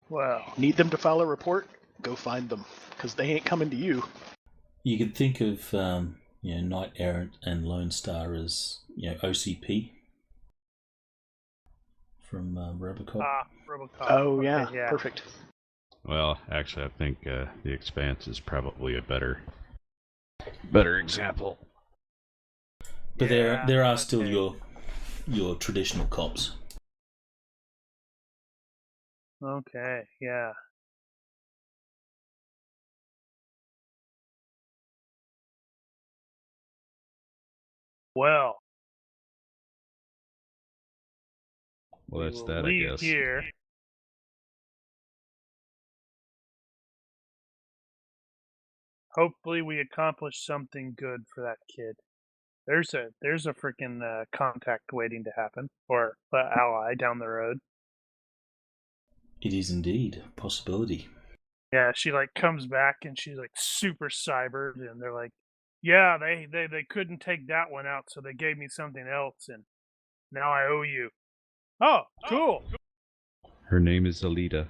Speaker 2: Well,
Speaker 4: Need them to file a report? Go find them, because they ain't coming to you.
Speaker 1: You could think of Knight Errant and Lone Star as OCP from RoboCop.
Speaker 2: RoboCop.
Speaker 4: Oh,
Speaker 2: Okay,
Speaker 4: yeah, perfect.
Speaker 3: Well, actually, I think The Expanse is probably a better example.
Speaker 1: But
Speaker 2: Yeah,
Speaker 1: there are still
Speaker 2: okay.
Speaker 1: your traditional cops.
Speaker 2: Okay, yeah. Well,
Speaker 3: Well, that's
Speaker 2: we will
Speaker 3: that, I
Speaker 2: leave
Speaker 3: guess.
Speaker 2: here. Hopefully, we accomplish something good for that kid. There's a freaking contact waiting to happen, or ally down the road.
Speaker 1: It is indeed a possibility.
Speaker 2: Yeah, she like comes back and she's like super cybered, and they're like, "Yeah, they couldn't take that one out, so they gave me something else, and now I owe you." Oh, cool.
Speaker 3: Her name is Alita.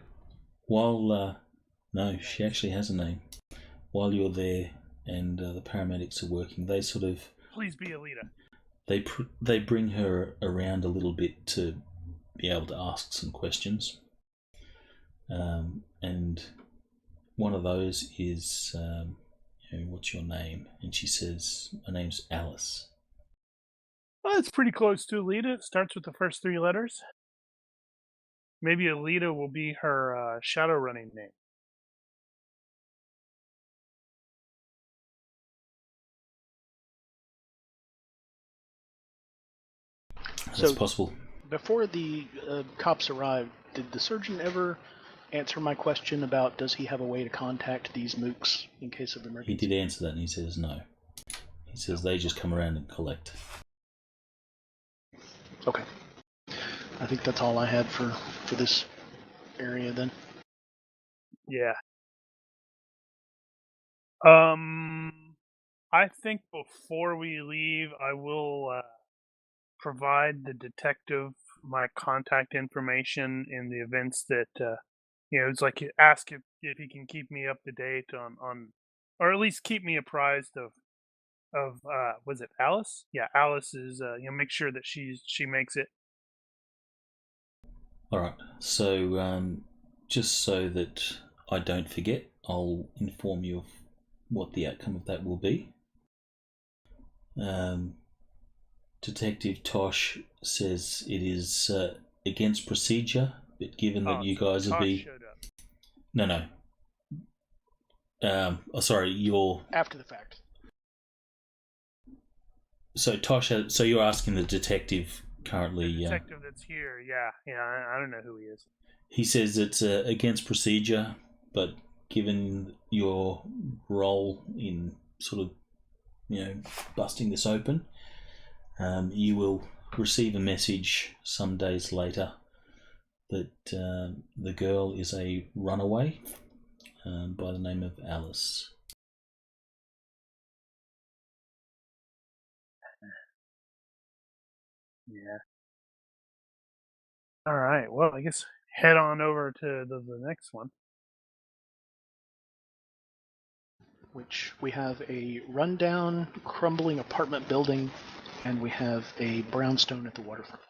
Speaker 1: While, no, she actually has a name. While you're there and the paramedics are working, they sort of...
Speaker 2: Please be Alita.
Speaker 1: They bring her around a little bit to be able to ask some questions. And one of those is, what's your name? And she says, my name's Alice.
Speaker 2: Well, it's pretty close to Alita. It starts with the first 3 letters. Maybe Alita will be her Shadowrunning name.
Speaker 1: That's possible.
Speaker 4: Before the cops arrived, did the surgeon ever answer my question about does he have a way to contact these mooks in case of emergency?
Speaker 1: He did answer that, and he says no. He says they just come around and collect.
Speaker 4: Okay. I think that's all I had for this area then.
Speaker 2: Yeah. I think before we leave, I will provide the detective my contact information in the events that it's like ask if he can keep me up to date on or at least keep me apprised of was it Alice? Yeah, Alice is make sure that she makes it.
Speaker 1: Alright, so just so that I don't forget, I'll inform you of what the outcome of that will be. Detective Tosh says it is against procedure, but given that you guys
Speaker 2: Tosh
Speaker 1: would be...
Speaker 2: showed up.
Speaker 1: No. Sorry, you're...
Speaker 4: After the fact.
Speaker 1: So Tosh, so you're asking the detective currently...
Speaker 2: The detective that's here, yeah, I don't know who he is.
Speaker 1: He says it's against procedure, but given your role in sort of, busting this open, you will receive a message some days later that the girl is a runaway by the name of Alice.
Speaker 2: Yeah. All right. Well, I guess head on over to the next one.
Speaker 4: Which we have a rundown, crumbling apartment building, and we have a brownstone at the waterfront.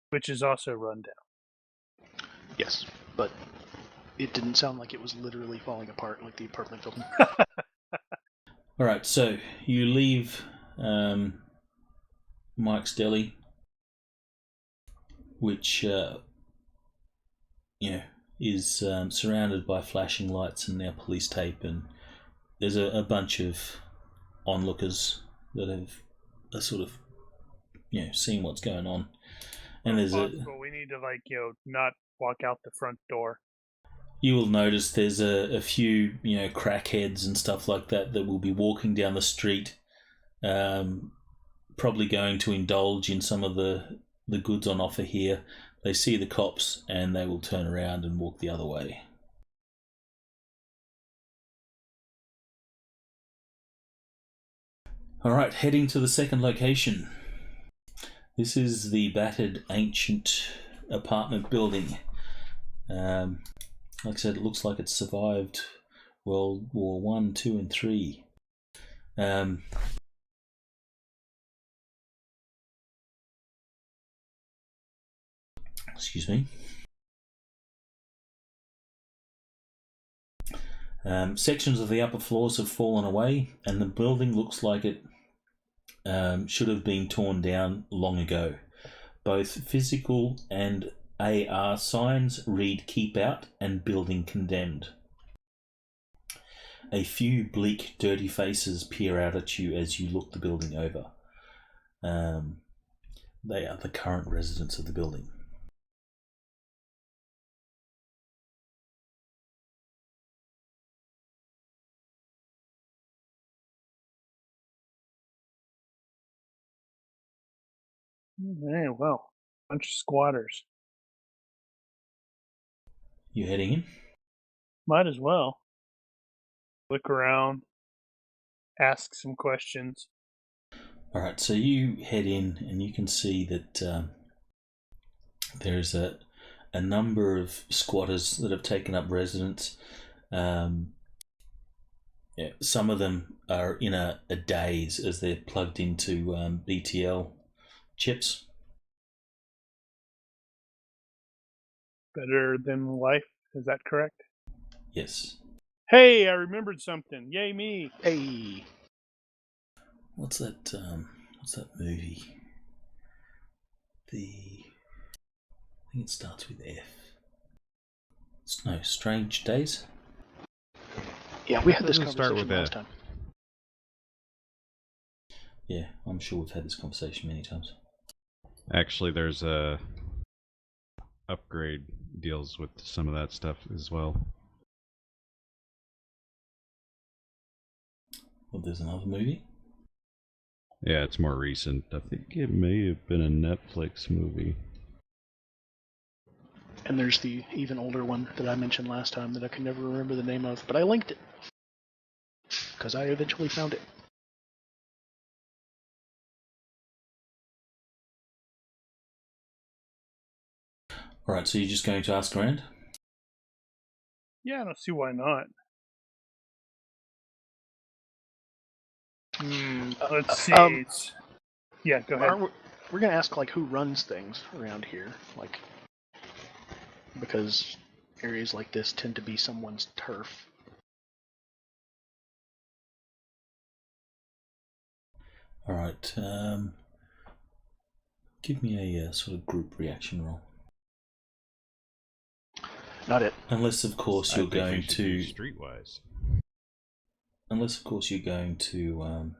Speaker 2: Which is also run down.
Speaker 4: Yes, but it didn't sound like it was literally falling apart like the apartment building.
Speaker 1: All right, so you leave Mike's Deli, which is surrounded by flashing lights and now police tape, and there's a bunch of onlookers that are sort of seeing what's going on. And there's
Speaker 2: we need to not walk out the front door.
Speaker 1: You will notice there's a few crackheads and stuff like that will be walking down the street, probably going to indulge in some of the goods on offer here. They see the cops and they will turn around and walk the other way. All right, heading to the second location. This is the battered ancient apartment building. Like I said, it looks like it survived World War 1, 2 and 3. Excuse me. Sections of the upper floors have fallen away, and the building looks like it should have been torn down long ago. Both physical and AR signs read "Keep Out" and "Building Condemned." A few bleak, dirty faces peer out at you as you look the building over. They are the current residents of the building.
Speaker 2: Man, well, bunch of squatters.
Speaker 1: You heading in?
Speaker 2: Might as well. Look around, ask some questions.
Speaker 1: All right, so you head in and you can see that there's a number of squatters that have taken up residence. Some of them are in a daze as they're plugged into BTL chips.
Speaker 2: Better than life, is that correct?
Speaker 1: Yes.
Speaker 2: Hey, I remembered something. Yay me!
Speaker 4: Hey,
Speaker 1: What's that movie? I think it starts with F. No, Strange Days?
Speaker 4: yeah, we had this
Speaker 3: Doesn't start
Speaker 4: conversation
Speaker 3: with
Speaker 4: last
Speaker 3: that.
Speaker 4: time.
Speaker 1: Yeah, I'm sure we've had this conversation many times.
Speaker 3: Actually, there's a upgrade deals with some of that stuff as well.
Speaker 1: Well, there's another movie.
Speaker 3: Yeah, it's more recent. I think it may have been a Netflix movie.
Speaker 4: And there's the even older one that I mentioned last time that I can never remember the name of, but I linked it because I eventually found it.
Speaker 1: All right, so you're just going to ask around?
Speaker 2: Yeah, I don't see why not. Let's see. Yeah, go ahead.
Speaker 4: We're gonna ask like who runs things around here, like because areas like this tend to be someone's turf.
Speaker 1: All right. Give me a sort of group reaction roll.
Speaker 4: Not it.
Speaker 1: Unless, of course, you're going to
Speaker 3: Streetwise.
Speaker 1: Unless, of course, you're going to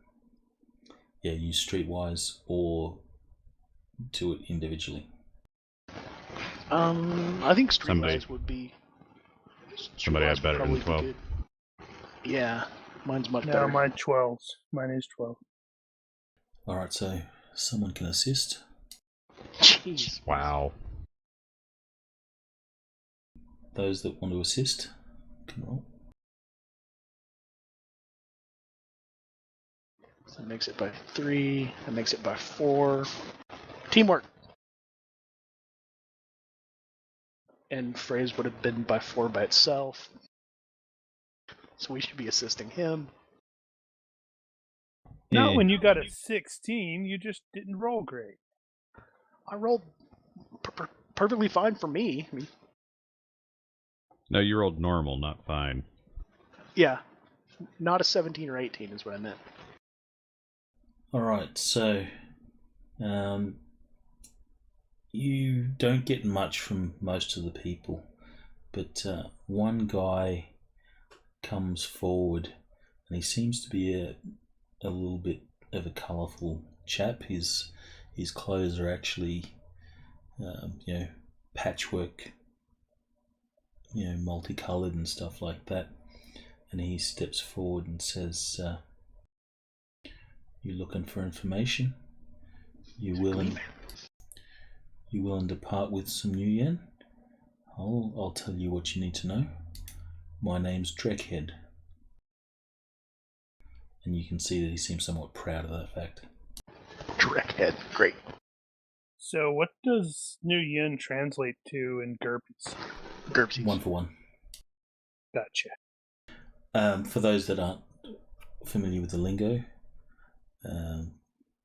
Speaker 1: use Streetwise or do it individually.
Speaker 4: I think Streetwise would be.
Speaker 3: Somebody had
Speaker 4: Streetwise
Speaker 3: better
Speaker 4: would
Speaker 3: than
Speaker 4: probably
Speaker 3: 12.
Speaker 4: be good. Yeah, mine's much
Speaker 2: No,
Speaker 4: better.
Speaker 2: mine 12s. Mine is 12.
Speaker 1: All right, so someone can assist.
Speaker 4: Jeez.
Speaker 3: Wow.
Speaker 1: Those that want to assist can roll.
Speaker 4: So that makes it by 3. That makes it by 4. Teamwork. And Phrase would have been by 4 by itself. So we should be assisting him.
Speaker 2: Not when you got a 16, you just didn't roll great.
Speaker 4: I rolled perfectly fine for me. I mean,
Speaker 3: No, you rolled normal, not fine.
Speaker 4: yeah, not a 17 or 18 is what I meant.
Speaker 1: All right, so you don't get much from most of the people, but one guy comes forward, and he seems to be a little bit of a colourful chap. His clothes are actually, patchwork, multicoloured and stuff like that. And he steps forward and says, "You looking for information? You willing to part with some new yen? I'll tell you what you need to know. My name's Dreckhead." And you can see that he seems somewhat proud of that fact.
Speaker 4: Dreckhead, great.
Speaker 2: So what does New Yen translate to in GURPS?
Speaker 4: GURPS.
Speaker 1: 1 for 1.
Speaker 2: Gotcha.
Speaker 1: For those that aren't familiar with the lingo,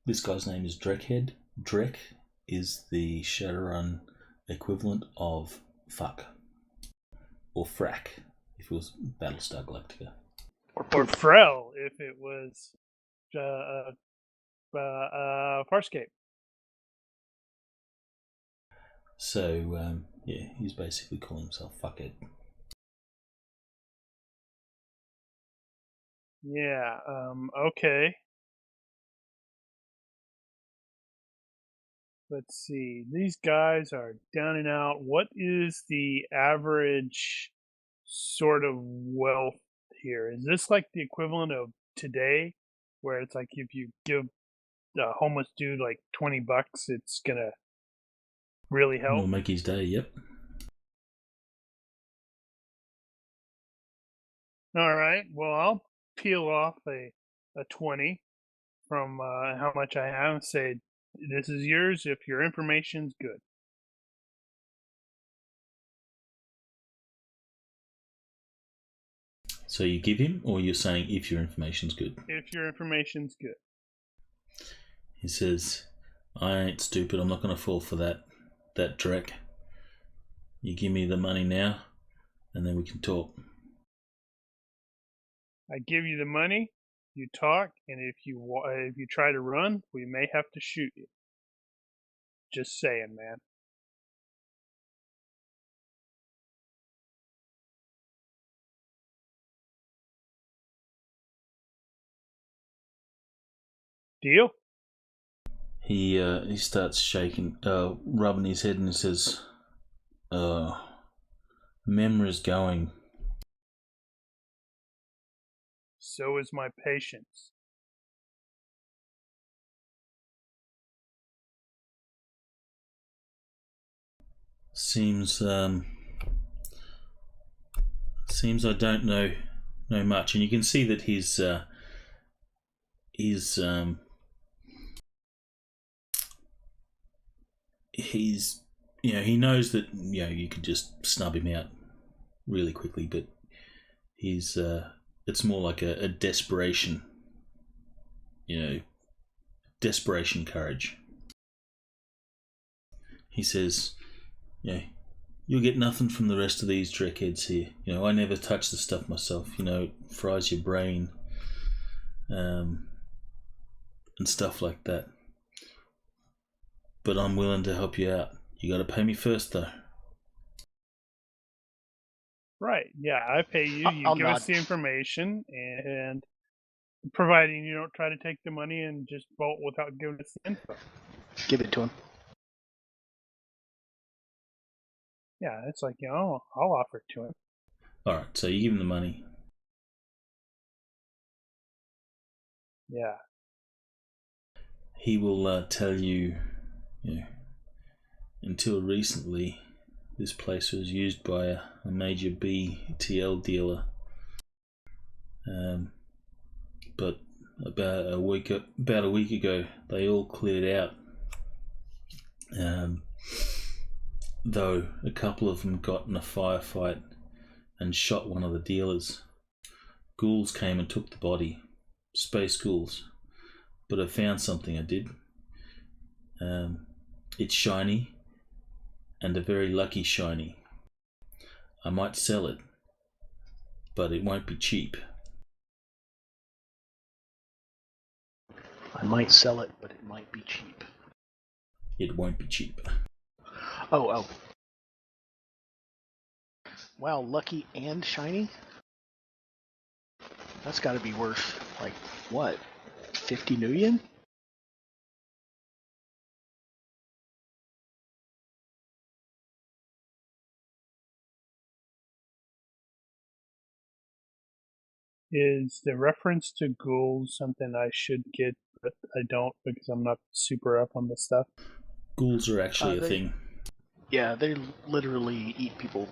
Speaker 1: this guy's name is Dreckhead. Dreck is the Shadowrun equivalent of fuck. Or frack, if it was Battlestar Galactica.
Speaker 2: Or Frel, if it was Farscape.
Speaker 1: So, yeah, he's basically calling himself Fuckhead.
Speaker 2: Yeah, okay. Let's see. These guys are down and out. What is the average sort of wealth here? Is this like the equivalent of today, where it's like if you give a homeless dude like $20, it's gonna really help?
Speaker 1: We'll make his day, yep.
Speaker 2: All right. Well, I'll peel off a 20 from how much I have and say, this is yours if your information's good.
Speaker 1: So you give him, or you're saying if your information's good?
Speaker 2: If your information's good.
Speaker 1: He says, I ain't stupid, I'm not going to fall for that dreck. You give me the money now, and then we can talk.
Speaker 2: I give you the money, you talk, and if you try to run, we may have to shoot you. Just saying, man. Deal?
Speaker 1: He starts shaking, rubbing his head, and he says, memory's going.
Speaker 2: So is my patience.
Speaker 1: Seems I don't know much, and you can see that he's he knows that you could just snub him out really quickly, but he's it's more like a desperation, desperation courage. He says, you'll get nothing from the rest of these dreckheads here. I never touch the stuff myself. It fries your brain, and stuff like that. But I'm willing to help you out. You got to pay me first, though.
Speaker 2: Right. Yeah, I pay you. You
Speaker 4: I'll
Speaker 2: give
Speaker 4: nod.
Speaker 2: us the information, and providing you don't try to take the money and just bolt without giving us the info.
Speaker 4: Give it to him.
Speaker 2: Yeah, it's like, I'll offer it to him.
Speaker 1: All right, so you give him the money.
Speaker 2: Yeah.
Speaker 1: He will tell you, until recently, this place was used by a major BTL dealer. But about a week ago, they all cleared out. Though a couple of them got in a firefight and shot one of the dealers. Ghouls came and took the body. Space ghouls. But I found something, I did. It's shiny, and a very lucky shiny. I might sell it, but it won't be cheap.
Speaker 4: I might sell it, but it might be cheap.
Speaker 1: It won't be cheap.
Speaker 4: Oh. Wow, lucky and shiny? That's got to be worth, like, what, 50 million?
Speaker 2: Is the reference to ghouls something I should get, but I don't because I'm not super up on this stuff?
Speaker 1: Ghouls are actually a
Speaker 4: they-
Speaker 1: thing.
Speaker 4: Yeah, they literally eat people.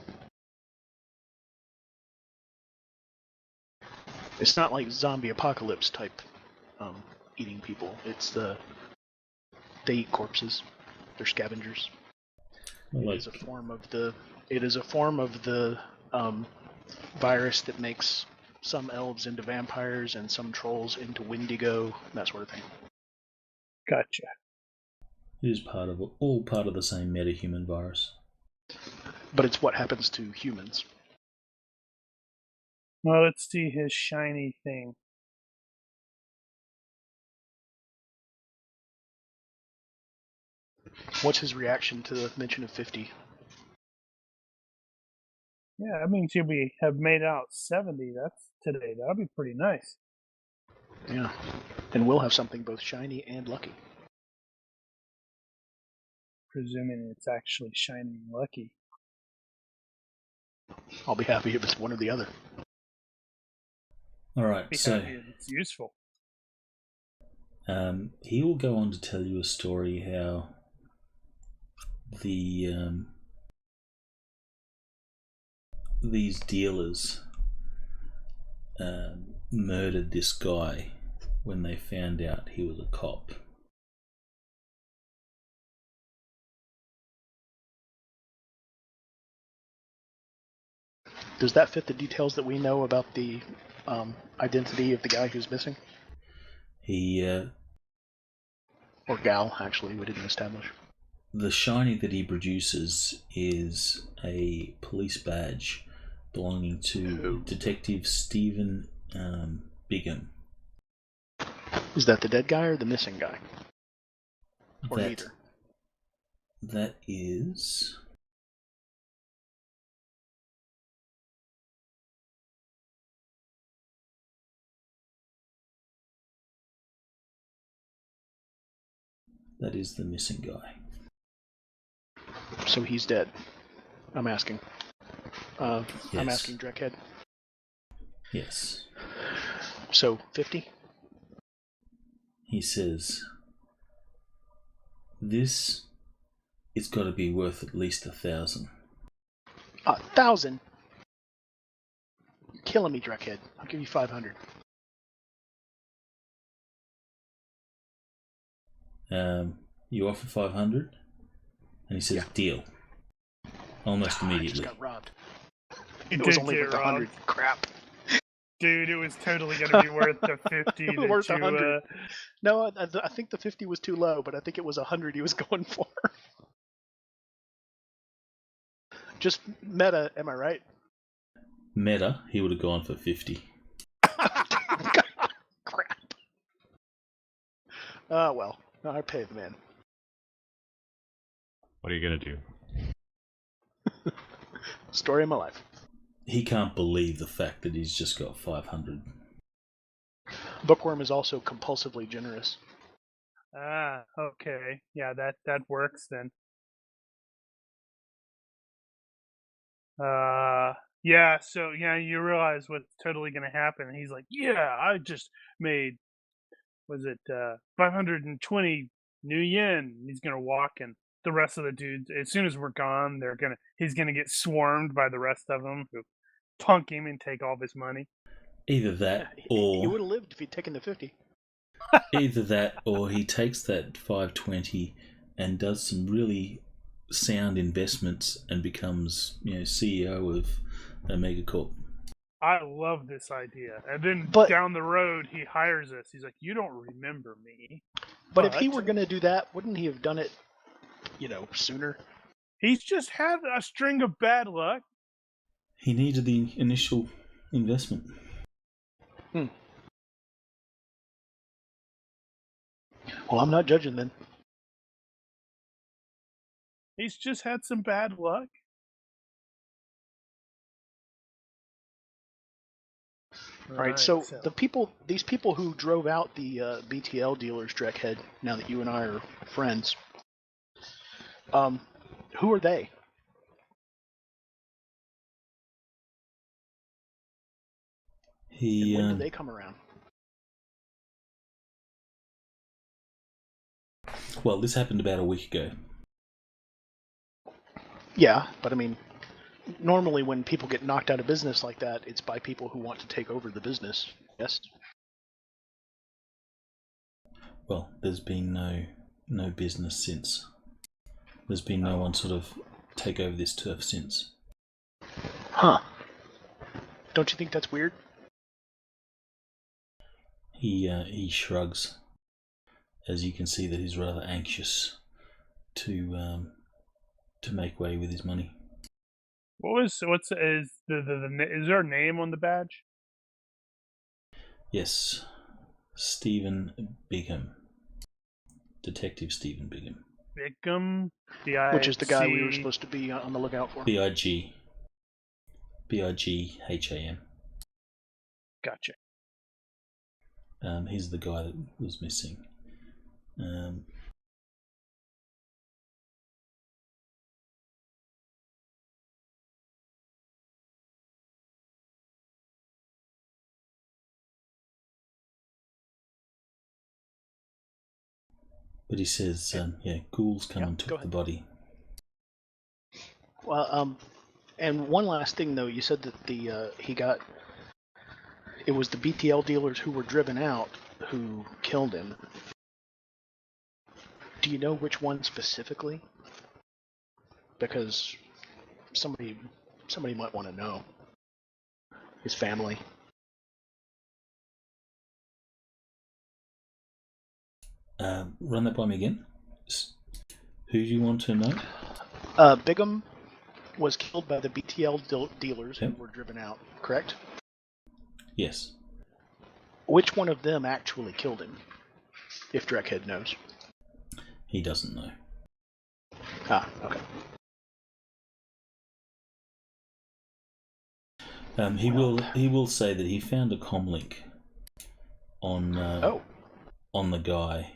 Speaker 4: It's not like zombie apocalypse type eating people. They eat corpses. They're scavengers.
Speaker 1: Like,
Speaker 4: It is a form of the virus that makes some elves into vampires and some trolls into Wendigo, that sort of thing.
Speaker 2: Gotcha.
Speaker 1: it is all part of the same metahuman virus.
Speaker 4: But it's what happens to humans.
Speaker 2: Well, let's see his shiny thing.
Speaker 4: What's his reaction to the mention of 50?
Speaker 2: Yeah, that means we have made out 70. That's today. That'll be pretty nice.
Speaker 4: Yeah. And we'll have something both shiny and lucky.
Speaker 2: Presuming it's actually shiny and lucky.
Speaker 4: I'll be happy if it's one or the other.
Speaker 1: All right,
Speaker 2: Be
Speaker 1: so
Speaker 2: happy if it's useful.
Speaker 1: he will go on to tell you a story how these dealers murdered this guy when they found out he was a cop.
Speaker 4: Does that fit the details that we know about the identity of the guy who's missing?
Speaker 1: He
Speaker 4: Or gal, actually, we didn't establish.
Speaker 1: the shiny that he produces is a police badge belonging to Detective Stephen Bigham.
Speaker 4: Is that the dead guy or the missing guy? Or neither?
Speaker 1: That is... That is the missing guy.
Speaker 4: So he's dead. I'm asking.
Speaker 1: Yes.
Speaker 4: I'm asking Dreckhead.
Speaker 1: Yes.
Speaker 4: So 50?
Speaker 1: He says, this it's got to be worth at least 1,000.
Speaker 4: 1,000? You're killing me, Dreckhead. I'll give you 500.
Speaker 1: You offer 500? And he says,
Speaker 4: Yeah.
Speaker 1: deal. Almost immediately.
Speaker 4: I just got robbed.
Speaker 2: You
Speaker 4: It was
Speaker 2: did
Speaker 4: only
Speaker 2: get
Speaker 4: worth 100.
Speaker 2: robbed.
Speaker 4: Crap.
Speaker 2: Dude, it was totally going to be worth the 50 that
Speaker 4: Worth
Speaker 2: you...
Speaker 4: 100. No, I think the 50 was too low, but I think it was 100 he was going for. Just meta, am I right?
Speaker 1: Meta, he would have gone for 50.
Speaker 4: Crap. Well, I pay the man.
Speaker 3: What are you gonna do?
Speaker 4: Story of my life.
Speaker 1: He can't believe the fact that he's just got 500.
Speaker 4: Bookworm is also compulsively generous.
Speaker 2: Ah, okay. Yeah, that works then. Yeah, so yeah, you realize what's totally gonna happen. And he's like, yeah, I just made, was it 520 new yen? He's gonna walk, and the rest of the dudes, as soon as we're gone, he's gonna get swarmed by the rest of them who punk him and take all of his money.
Speaker 1: Either that
Speaker 4: He
Speaker 1: or
Speaker 4: would have lived if he'd taken the 50.
Speaker 1: he takes that 520 and does some really sound investments and becomes, CEO of a megacorp.
Speaker 2: I love this idea. And then down the road, he hires us. He's like, you don't remember me.
Speaker 4: But if he were going to do that, wouldn't he have done it, sooner?
Speaker 2: He's just had a string of bad luck.
Speaker 1: He needed the initial investment.
Speaker 4: Well, I'm not judging then.
Speaker 2: He's just had some bad luck.
Speaker 4: All right, so these people who drove out the BTL dealers, Dreckhead, now that you and I are friends, who are they? And when did they come around?
Speaker 1: Well, this happened about a week ago.
Speaker 4: Yeah, but I mean, normally when people get knocked out of business like that, it's by people who want to take over the business. Yes?
Speaker 1: Well, there's been no business since. There's been no one sort of take over this turf since.
Speaker 4: Huh. Don't you think that's weird?
Speaker 1: He shrugs, as you can see that he's rather anxious to make way with his money.
Speaker 2: Is there a name on the badge?
Speaker 1: Yes, Stephen Bigham, Detective Stephen Bigham.
Speaker 2: Bickham,
Speaker 4: Which is the guy we were
Speaker 2: BIC.
Speaker 4: supposed to be on the lookout for.
Speaker 1: B-I-G. B-I-G-H-A-M.
Speaker 2: Gotcha.
Speaker 1: He's the guy that was missing. But he says, ghouls come and
Speaker 4: go
Speaker 1: took the
Speaker 4: ahead.
Speaker 1: body.
Speaker 4: Well, and one last thing though, you said that it was the BTL dealers who were driven out who killed him. Do you know which one specifically? Because somebody might want to know. His family.
Speaker 1: Run that by me again. Who do you want to know?
Speaker 4: Bigham was killed by the BTL dealers who were driven out, correct?
Speaker 1: Yes.
Speaker 4: Which one of them actually killed him? If Dreckhead knows.
Speaker 1: He doesn't know.
Speaker 4: Ah, okay.
Speaker 1: He will say that he found a comlink on the guy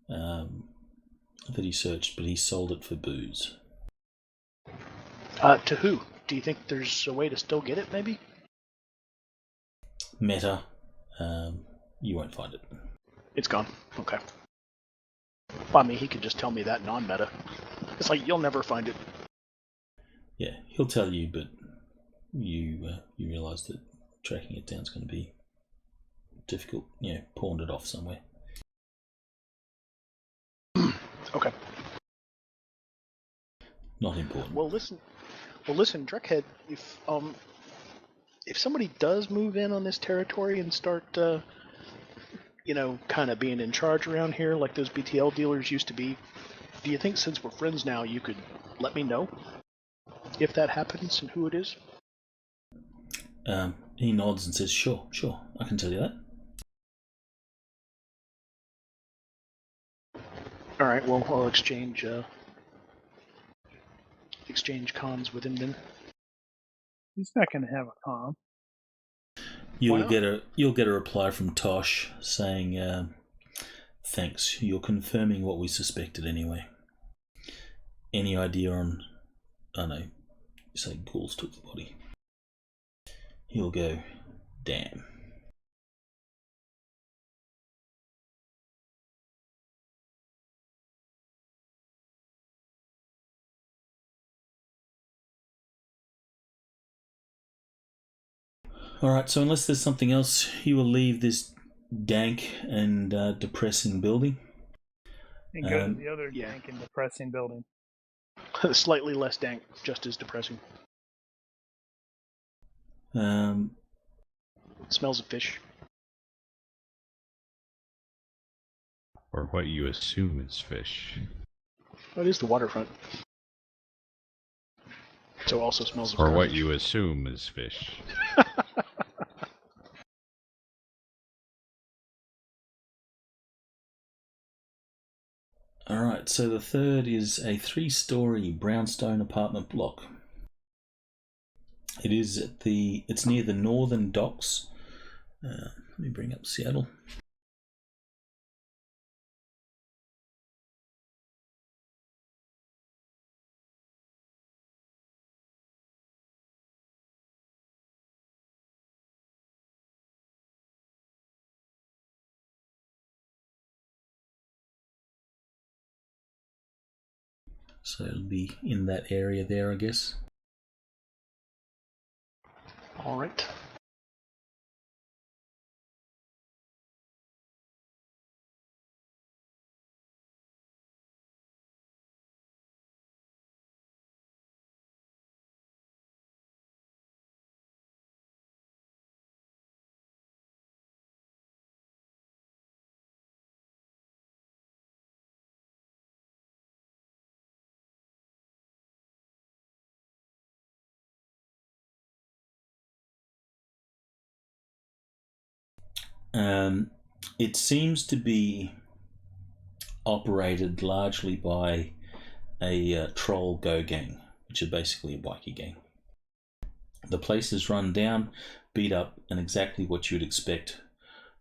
Speaker 1: that he searched, but he sold it for booze.
Speaker 4: To who? Do you think there's a way to still get it, maybe?
Speaker 1: Meta. You won't find it.
Speaker 4: It's gone. Okay. Well, I mean, he could just tell me that non-meta. It's like, you'll never find it.
Speaker 1: Yeah, he'll tell you, but you realise that tracking it down is going to be difficult. Pawned it off somewhere.
Speaker 4: Okay.
Speaker 1: Not important.
Speaker 4: Well, listen, Dreckhead. If somebody does move in on this territory and start, kind of being in charge around here, like those BTL dealers used to be, do you think, since we're friends now, you could let me know if that happens and who it is?
Speaker 1: He nods and says, "Sure, I can tell you that."
Speaker 4: All right. Well, I'll exchange comms with him then.
Speaker 2: He's not going to have a comm.
Speaker 1: You'll get a reply from Tosh saying, "Thanks. You're confirming what we suspected anyway. Any idea on? I know. You say ghouls took the body." He'll go, "Damn." Alright, so unless there's something else, you will leave this dank and depressing building.
Speaker 2: And go to the other dank and depressing building.
Speaker 4: Slightly less dank, just as depressing. Smells of fish.
Speaker 3: Or what you assume is fish.
Speaker 4: Well, it is the waterfront. So also smells of
Speaker 3: Or
Speaker 4: garbage.
Speaker 3: what you assume is fish.
Speaker 1: Alright, so the third is a 3-story brownstone apartment block. It's near the northern docks. Let me bring up Seattle. So it'll be in that area there, I guess.
Speaker 4: All right.
Speaker 1: It seems to be operated largely by a troll go gang, which is basically a bikie gang. The place is run down, beat up, and exactly what you would expect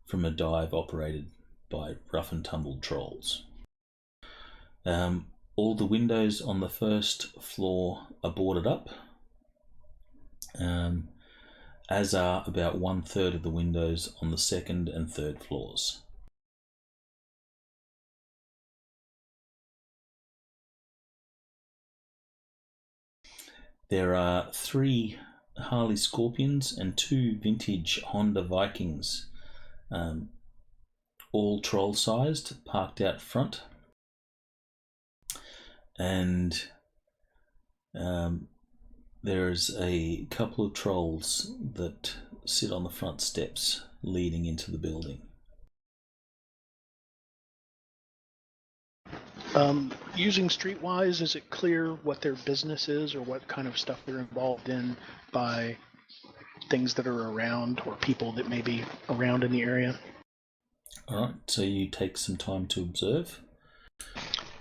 Speaker 1: from a dive operated by rough and tumble trolls. All the windows on the first floor are boarded up, as are about 1/3 of the windows on the second and third floors. There are 3 Harley Scorpions and 2 vintage Honda Vikings, all troll-sized, parked out front. And there's a couple of trolls that sit on the front steps leading into the building.
Speaker 4: Using Streetwise, is it clear what their business is or what kind of stuff they're involved in by things that are around or people that may be around in the area?
Speaker 1: Alright, so you take some time to observe.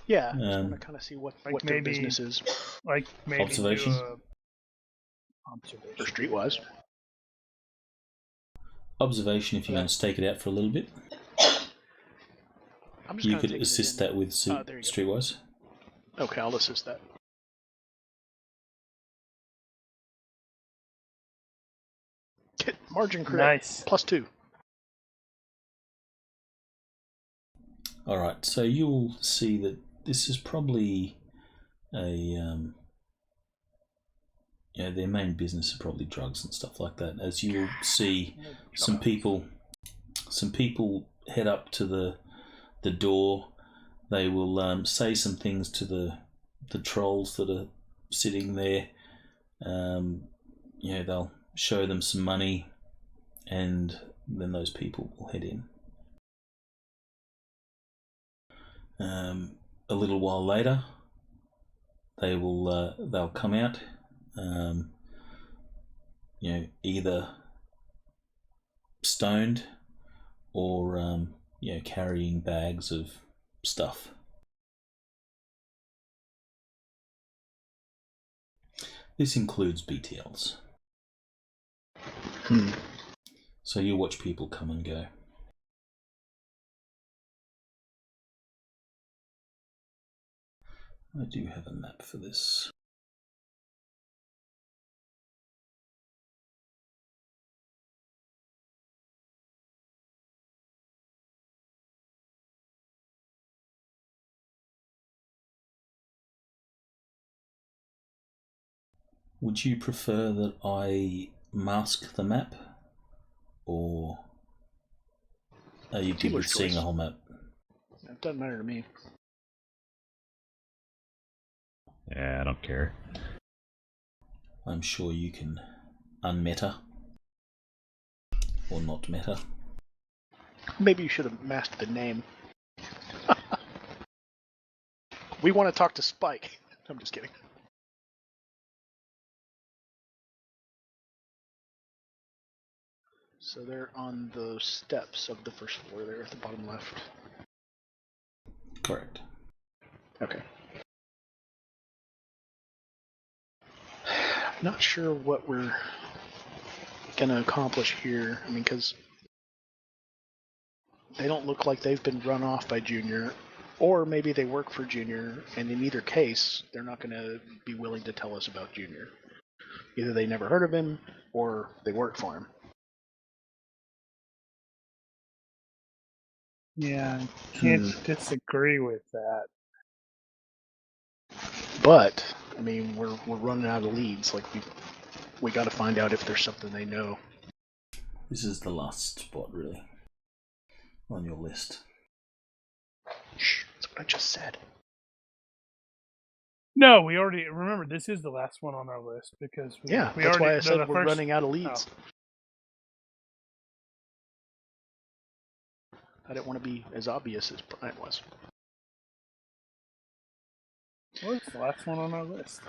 Speaker 4: Yeah, I just want to kind of see what their business is.
Speaker 2: Like maybe
Speaker 1: Observation?
Speaker 4: For Streetwise.
Speaker 1: Observation, if you want to stake it out for a little bit.
Speaker 4: I'm just
Speaker 1: You could assist that with Streetwise.
Speaker 4: Okay, I'll assist that. Margin crit.
Speaker 2: Nice.
Speaker 4: +2.
Speaker 1: Alright, so you'll see that this is probably their main business is probably drugs and stuff like that. As you'll see, some people head up to the door. They will say some things to the trolls that are sitting there. They'll show them some money, and then those people will head in. A little while later, they'll come out. Either stoned or carrying bags of stuff. This includes BTLs. So you watch people come and go. I do have a map for this. Would you prefer that I mask the map, or are you good with seeing the whole map?
Speaker 4: It doesn't matter to me.
Speaker 3: Yeah, I don't care.
Speaker 1: I'm sure you can unmeta or not meta.
Speaker 4: Maybe you should have masked the name. We want to talk to Spike. I'm just kidding. So they're on the steps of the first floor there at the bottom left.
Speaker 1: Correct.
Speaker 4: Okay. Not sure what we're going to accomplish here. I mean, because they don't look like they've been run off by Junior, or maybe they work for Junior, and in either case, they're not going to be willing to tell us about Junior. Either they never heard of him, or they work for him.
Speaker 2: Yeah, I can't disagree with that.
Speaker 4: But I mean, we're running out of leads. Like we got to find out if there's something they know.
Speaker 1: This is the last spot, really, on your list.
Speaker 4: Shh, that's what I just said.
Speaker 2: No, we already remember. This is the last one on our list because we
Speaker 4: that's
Speaker 2: already,
Speaker 4: why I said we're
Speaker 2: first...
Speaker 4: running out of leads.
Speaker 2: Oh.
Speaker 4: I didn't want to be as obvious as Brian was.
Speaker 2: What's the last one on our list?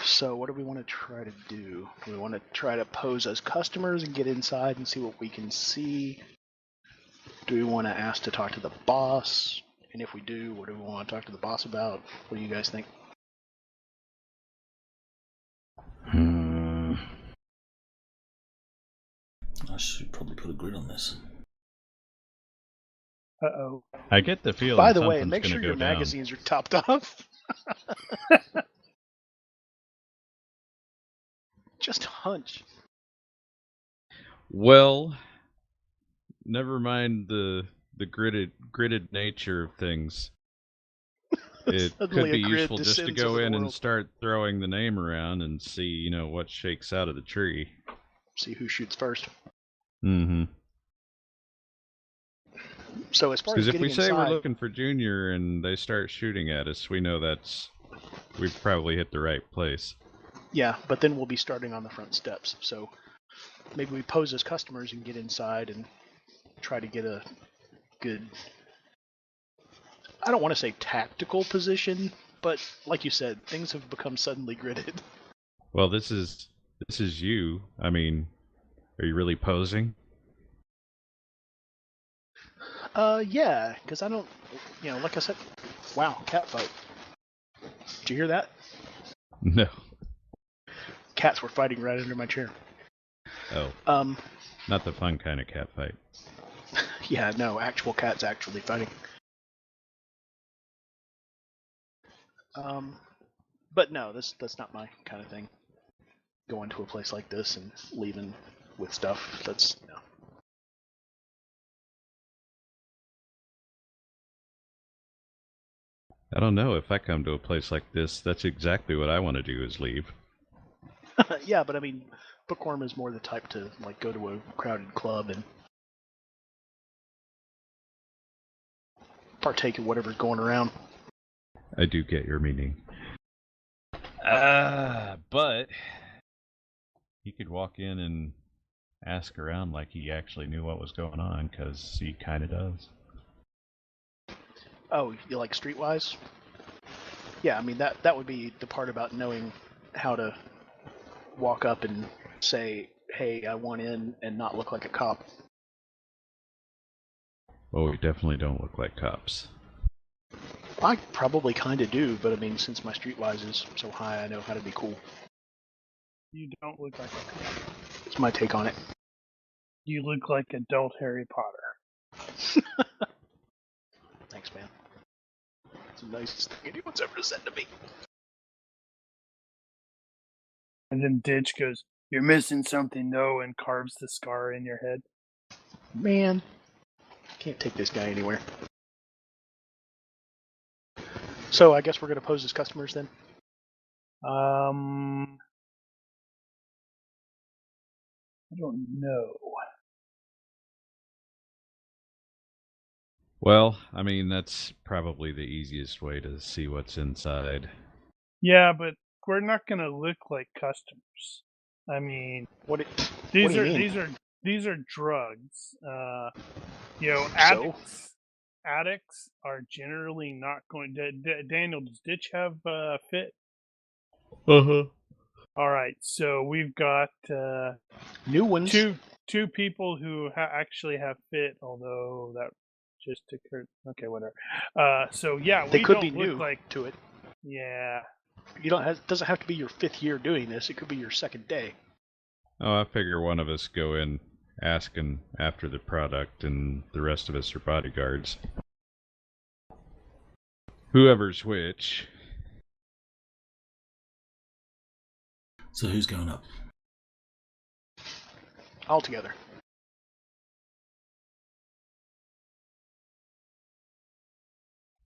Speaker 4: So what do we want to try to do? Do we want to try to pose as customers and get inside and see what we can see? Do we want to ask to talk to the boss? And if we do, what do we want to talk to the boss about? What do you guys think?
Speaker 1: I should probably put a grid on this.
Speaker 2: Uh-oh.
Speaker 3: I get the feeling
Speaker 4: By the way,
Speaker 3: something's
Speaker 4: make
Speaker 3: gonna
Speaker 4: sure
Speaker 3: go
Speaker 4: your
Speaker 3: down.
Speaker 4: magazines are topped off. Just a hunch.
Speaker 3: Well, never mind the gridded nature of things. It could
Speaker 4: Suddenly a
Speaker 3: be
Speaker 4: grid
Speaker 3: useful just to
Speaker 4: descends
Speaker 3: go
Speaker 4: over the
Speaker 3: in and
Speaker 4: world.
Speaker 3: start throwing the name around and see, what shakes out of the tree.
Speaker 4: See who shoots first.
Speaker 3: Mm-hmm.
Speaker 4: So as far as
Speaker 3: Because if
Speaker 4: getting
Speaker 3: we say
Speaker 4: inside,
Speaker 3: we're looking for Junior and they start shooting at us, we know we've probably hit the right place.
Speaker 4: yeah, but then we'll be starting on the front steps. So maybe we pose as customers and get inside and try to get a good, I don't want to say tactical position, but like you said, things have become suddenly gridded.
Speaker 3: Well, this is you. I mean, are you really posing?
Speaker 4: Yeah, because I don't, like I said, wow, cat fight. Did you hear that?
Speaker 3: No.
Speaker 4: Cats were fighting right under my chair.
Speaker 3: Oh. Not the fun kind of cat fight.
Speaker 4: Yeah, no, actual cats actually fighting. But no, that's not my kind of thing. Going to a place like this and leaving with stuff, that's, no.
Speaker 3: I don't know. If I come to a place like this, that's exactly what I want to do, is leave.
Speaker 4: Yeah, but I mean, Bookworm is more the type to like go to a crowded club and partake in whatever's going around.
Speaker 3: I do get your meaning. But he could walk in and ask around like he actually knew what was going on, because he kind of does.
Speaker 4: Oh, you like Streetwise? Yeah, I mean that would be the part about knowing how to walk up and say, "Hey, I want in," and not look like a cop.
Speaker 3: Well, we definitely don't look like cops.
Speaker 4: I probably kind of do, but I mean, since my Streetwise is so high, I know how to be cool.
Speaker 2: You don't look like a cop.
Speaker 4: It's my take on it.
Speaker 2: You look like adult Harry Potter.
Speaker 4: Thanks, man. It's the nicest thing anyone's ever said to me.
Speaker 2: And then Ditch goes, "You're missing something, though," and carves the scar in your head.
Speaker 4: Man, can't take this guy anywhere. So I guess we're gonna pose as customers then.
Speaker 2: I don't know.
Speaker 3: Well, I mean, that's probably the easiest way to see what's inside.
Speaker 2: Yeah, but we're not going to look like customers. I mean,
Speaker 4: What
Speaker 2: these
Speaker 4: do you
Speaker 2: are
Speaker 4: mean?
Speaker 2: these are drugs.
Speaker 4: So?
Speaker 2: Addicts are generally not going. Daniel, does Ditch have fit?
Speaker 3: Uh-huh.
Speaker 2: All right, so we've got
Speaker 4: New ones.
Speaker 2: two people who actually have fit, although that just occurred. Okay, whatever. So yeah,
Speaker 4: They
Speaker 2: we
Speaker 4: could
Speaker 2: don't
Speaker 4: be
Speaker 2: look
Speaker 4: new
Speaker 2: like.
Speaker 4: to it.
Speaker 2: Yeah.
Speaker 4: You don't have, it doesn't have to be your 5th year doing this. It could be your 2nd day.
Speaker 3: Oh, I figure one of us go in asking after the product, and the rest of us are bodyguards. Whoever's which.
Speaker 1: So who's going up?
Speaker 4: All together.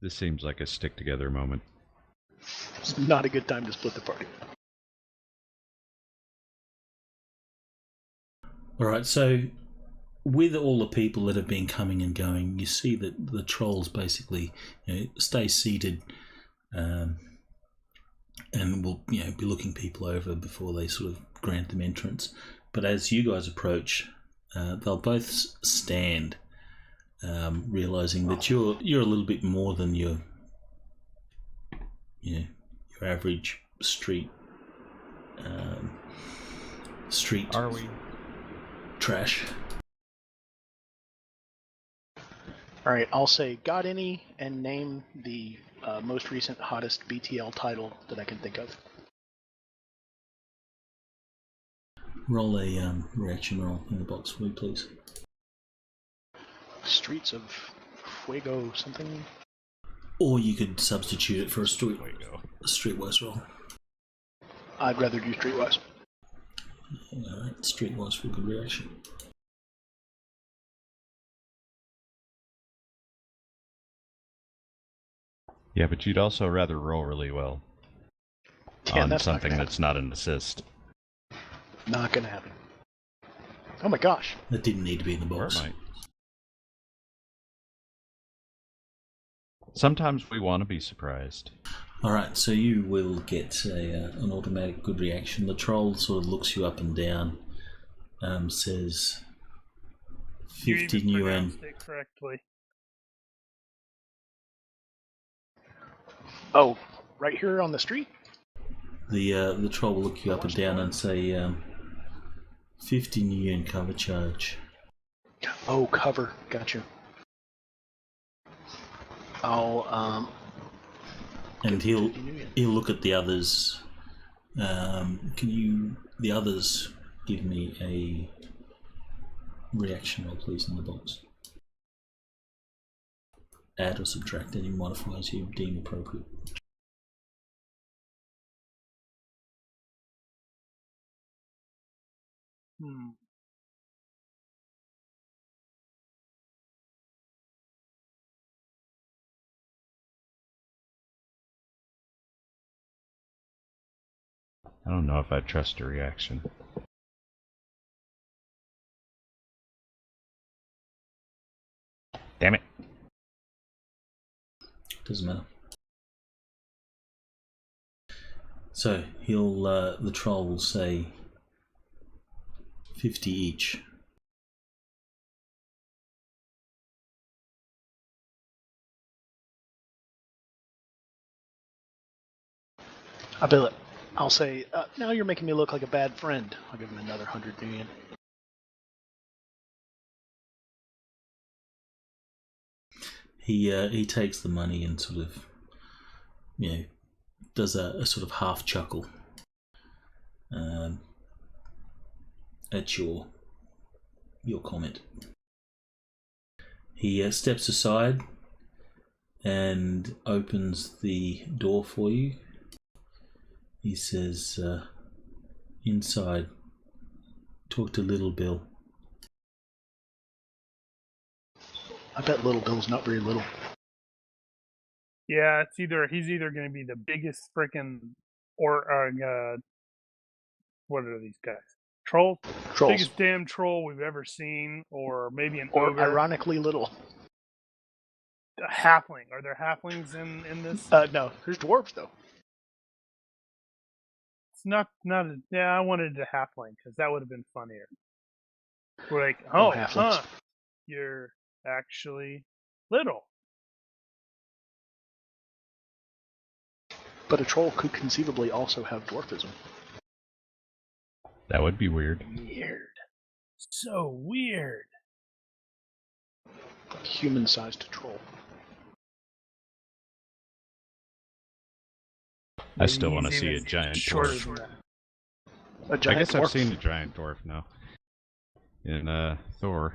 Speaker 3: This seems like a stick-together moment.
Speaker 4: It's not a good time to split the party.
Speaker 1: Alright, so with all the people that have been coming and going, you see that the trolls basically stay seated and will be looking people over before they sort of grant them entrance. But as you guys approach, they'll both stand, realizing that you're a little bit more than your average street
Speaker 3: Are we?
Speaker 1: trash.
Speaker 4: All right, I'll say got any and name the most recent hottest BTL title that I can think of.
Speaker 1: Roll a reaction roll in the box for me, please.
Speaker 4: Streets of Fuego something.
Speaker 1: Or you could substitute it for a streetwise roll.
Speaker 4: I'd rather do Streetwise.
Speaker 1: Alright, streetwise for a good reaction.
Speaker 3: Yeah, but you'd also rather roll really well
Speaker 4: Yeah,
Speaker 3: on
Speaker 4: that's
Speaker 3: something
Speaker 4: not gonna
Speaker 3: that's not an assist.
Speaker 4: Not gonna happen. Oh my gosh.
Speaker 1: That didn't need to be in the
Speaker 3: Or it
Speaker 1: box.
Speaker 3: might. Sometimes we want to be surprised.
Speaker 1: Alright, so you will get an automatic good reaction. The troll sort of looks you up and down, says
Speaker 2: You
Speaker 1: 50
Speaker 2: even
Speaker 1: yuan.
Speaker 2: pronounced it correctly.
Speaker 4: Oh, right here on the street?
Speaker 1: The troll will look you up and down and say 50 yuan cover charge.
Speaker 4: Oh, cover. Gotcha. I'll
Speaker 1: And he'll
Speaker 4: 50 yuan.
Speaker 1: look at the others. The others, give me a reaction roll, please, in the box. Add or subtract any modifiers you deem appropriate.
Speaker 3: I don't know if I trust a reaction. Damn it.
Speaker 1: Doesn't matter. So he'll the troll will say 50 each.
Speaker 4: I'll say, now you're making me look like a bad friend. I'll give him another 100 yuan.
Speaker 1: He takes the money and sort of, does a sort of half chuckle at your comment. He steps aside and opens the door for you. He says, inside, talk to Little Bill.
Speaker 4: I bet Little Bill's not very little.
Speaker 2: Yeah, he's either going to be the biggest freaking or what are these guys? Trolls?
Speaker 4: Trolls.
Speaker 2: Biggest damn troll we've ever seen, or maybe an
Speaker 4: Or
Speaker 2: ogre.
Speaker 4: ironically little.
Speaker 2: A halfling. Are there halflings in this?
Speaker 4: No, there's dwarves though.
Speaker 2: It's not I wanted a halfling because that would have been funnier. We're like,
Speaker 4: Oh,
Speaker 2: oh,
Speaker 4: halflings.
Speaker 2: you're actually little.
Speaker 4: But a troll could conceivably also have dwarfism.
Speaker 3: That would be weird.
Speaker 2: Weird. So weird.
Speaker 4: Human-sized troll.
Speaker 3: I still
Speaker 2: Maybe
Speaker 3: want to
Speaker 2: he's
Speaker 3: see a
Speaker 2: even
Speaker 3: giant
Speaker 2: shorter
Speaker 3: dwarf.
Speaker 2: than that.
Speaker 4: A
Speaker 3: I
Speaker 4: giant
Speaker 3: guess
Speaker 4: dwarf.
Speaker 3: I've seen a giant dwarf now. In Thor.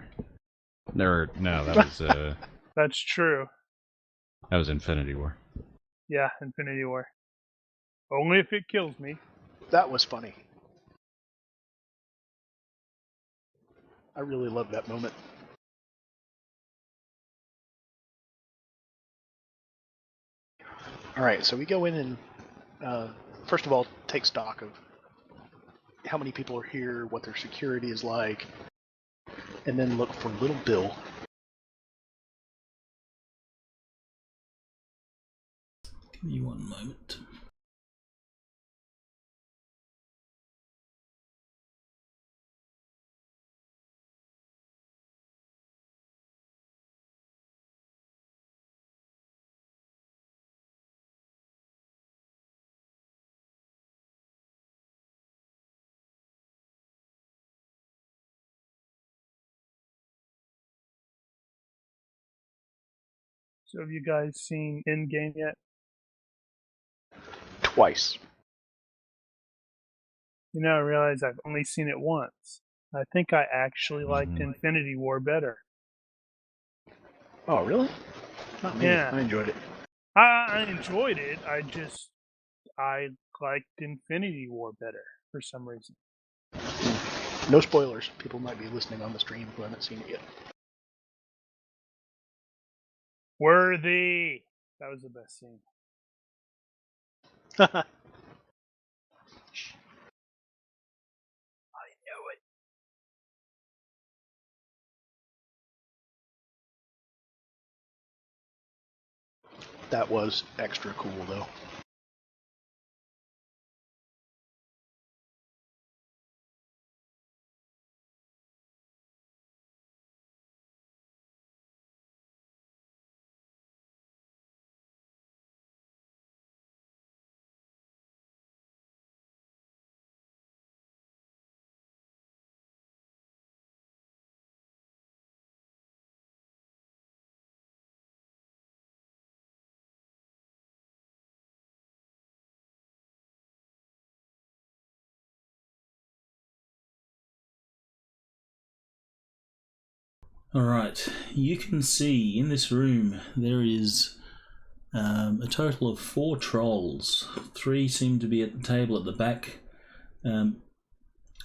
Speaker 3: No, that was
Speaker 2: That's true.
Speaker 3: that was Infinity War.
Speaker 2: Yeah, Infinity War. Only if it kills me.
Speaker 4: That was funny. I really love that moment. Alright, so we go in and first of all take stock of how many people are here, what their security is like, and then look for Little Bill.
Speaker 1: Give me one moment.
Speaker 2: So have you guys seen Endgame yet?
Speaker 4: Twice.
Speaker 2: You know, I realize I've only seen it once. I think I actually liked
Speaker 3: Mhm.
Speaker 2: Infinity War better.
Speaker 4: Oh, really? Not me.
Speaker 2: Yeah.
Speaker 4: I enjoyed it.
Speaker 2: I enjoyed it. I liked Infinity War better for some reason.
Speaker 4: No spoilers. People might be listening on the stream who haven't seen it yet.
Speaker 2: Worthy. That was the best scene. I know it.
Speaker 4: That was extra cool, though.
Speaker 1: Alright, you can see in this room there is a total of 4 trolls. 3 seem to be at the table at the back,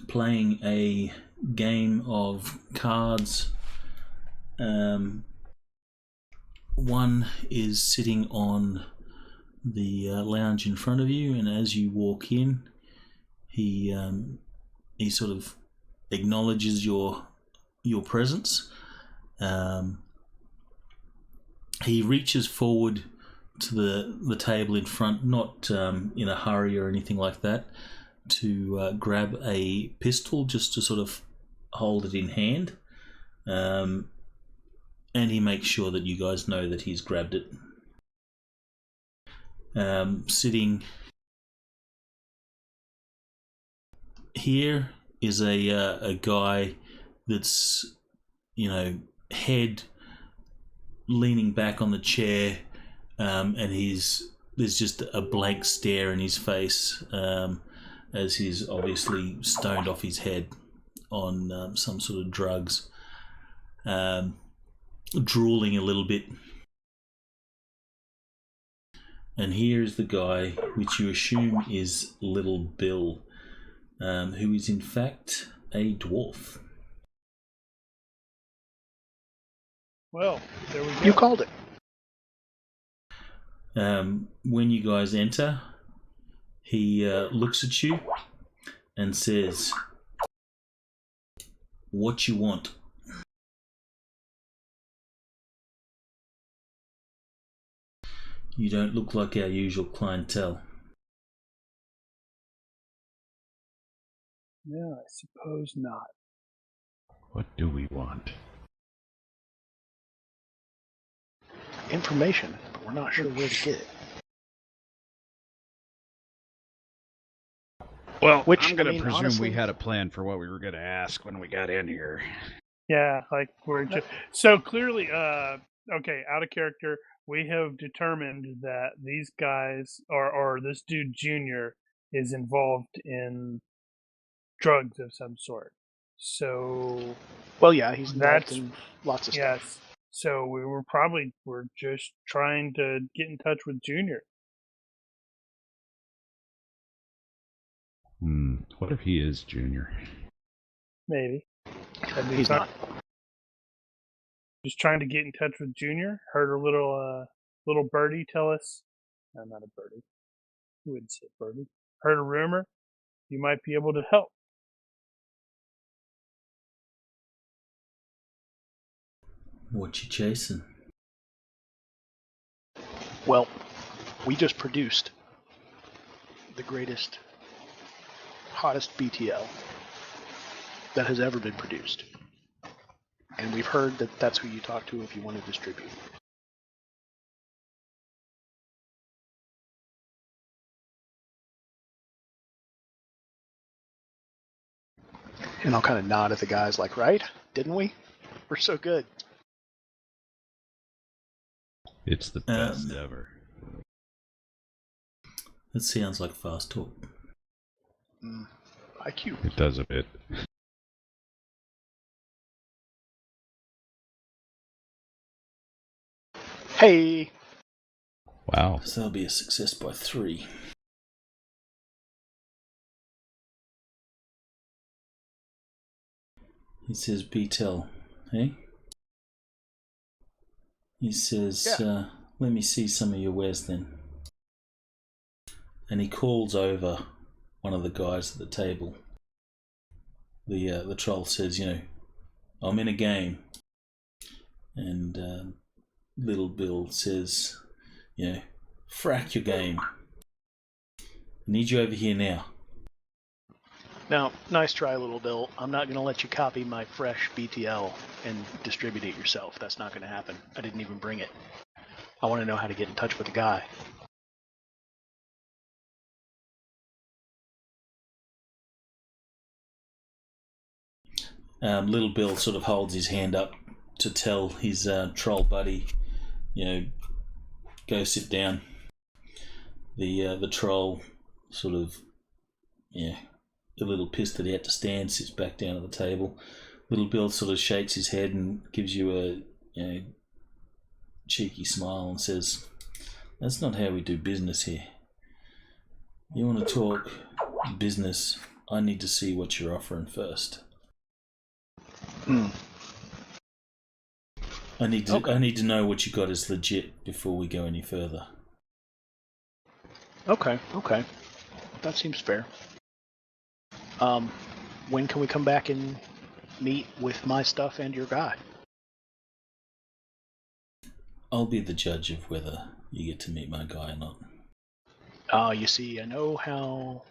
Speaker 1: playing a game of cards. One is sitting on the lounge in front of you, and as you walk in, he sort of acknowledges your presence. He reaches forward to the table in front, not in a hurry or anything like that, to grab a pistol just to sort of hold it in hand. And he makes sure that you guys know that he's grabbed it. Sitting here is a guy that's, head leaning back on the chair, and there's just a blank stare in his face, as he's obviously stoned off his head on some sort of drugs, drooling a little bit. And here's the guy, which you assume is Little Bill, who is in fact a dwarf.
Speaker 2: Well, there we go.
Speaker 4: You called it.
Speaker 1: When you guys enter, he looks at you and says, "What you want?" You don't look like our usual clientele.
Speaker 2: Yeah, I suppose not.
Speaker 3: What do we want?
Speaker 4: Information, but we're not sure where to get it.
Speaker 3: Well,
Speaker 4: Which,
Speaker 3: I'm going
Speaker 4: I
Speaker 3: to
Speaker 4: mean,
Speaker 3: presume
Speaker 4: honestly-
Speaker 3: we had a plan for what we were going to ask when we got in here.
Speaker 2: Yeah, like we're just so clearly. Okay, out of character. We have determined that these guys, or this dude Junior, is involved in drugs of some sort. So
Speaker 4: Well, yeah, he's involved
Speaker 2: That's-
Speaker 4: in lots of stuff.
Speaker 2: yes, so we're just trying to get in touch with Junior.
Speaker 3: What if he is Junior?
Speaker 2: Maybe.
Speaker 4: He's not.
Speaker 2: Just trying to get in touch with Junior. Heard a little birdie tell us. No, not a birdie. Who wouldn't say birdie? Heard a rumor. You might be able to help.
Speaker 1: What you chasing?
Speaker 4: Well, we just produced the greatest, hottest BTL that has ever been produced. And we've heard that that's who you talk to if you want to distribute. And I'll kind of nod at the guys like, right? Didn't we? We're so good.
Speaker 3: It's the best ever.
Speaker 1: That sounds like fast talk.
Speaker 4: IQ.
Speaker 3: It does a bit.
Speaker 4: Hey!
Speaker 3: Wow.
Speaker 1: So that'll be a success by 3. He says, "Betel, hey?" He says,
Speaker 4: Yeah.
Speaker 1: "Let me see some of your wares then." And he calls over one of the guys at the table. The troll says, "I'm in a game." And Little Bill says, "Frack your game. I need you over here now."
Speaker 4: Now, nice try, Little Bill. I'm not going to let you copy my fresh BTL and distribute it yourself. That's not going to happen. I didn't even bring it. I want to know how to get in touch with the guy.
Speaker 1: Little Bill sort of holds his hand up to tell his troll buddy, go sit down. The troll sort of, a little pissed that he had to stand, sits back down at the table. Little Bill sort of shakes his head and gives you a cheeky smile and says, "That's not how we do business here. You want to talk business, I need to see what you're offering first. I need to know what you got is legit before we go any further."
Speaker 4: Okay. That seems fair. When can we come back and meet with my stuff and your guy?
Speaker 1: I'll be the judge of whether you get to meet my guy or not.
Speaker 4: You see, I know how...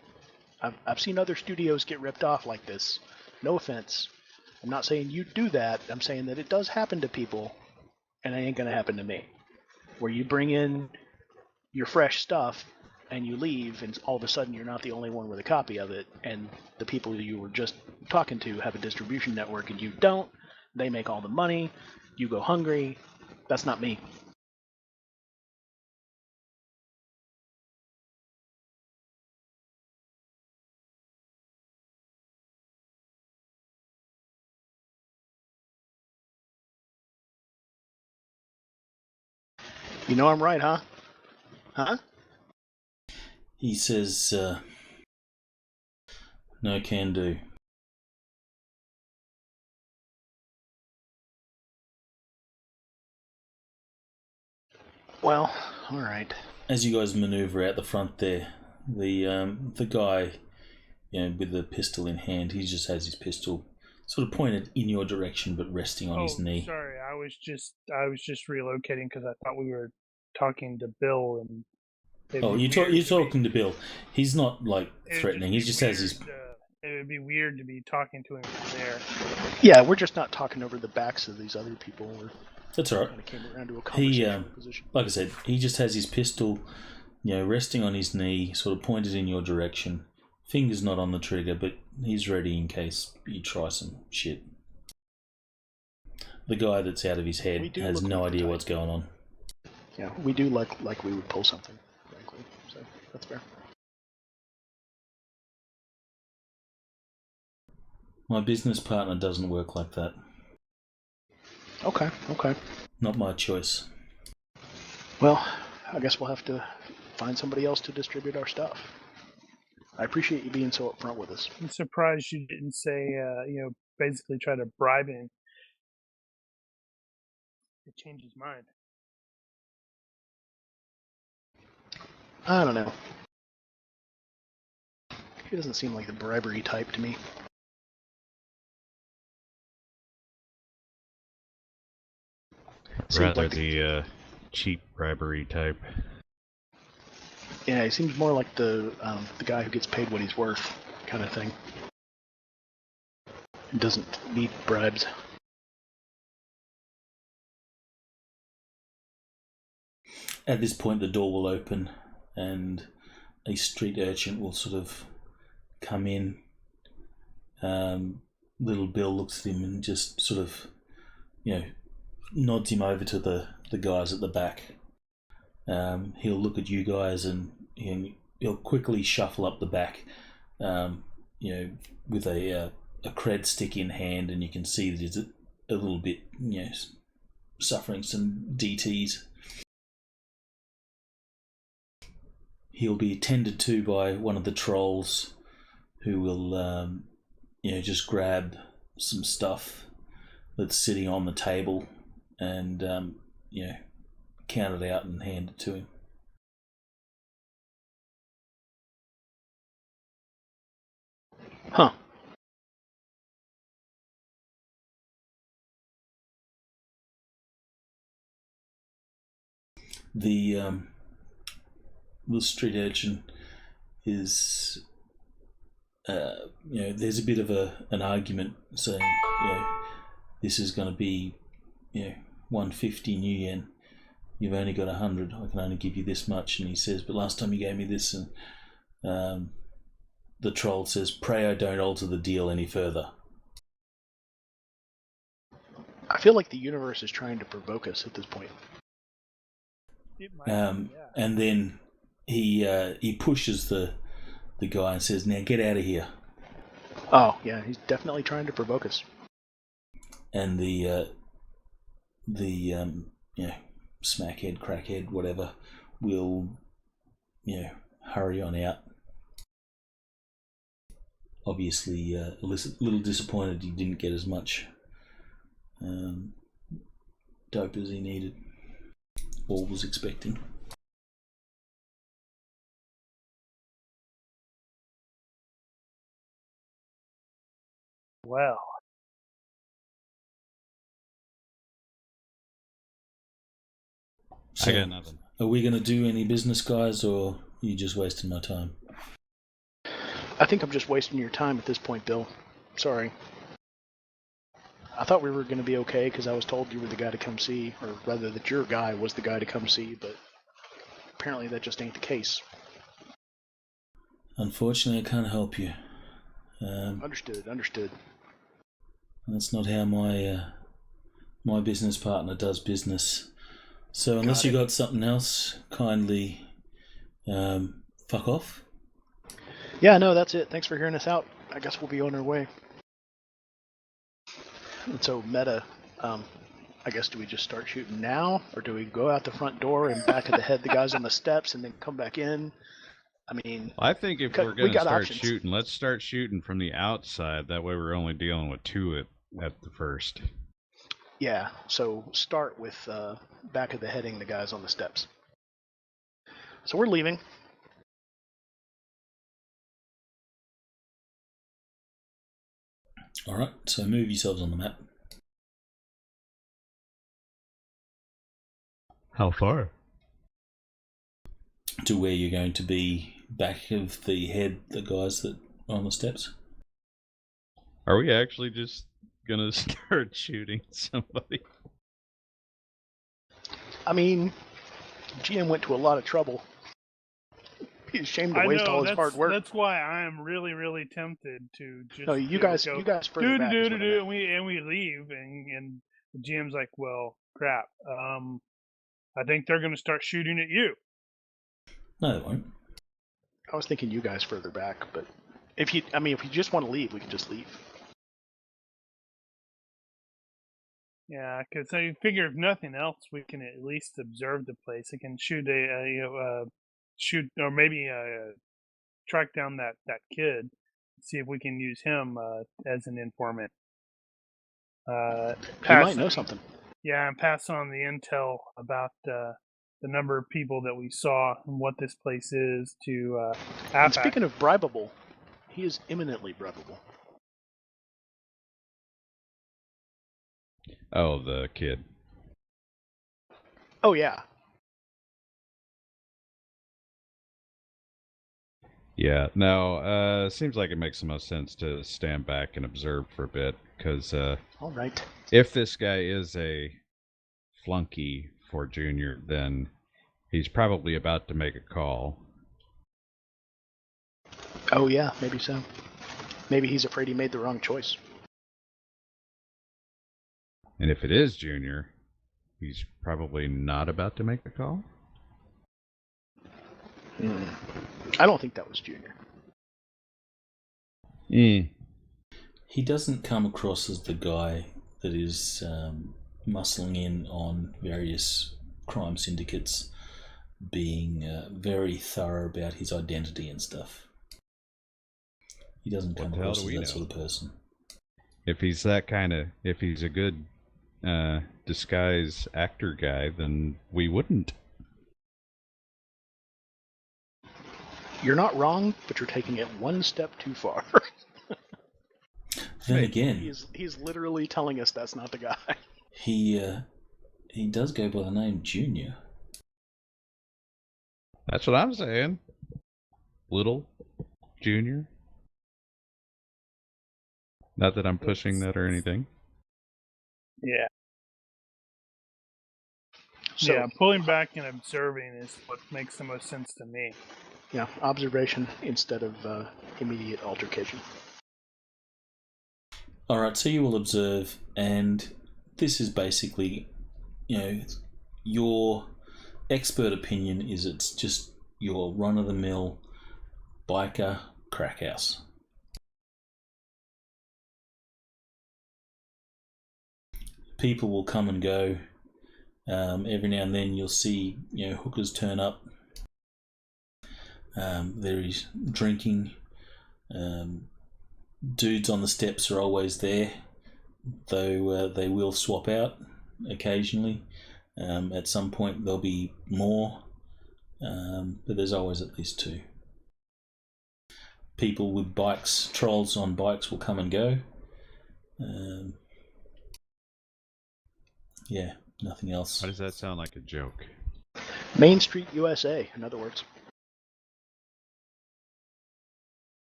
Speaker 4: I've seen other studios get ripped off like this. No offense. I'm not saying you do that. I'm saying that it does happen to people, and it ain't going to happen to me. Where you bring in your fresh stuff, and you leave, and all of a sudden you're not the only one with a copy of it, and the people you were just talking to have a distribution network, and you don't. They make all the money. You go hungry. That's not me. You know I'm right, huh? Huh?
Speaker 1: He says, "No can do."
Speaker 4: Well, all right.
Speaker 1: As you guys maneuver out the front there, the guy, with the pistol in hand, he just has his pistol sort of pointed in your direction, but resting on his knee.
Speaker 2: Sorry, I was just relocating because I thought we were talking to Bill and.
Speaker 1: You're talking to Bill. He's not threatening. He just has his.
Speaker 2: It would be weird to be talking to him from there.
Speaker 4: Yeah, we're just not talking over the backs of these other people.
Speaker 1: That's all right.
Speaker 4: Kind of came around to a conversational position.
Speaker 1: Like I said, he just has his pistol, resting on his knee, sort of pointed in your direction. Finger's not on the trigger, but he's ready in case you try some shit. The guy that's out of his head has no idea what's going on.
Speaker 4: Yeah, we do like we would pull something, frankly. So that's fair.
Speaker 1: My business partner doesn't work like that.
Speaker 4: Okay.
Speaker 1: Not my choice.
Speaker 4: Well, I guess we'll have to find somebody else to distribute our stuff. I appreciate you being so upfront with us.
Speaker 2: I'm surprised you didn't say, basically try to bribe him to change his mind.
Speaker 4: I don't know. He doesn't seem like the bribery type to me.
Speaker 3: Rather the cheap bribery type.
Speaker 4: Yeah, he seems more like the guy who gets paid what he's worth kind of thing. He doesn't need bribes.
Speaker 1: At this point, the door will open and a street urchin will sort of come in. Little Bill looks at him and just sort of, nods him over to the guys at the back he'll look at you guys and he'll quickly shuffle up the back, with a cred stick in hand, and you can see that he's a little bit, suffering some DTs. He'll be attended to by one of the trolls, who will, just grab some stuff that's sitting on the table and, count it out and hand it to him.
Speaker 4: Huh.
Speaker 1: The street urchin is, there's a bit of an argument saying, this is going to be, 150 new yen. You've only got 100. I can only give you this much. And he says, but last time you gave me this. And the troll says, pray I don't alter the deal any further.
Speaker 4: I feel like the universe is trying to provoke us at this point.
Speaker 2: It might be, yeah.
Speaker 1: And then he pushes the guy and says, now get out of here.
Speaker 4: Oh, yeah, he's definitely trying to provoke us.
Speaker 1: And the smackhead, crackhead, whatever, will, hurry on out. Obviously, a little disappointed he didn't get as much dope as he needed or was expecting.
Speaker 2: Well,
Speaker 1: So,
Speaker 3: I got nothing.
Speaker 1: are we going to do any business, guys, or are you just wasting my time?
Speaker 4: I think I'm just wasting your time at this point, Bill. Sorry. I thought we were going to be okay because I was told you were the guy to come see, or rather that your guy was the guy to come see, but apparently that just ain't the case.
Speaker 1: Unfortunately, I can't help you.
Speaker 4: Understood.
Speaker 1: That's not how my business partner does business. So unless you got something else, kindly fuck off.
Speaker 4: Yeah, no, that's it. Thanks for hearing us out. I guess we'll be on our way. And so, Meta, I guess do we just start shooting now? Or do we go out the front door and back of the head the guys on the steps and then come back in? I mean...
Speaker 3: I think if we're going to start
Speaker 4: options.
Speaker 3: shooting, let's start shooting from the outside. That way we're only dealing with two at the first.
Speaker 4: Yeah, so start with back of the heading the guys on the steps. So we're leaving.
Speaker 1: Alright, so move yourselves on the map.
Speaker 3: How far?
Speaker 1: To where you're going to be back of the head, the guys that are on the steps.
Speaker 3: Are we actually just going to start shooting somebody?
Speaker 4: I mean, GM went to a lot of trouble. He's ashamed to waste all his hard work.
Speaker 2: That's why I am really, really tempted to just.
Speaker 4: No, you guys further back.
Speaker 2: And we leave, and the GM's like, "Well, crap. I think they're going to start shooting at you."
Speaker 1: No, they won't.
Speaker 4: I was thinking you guys further back, but if you just want to leave, we can just leave.
Speaker 2: Yeah, because I figure if nothing else, we can at least observe the place. I can shoot shoot or maybe track down that kid, see if we can use him as an informant.
Speaker 4: He might know something.
Speaker 2: Yeah, and pass on the intel about the number of people that we saw and what this place is to
Speaker 4: And speaking of bribable, he is imminently bribable.
Speaker 3: Oh, the kid.
Speaker 4: Oh, yeah.
Speaker 3: Yeah, no, seems like it makes the most sense to stand back and observe for a bit, because
Speaker 4: all right.
Speaker 3: If this guy is a flunky for Junior, then he's probably about to make a call.
Speaker 4: Oh, yeah, maybe so. Maybe he's afraid he made the wrong choice.
Speaker 3: And if it is Junior, he's probably not about to make a call?
Speaker 4: I don't think that was Junior.
Speaker 1: He doesn't come across as the guy that is muscling in on various crime syndicates, being very thorough about his identity and stuff. He doesn't come across as that sort of person.
Speaker 3: If he's that kind of, if he's a good disguise actor guy, then we wouldn't.
Speaker 4: You're not wrong, but you're taking it one step too far.
Speaker 1: Then again,
Speaker 4: he's literally telling us that's not the guy.
Speaker 1: He does go by the name Junior.
Speaker 3: That's what I'm saying. Little Junior. Not that I'm pushing that or anything.
Speaker 2: Yeah.
Speaker 4: So,
Speaker 2: yeah, pulling back and observing is what makes the most sense to me.
Speaker 4: Yeah, observation instead of immediate altercation.
Speaker 1: Alright, so you will observe, and this is basically, your expert opinion is it's just your run-of-the-mill biker crack house. People will come and go. Every now and then you'll see, hookers turn up. There is drinking. Dudes on the steps are always there, though they will swap out occasionally. At some point there'll be more, but there's always at least two. People with bikes, trolls on bikes will come and go. Yeah, nothing else.
Speaker 3: Why does that sound like a joke?
Speaker 4: Main Street, USA, in other words.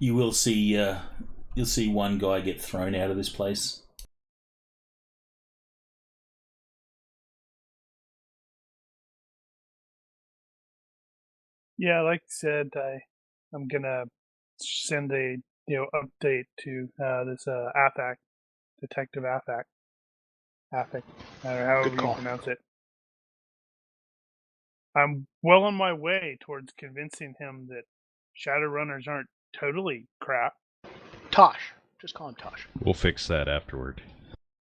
Speaker 1: You will see, you'll see one guy get thrown out of this place.
Speaker 2: Yeah, like I said, I'm gonna send a update to this Affak, Detective Affak, however you pronounce it. I'm well on my way towards convincing him that Shadowrunners aren't totally crap.
Speaker 4: Tosh. Just call him Tosh.
Speaker 3: We'll fix that afterward.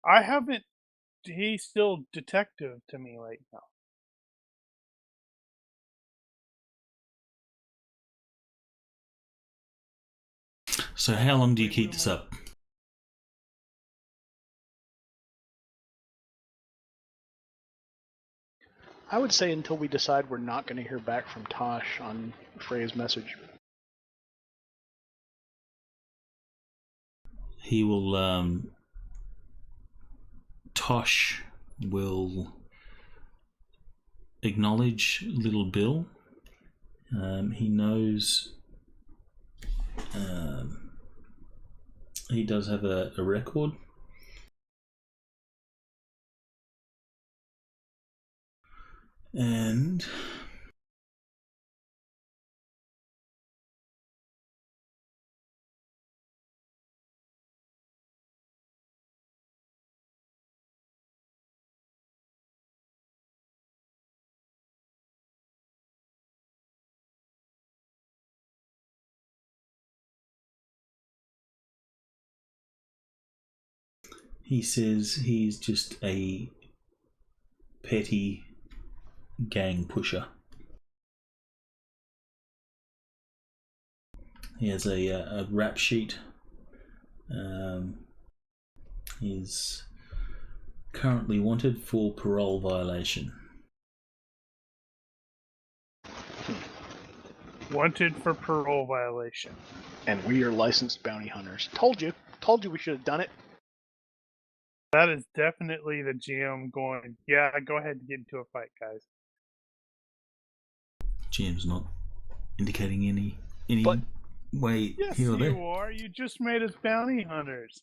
Speaker 2: I haven't... He's still detective to me right now.
Speaker 1: So how long do you keep this up?
Speaker 4: I would say until we decide we're not going to hear back from Tosh on Frey's message.
Speaker 1: He will, Tosh will acknowledge Little Bill. He knows he does have a record. And he says he's just a petty gang pusher. He has a rap sheet. He's currently wanted for parole violation.
Speaker 2: Wanted for parole violation.
Speaker 4: And we are licensed bounty hunters. Told you we should have done it.
Speaker 2: That is definitely the GM going, yeah, go ahead and get into a fight, guys.
Speaker 1: GM's not indicating any way
Speaker 2: yes,
Speaker 1: here or there.
Speaker 2: You are. You just made us bounty hunters.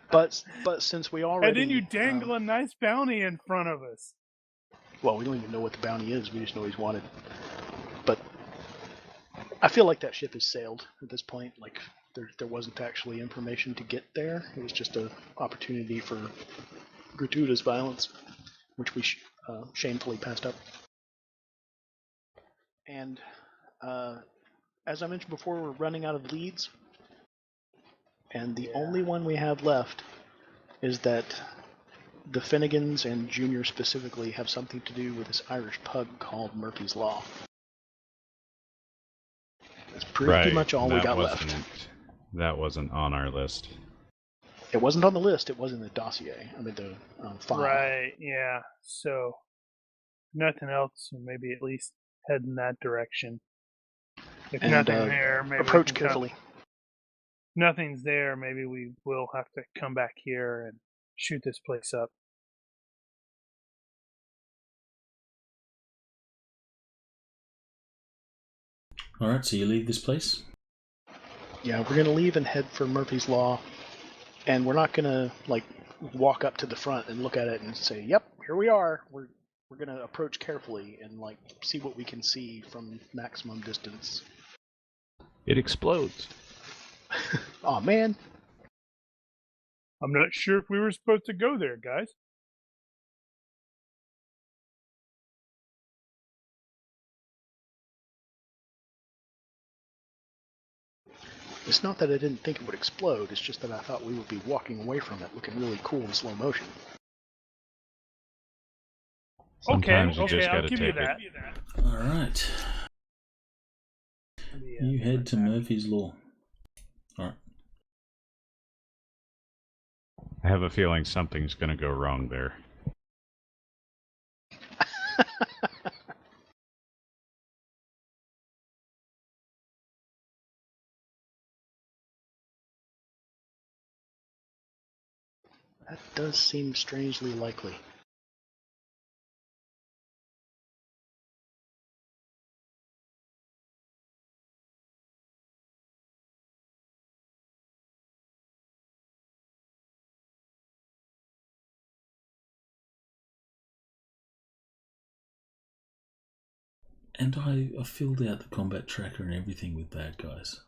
Speaker 4: But since we already...
Speaker 2: And then you dangle a nice bounty in front of us.
Speaker 4: Well, we don't even know what the bounty is. We just know he's wanted. But I feel like that ship has sailed at this point. Like, there wasn't actually information to get there. It was just an opportunity for gratuitous violence, which we shamefully passed up. And as I mentioned before, we're running out of leads. And the only one we have left is that the Finnegans, and Junior specifically, have something to do with this Irish pug called Murphy's Law. That's pretty much all we got left.
Speaker 3: That wasn't on our list.
Speaker 4: It wasn't on the list, it was in the dossier. I mean, the file.
Speaker 2: Right, yeah. So, nothing else, maybe at least head in that direction. If
Speaker 4: And
Speaker 2: nothing there, maybe
Speaker 4: approach carefully.
Speaker 2: Nothing's there, maybe we will have to come back here and shoot this place up.
Speaker 1: Alright, so you leave this place?
Speaker 4: Yeah, we're gonna leave and head for Murphy's Law, and we're not gonna like walk up to the front and look at it and say, "Yep, here we are." We're gonna approach carefully and like see what we can see from maximum distance.
Speaker 3: It explodes.
Speaker 4: Aw, man.
Speaker 2: I'm not sure if we were supposed to go there, guys.
Speaker 4: It's not that I didn't think it would explode, it's just that I thought we would be walking away from it looking really cool in slow motion.
Speaker 3: Sometimes you
Speaker 2: okay,
Speaker 3: just
Speaker 2: I'll
Speaker 3: gotta
Speaker 2: give you
Speaker 3: take
Speaker 2: that.
Speaker 3: it.
Speaker 1: Alright. You head to Murphy's Law. Alright.
Speaker 3: I have a feeling something's gonna go wrong there.
Speaker 4: That does seem strangely likely.
Speaker 1: And I filled out the combat tracker and everything with that, guys.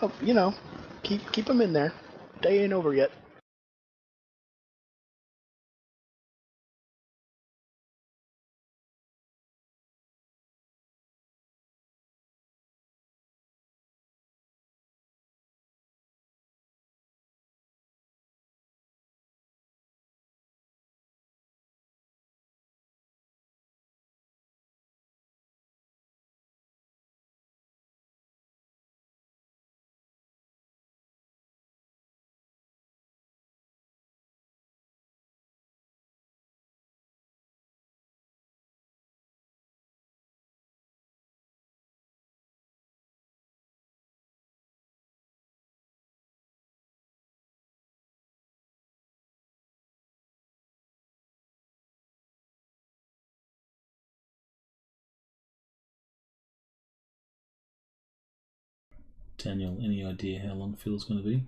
Speaker 4: Oh, you know, keep them in there. Day ain't over yet.
Speaker 1: Daniel, any idea how long Phil's going to be?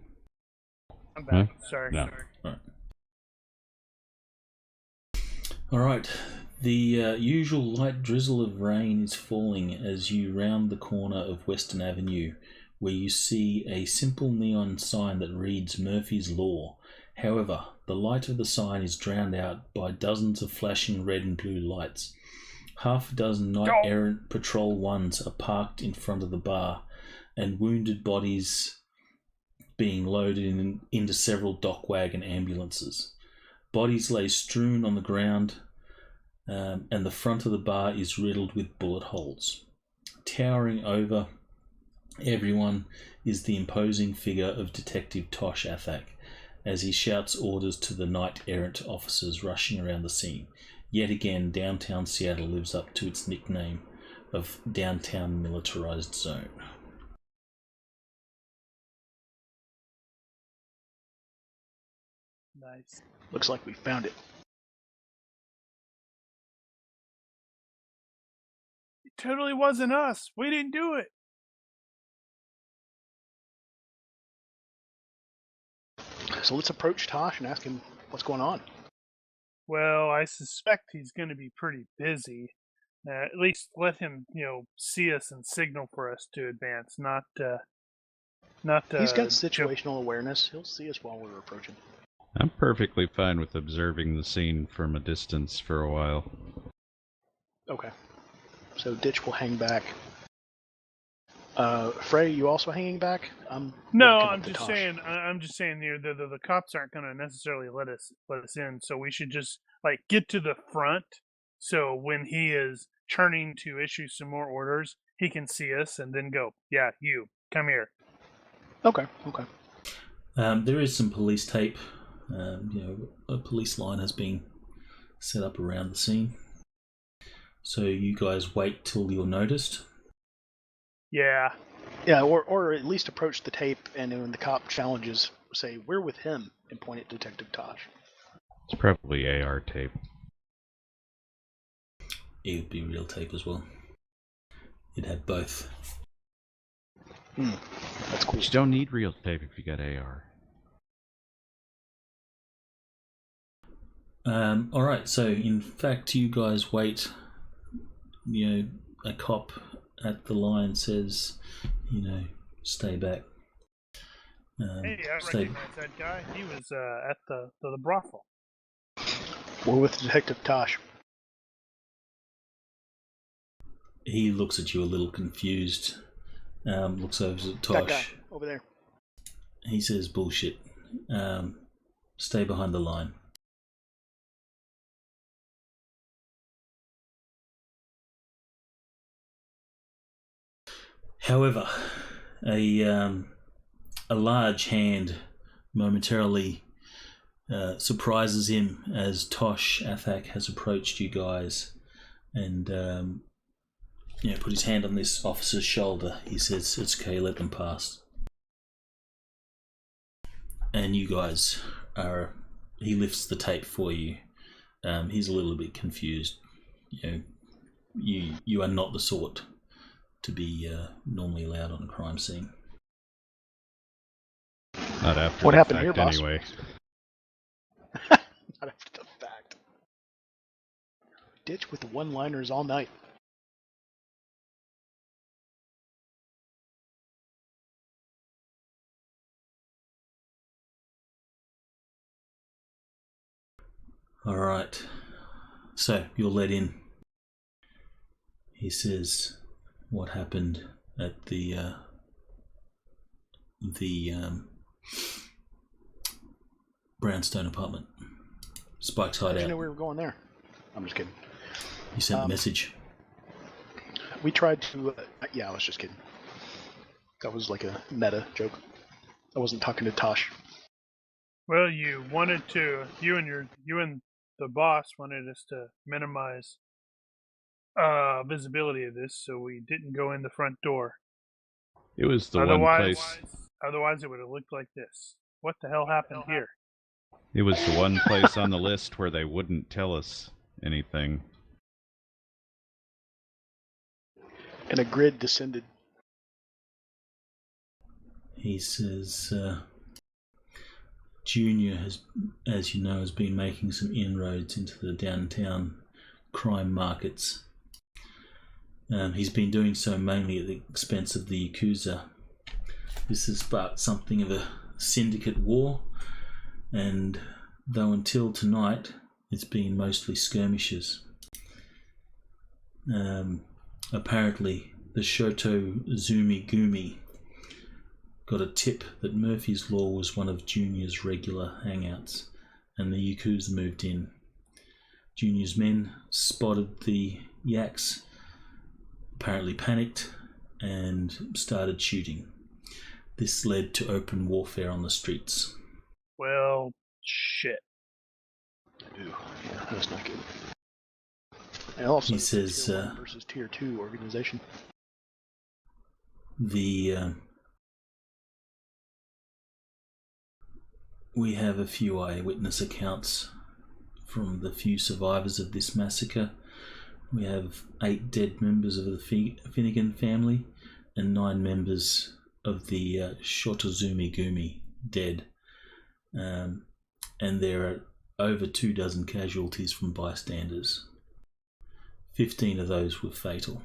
Speaker 2: I'm back. Sorry.
Speaker 3: No.
Speaker 1: Right. Alright, the usual light drizzle of rain is falling as you round the corner of Western Avenue, where you see a simple neon sign that reads Murphy's Law. However, the light of the sign is drowned out by dozens of flashing red and blue lights. Half a dozen knight-errant patrol ones are parked in front of the bar, and wounded bodies being loaded into several dock wagon ambulances. Bodies lay strewn on the ground, and the front of the bar is riddled with bullet holes. Towering over everyone is the imposing figure of Detective Tosh Athak, as he shouts orders to the knight-errant officers rushing around the scene. Yet again, downtown Seattle lives up to its nickname of Downtown Militarized Zone.
Speaker 2: Nice.
Speaker 4: Looks like we found it.
Speaker 2: It totally wasn't us. We didn't do it.
Speaker 4: So let's approach Tosh and ask him what's going on.
Speaker 2: Well, I suspect he's going to be pretty busy. At least let him, see us and signal for us to advance. Not.
Speaker 4: He's got situational awareness. He'll see us while we're approaching.
Speaker 3: I'm perfectly fine with observing the scene from a distance for a while.
Speaker 4: Okay. So Ditch will hang back. Frey, you also hanging back?
Speaker 2: No,
Speaker 4: walking up
Speaker 2: I'm
Speaker 4: to
Speaker 2: just
Speaker 4: Tosh.
Speaker 2: saying. I'm just saying. The cops aren't going to necessarily let us in. So we should just like get to the front. So when he is turning to issue some more orders, he can see us and then go, "Yeah, you come here."
Speaker 4: Okay.
Speaker 1: There is some police tape. A police line has been set up around the scene. So you guys wait till you're noticed.
Speaker 2: Yeah.
Speaker 4: Yeah, or at least approach the tape, and when the cop challenges, say, "We're with him," and point at Detective Tosh.
Speaker 3: It's probably AR tape.
Speaker 1: It would be real tape as well. It'd have both.
Speaker 4: That's cool.
Speaker 3: You don't need real tape if you got AR.
Speaker 1: Alright, so in fact you guys wait. A cop at the line says, stay back.
Speaker 2: Hey, I recognize that guy. He was at the brothel.
Speaker 4: We're with Detective Tosh.
Speaker 1: He looks at you a little confused. Looks over at Tosh.
Speaker 4: That guy over there.
Speaker 1: He says, bullshit. Stay behind the line. However, a large hand momentarily surprises him as Tosh Athak has approached you guys and put his hand on this officer's shoulder. He says, "It's okay, let them pass." And you guys he lifts the tape for you. He's a little bit confused. You are not the sort to be normally allowed on a crime scene.
Speaker 3: Not after
Speaker 4: What
Speaker 3: the
Speaker 4: happened
Speaker 3: fact,
Speaker 4: here, boss?
Speaker 3: anyway.
Speaker 4: Not after the fact. Ditch with the one-liners all night.
Speaker 1: Alright, so you're let in. He says, what happened at the brownstone apartment? Spike's
Speaker 4: How'd you
Speaker 1: hideout.
Speaker 4: know we were going there? I'm just kidding.
Speaker 1: He sent a message.
Speaker 4: We tried to... yeah, I was just kidding. That was like a meta joke. I wasn't talking to Tosh.
Speaker 2: Well, you and the boss wanted us to minimize visibility of this, so we didn't go in the front door.
Speaker 3: It was the one place.
Speaker 2: Otherwise, it would have looked like this. What the hell happened here?
Speaker 3: It was the one place on the list where they wouldn't tell us anything.
Speaker 4: And a grid descended.
Speaker 1: He says, Junior has, as you know, has been making some inroads into the downtown crime markets. He's been doing so mainly at the expense of the Yakuza. This has sparked something of a syndicate war, and though until tonight it's been mostly skirmishes. Apparently the Shoto Zumigumi got a tip that Murphy's Law was one of Junior's regular hangouts, and the Yakuza moved in. Junior's men spotted the yaks, apparently panicked, and started shooting. This led to open warfare on the streets.
Speaker 2: Well, shit.
Speaker 4: Ooh, yeah, that's not good. And also,
Speaker 1: He
Speaker 4: it's
Speaker 1: says,
Speaker 4: a tier 1 versus tier 2 organization.
Speaker 1: We have a few eyewitness accounts from the few survivors of this massacre. We have 8 dead members of the Finnegan family and 9 members of the Shotozumi Gumi dead. And there are over 24 casualties from bystanders. 15 of those were fatal.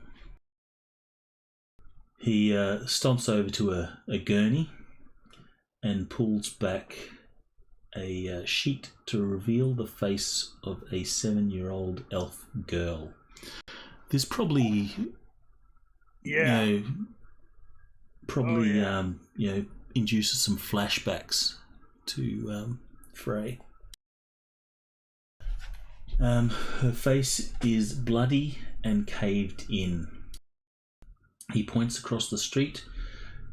Speaker 1: He stomps over to a gurney and pulls back a sheet to reveal the face of a 7-year-old elf girl. There's probably,
Speaker 2: Yeah.
Speaker 1: Induces some flashbacks to Frey. Her face is bloody and caved in. He points across the street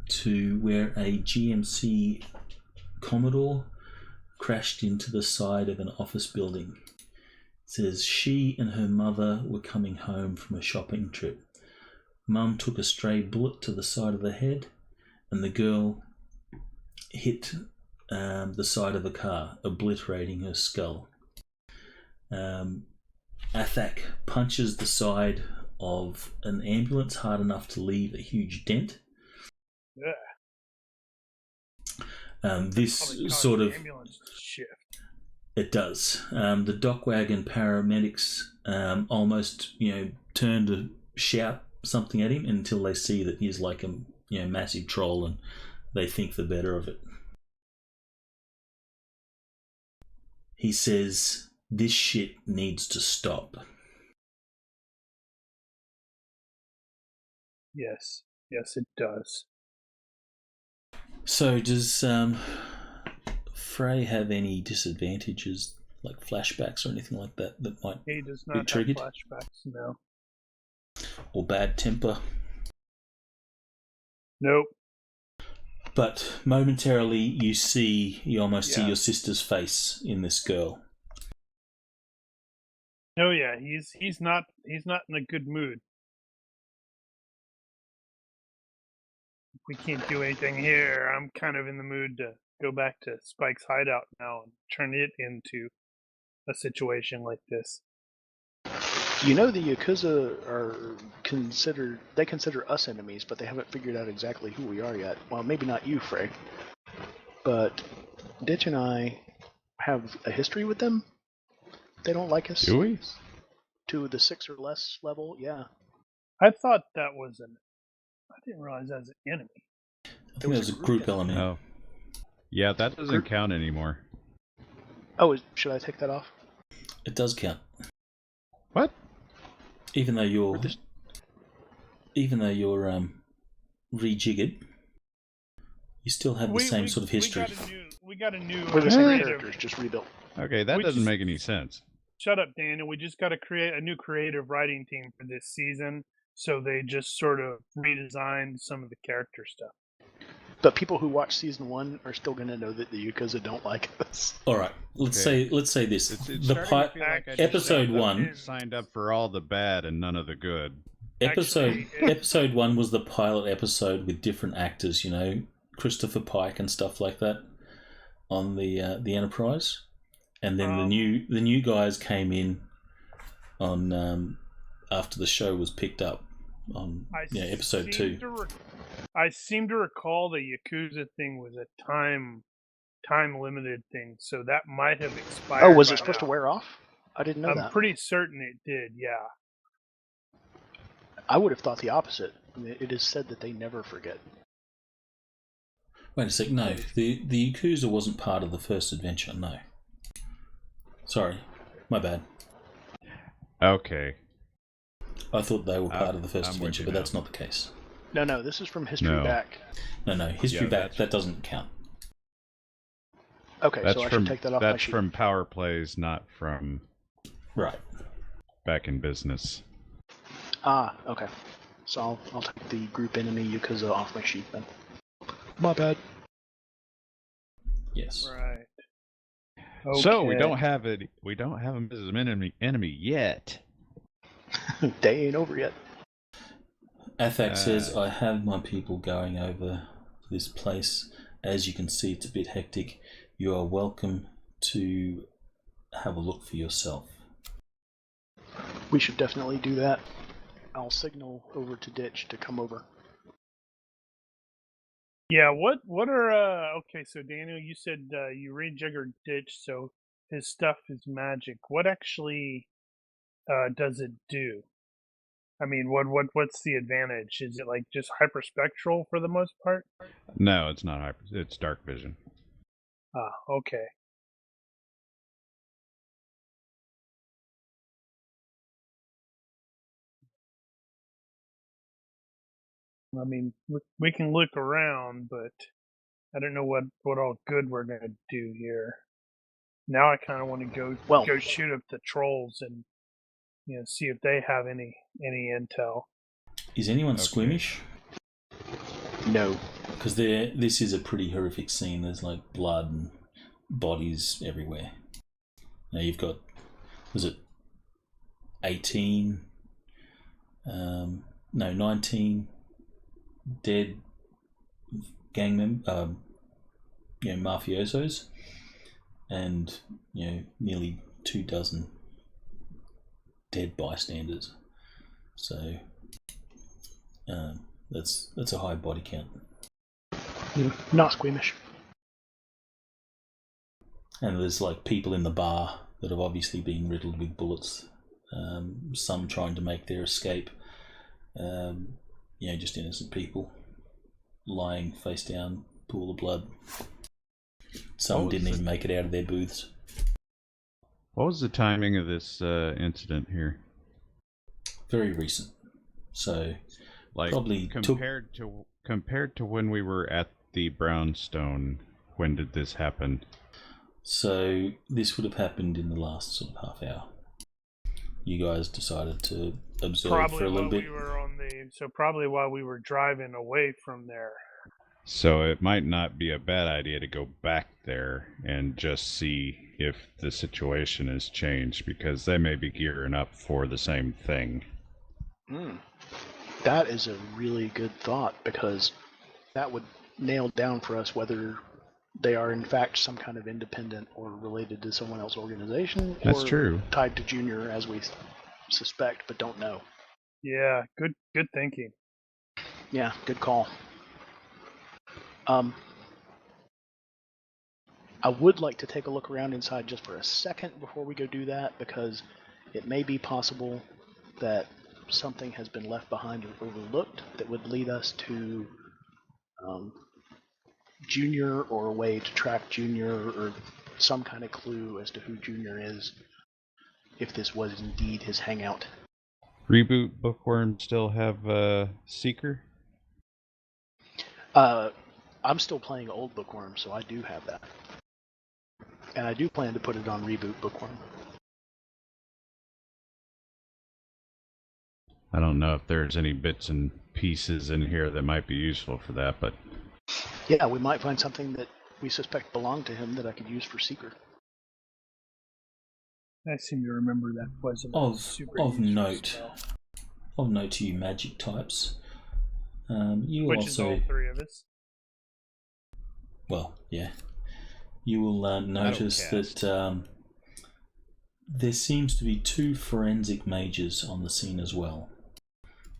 Speaker 1: to where a GMC Commodore crashed into the side of an office building. It says she and her mother were coming home from a shopping trip. Mum took a stray bullet to the side of the head, and the girl hit the side of the car, obliterating her skull. Athak punches the side of an ambulance hard enough to leave a huge dent.
Speaker 2: Yeah.
Speaker 1: This sort of
Speaker 2: ambulance shift.
Speaker 1: It does. The dockwagon paramedics almost, turn to shout something at him until they see that he's like a massive troll, and they think the better of it. He says, "This shit needs to stop."
Speaker 2: Yes, it does.
Speaker 1: So does Frey have any disadvantages, like flashbacks or anything like that might
Speaker 2: He does
Speaker 1: be
Speaker 2: not have
Speaker 1: triggered?
Speaker 2: flashbacks, no.
Speaker 1: Or bad temper?
Speaker 2: Nope.
Speaker 1: But momentarily you almost see
Speaker 2: Yeah.
Speaker 1: your sister's face in this girl.
Speaker 2: Oh yeah, he's not in a good mood. We can't do anything here. I'm kind of in the mood to go back to Spike's hideout now and turn it into a situation like this.
Speaker 4: The Yakuza consider us enemies, but they haven't figured out exactly who we are yet. Well, maybe not you, Frey, but Ditch and I have a history with them. They don't like us.
Speaker 3: Do we?
Speaker 4: To the 6 or less level, yeah.
Speaker 2: I thought that was I didn't realize that was an enemy.
Speaker 1: I think that was a group element.
Speaker 3: Oh. Yeah, that doesn't count anymore.
Speaker 4: Oh, should I take that off?
Speaker 1: It does count.
Speaker 3: What?
Speaker 1: Even though you're rejiggered, you still have the same sort of history.
Speaker 2: We got a new.
Speaker 4: We're the same characters, just rebuilt.
Speaker 3: Okay, that doesn't make any sense.
Speaker 2: Shut up, Daniel. We just got to create a new creative writing team for this season, so they just sort of redesigned some of the character stuff.
Speaker 4: But people who watch season 1 are still going to know that the Yakuza don't like us.
Speaker 1: All right, let's say this: episode 1
Speaker 3: signed up for all the bad and none of the good.
Speaker 1: Episode 1 was the pilot episode with different actors, Christopher Pike and stuff like that on the Enterprise, and then the new guys came in on after the show was picked up on episode 2.
Speaker 2: I seem to recall the Yakuza thing was a time limited thing, so that might have expired.
Speaker 4: Oh, was it supposed to wear off? I didn't know that.
Speaker 2: I'm pretty certain it did, yeah.
Speaker 4: I would have thought the opposite. I mean, it is said that they never forget.
Speaker 1: Wait a sec, no. The Yakuza wasn't part of the first adventure, no. Sorry, my bad.
Speaker 3: Okay.
Speaker 1: I thought they were part of the first adventure, but that's not the case.
Speaker 4: No, this is from History Back.
Speaker 1: No, History Back, that doesn't count.
Speaker 4: Okay, so I should take that off my sheet.
Speaker 3: That's from Power Plays, not from...
Speaker 1: Right.
Speaker 3: Back in business.
Speaker 4: Ah, okay. So I'll take the group enemy Yakuza off my sheet then. My bad.
Speaker 1: Yes.
Speaker 2: Right. Okay.
Speaker 3: So we don't have him as an enemy yet.
Speaker 4: Day ain't over yet.
Speaker 1: Athak says, "I have my people going over this place. As you can see, it's a bit hectic. You are welcome to have a look for yourself."
Speaker 4: We should definitely do that. I'll signal over to Ditch to come over.
Speaker 2: Yeah, what are okay, so Daniel, you said you rejiggered Ditch, so his stuff is magic. What actually does it do? I mean, what's the advantage? Is it like just hyperspectral for the most part?
Speaker 3: No, it's not hyper. It's dark vision.
Speaker 2: Ah, okay. I mean, we can look around, but I don't know what all good we're gonna do here. Now I kind of want to go shoot up the trolls and see if they have any intel.
Speaker 1: Is anyone squeamish?
Speaker 4: No.
Speaker 1: Because this is a pretty horrific scene. There's like blood and bodies everywhere. Now you've got, was it 19 dead gang members, mafiosos, and nearly 24 dead bystanders. So that's a high body count.
Speaker 4: Not squeamish.
Speaker 1: And there's like people in the bar that have obviously been riddled with bullets. Some trying to make their escape. Just innocent people lying face down, pool of blood. Some didn't even make it out of their booths.
Speaker 3: What was the timing of this incident here?
Speaker 1: Very recent. So,
Speaker 3: like,
Speaker 1: probably
Speaker 3: compared to when we were at the brownstone, when did this happen?
Speaker 1: So this would have happened in the last sort of half hour. You guys decided to observe for a little bit.
Speaker 2: Probably while we were driving away from there.
Speaker 3: So it might not be a bad idea to go back there and just see if the situation has changed, because they may be gearing up for the same thing.
Speaker 4: That is a really good thought, because that would nail down for us whether they are in fact some kind of independent or related to someone else's organization.
Speaker 3: That's
Speaker 4: or
Speaker 3: true.
Speaker 4: Tied to Junior, as we suspect but don't know.
Speaker 2: Yeah, good thinking.
Speaker 4: Yeah, good call. I would like to take a look around inside just for a second before we go do that, because it may be possible that something has been left behind or overlooked that would lead us to Junior, or a way to track Junior, or some kind of clue as to who Junior is, if this was indeed his hangout.
Speaker 3: Reboot Bookworm still have Seeker?
Speaker 4: I'm still playing Old Bookworm, so I do have that. And I do plan to put it on Reboot Bookworm.
Speaker 3: I don't know if there's any bits and pieces in here that might be useful for that, but...
Speaker 4: Yeah, we might find something that we suspect belonged to him that I could use for Seeker.
Speaker 2: I seem to remember that wasn't
Speaker 1: of note. Of note to you magic types.
Speaker 2: Which is all three of us.
Speaker 1: Well, yeah. You will notice that there seems to be 2 forensic mages on the scene as well.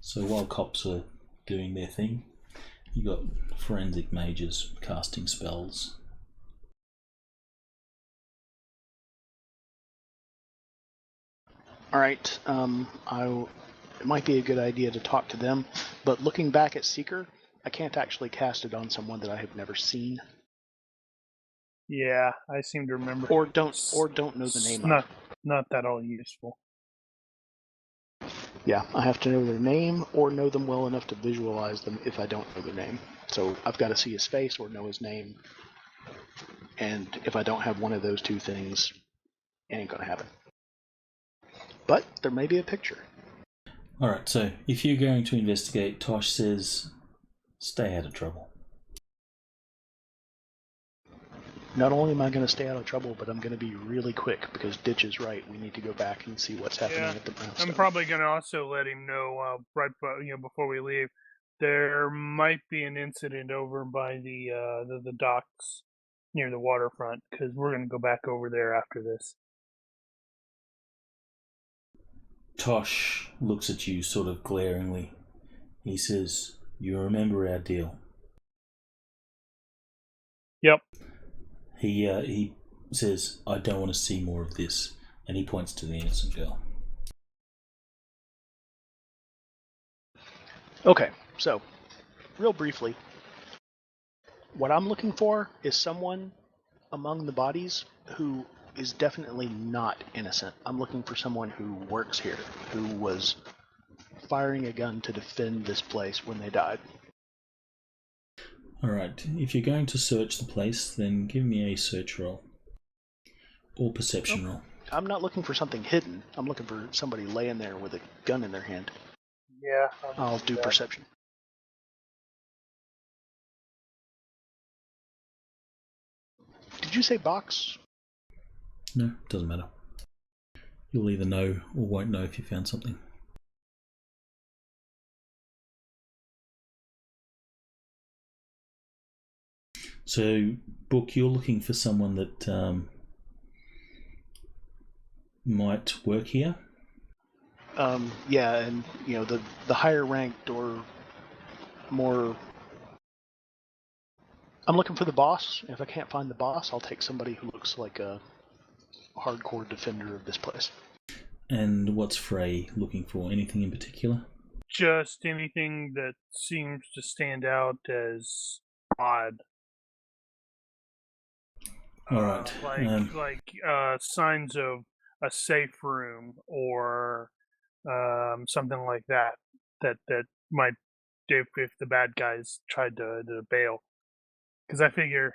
Speaker 1: So while cops are doing their thing, you got forensic mages casting spells.
Speaker 4: All right, it might be a good idea to talk to them, but looking back at Seeker, I can't actually cast it on someone that I have never seen.
Speaker 2: Yeah, I seem to remember.
Speaker 4: Or don't know the name of.
Speaker 2: Not that all useful.
Speaker 4: Yeah, I have to know their name or know them well enough to visualize them if I don't know their name. So I've got to see his face or know his name. And if I don't have one of those 2 things, it ain't going to happen. But there may be a picture.
Speaker 1: Alright, so if you're going to investigate, Tosh says, stay out of trouble.
Speaker 4: Not only am I going to stay out of trouble, but I'm going to be really quick, because Ditch is right. We need to go back and see what's happening at the brownstone.
Speaker 2: I'm probably going to also let him know before we leave. There might be an incident over by the docks near the waterfront, because we're going to go back over there after this.
Speaker 1: Tosh looks at you sort of glaringly. He says, you remember our deal?
Speaker 2: Yep.
Speaker 1: He says, I don't want to see more of this, and he points to the innocent girl.
Speaker 4: Okay, so, real briefly, what I'm looking for is someone among the bodies who is definitely not innocent. I'm looking for someone who works here, who was firing a gun to defend this place when they died.
Speaker 1: Alright, if you're going to search the place, then give me a search roll. Or perception roll.
Speaker 4: I'm not looking for something hidden. I'm looking for somebody laying there with a gun in their hand.
Speaker 2: Yeah.
Speaker 4: I'll do perception. Did you say box?
Speaker 1: No, doesn't matter. You'll either know or won't know if you found something. So, Book, you're looking for someone that might work here?
Speaker 4: Yeah, and the higher ranked or more. I'm looking for the boss. If I can't find the boss, I'll take somebody who looks like a hardcore defender of this place.
Speaker 1: And what's Frey looking for? Anything in particular?
Speaker 2: Just anything that seems to stand out as odd.
Speaker 1: All right.
Speaker 2: Like signs of a safe room or something like that. That might do if the bad guys tried to bail. Because I figure,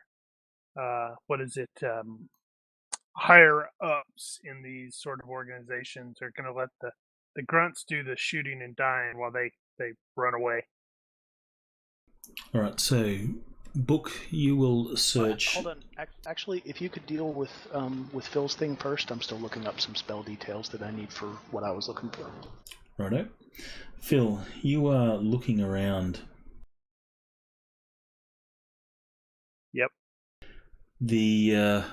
Speaker 2: higher ups in these sort of organizations are going to let the grunts do the shooting and dying while they run away.
Speaker 1: All right. So, Book, you will search.
Speaker 4: Hold on. Actually, if you could deal with Phil's thing first, I'm still looking up some spell details that I need for what I was looking for.
Speaker 1: Righto. Phil, you are looking around.
Speaker 2: Yep.
Speaker 1: The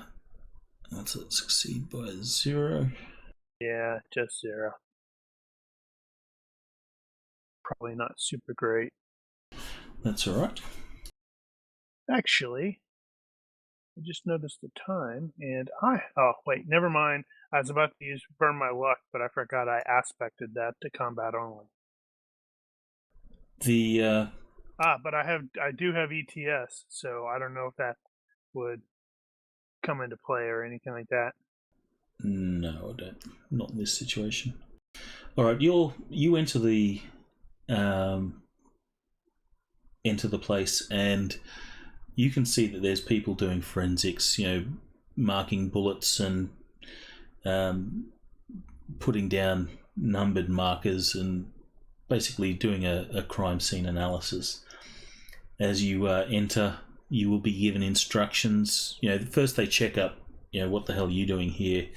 Speaker 1: let's succeed by 0.
Speaker 2: Yeah, just 0. Probably not super great.
Speaker 1: That's all right.
Speaker 2: Actually, I just noticed the time, and wait, never mind. I was about to use burn my luck, but I forgot I aspected that to combat only. But I do have ETS, so I don't know if that would come into play or anything like that.
Speaker 1: No, I don't. Not in this situation. All right, you enter the place, and you can see that there's people doing forensics. Marking bullets and putting down numbered markers and basically doing a crime scene analysis. As you enter, you will be given instructions. First they check up, what the hell are you doing here?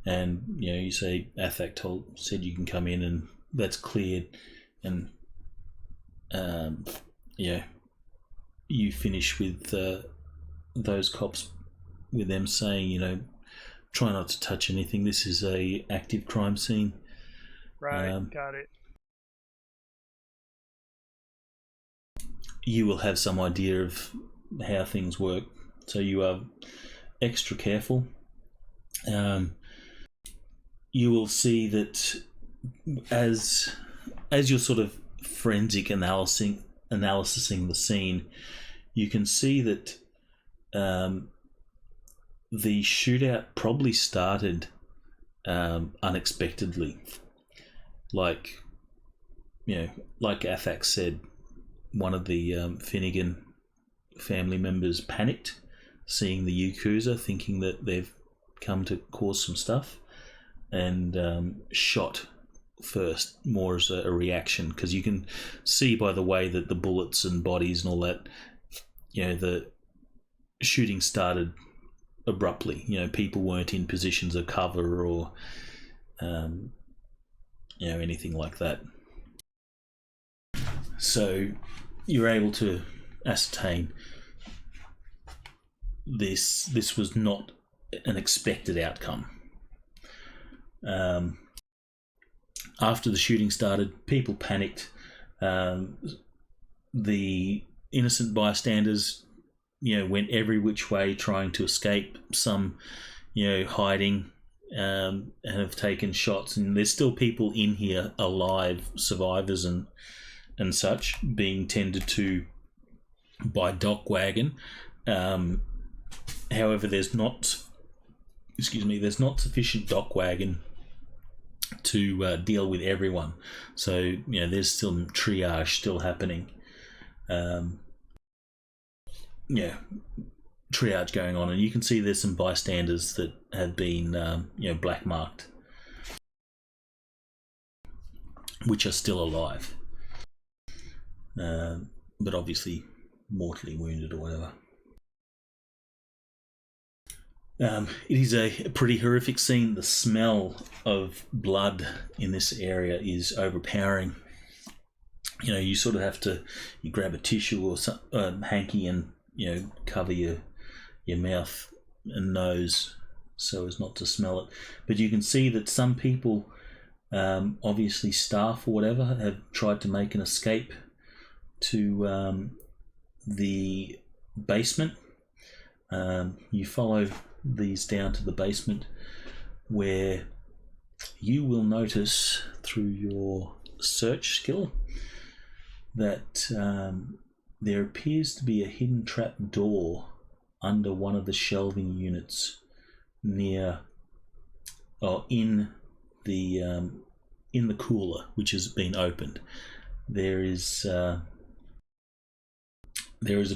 Speaker 1: And, you say, Athak said you can come in, and that's cleared. And, you finish with those cops, with them saying, try not to touch anything. This is a active crime scene.
Speaker 2: Right, got it.
Speaker 1: You will have some idea of how things work, so you are extra careful. You will see that as you're sort of forensic analysing the scene, you can see that the shootout probably started unexpectedly. Like Athak said, one of the Finnegan family members panicked, seeing the Yakuza, thinking that they've come to cause some stuff, and shot first, more as a reaction, because you can see by the way that the bullets and bodies and all that, the shooting started abruptly. People weren't in positions of cover or anything like that. So you're able to ascertain this was not an expected outcome. After the shooting started, people panicked. The innocent bystanders, went every which way trying to escape. Some, hiding, and have taken shots. And there's still people in here alive, survivors and such, being tended to by dock wagon. However, there's not sufficient dock wagon to deal with everyone. So there's still triage still happening. triage going on, and you can see there's some bystanders that have been black marked, which are still alive, but obviously mortally wounded or whatever. It is a pretty horrific scene. The smell of blood in this area is overpowering. You sort of have to grab a tissue or some hanky and cover your mouth and nose so as not to smell it. But you can see that some people, obviously staff or whatever, have tried to make an escape to the basement. You follow these down to the basement, where you will notice through your search skill that there appears to be a hidden trap door under one of the shelving units in the cooler, which has been opened. There is a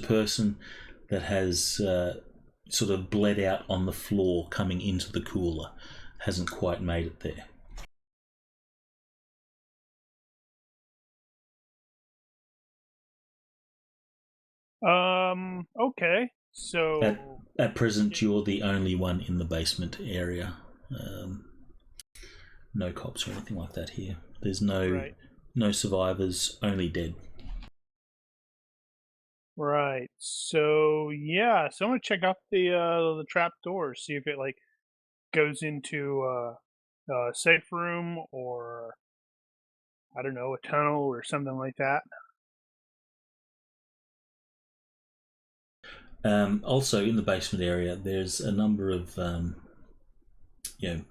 Speaker 1: person that has sort of bled out on the floor coming into the cooler. Hasn't quite made it there.
Speaker 2: Okay. So
Speaker 1: at present, you're the only one in the basement area. No cops or anything like that here. There's no survivors, only dead.
Speaker 2: Right. So so I'm gonna check out the trap door, see if it goes into a safe room, or I don't know, a tunnel or something like that.
Speaker 1: Also, in the basement area, there's a number of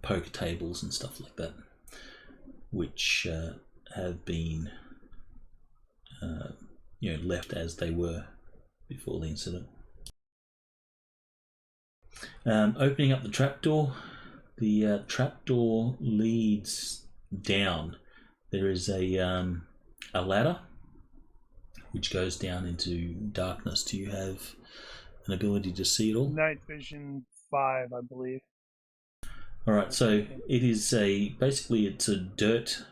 Speaker 1: poker tables and stuff like that, which have been left as they were before the incident. Opening up the trapdoor, the trapdoor leads down. There is a ladder which goes down into darkness. Do you have an ability to see it all?
Speaker 2: Night vision 5, I believe.
Speaker 1: All right, so it is basically it's a dirt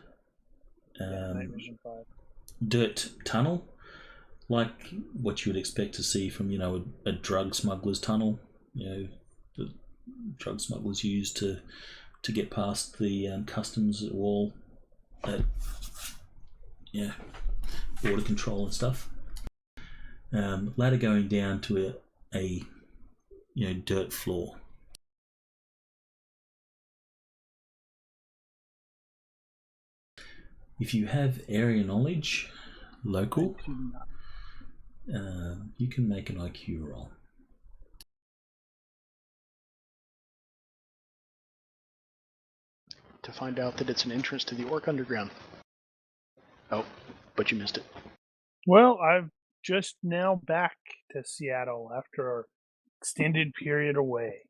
Speaker 2: Night vision 5.
Speaker 1: dirt tunnel, like what you would expect to see from a drug smuggler's tunnel. The drug smugglers use to get past the customs wall at border control and stuff. Ladder going down to a dirt floor. If you have area knowledge, local, you can make an IQ roll.
Speaker 4: To find out that it's an entrance to the Orc Underground. Oh, but you missed it.
Speaker 2: Well, I'm just now back to Seattle after an extended period away.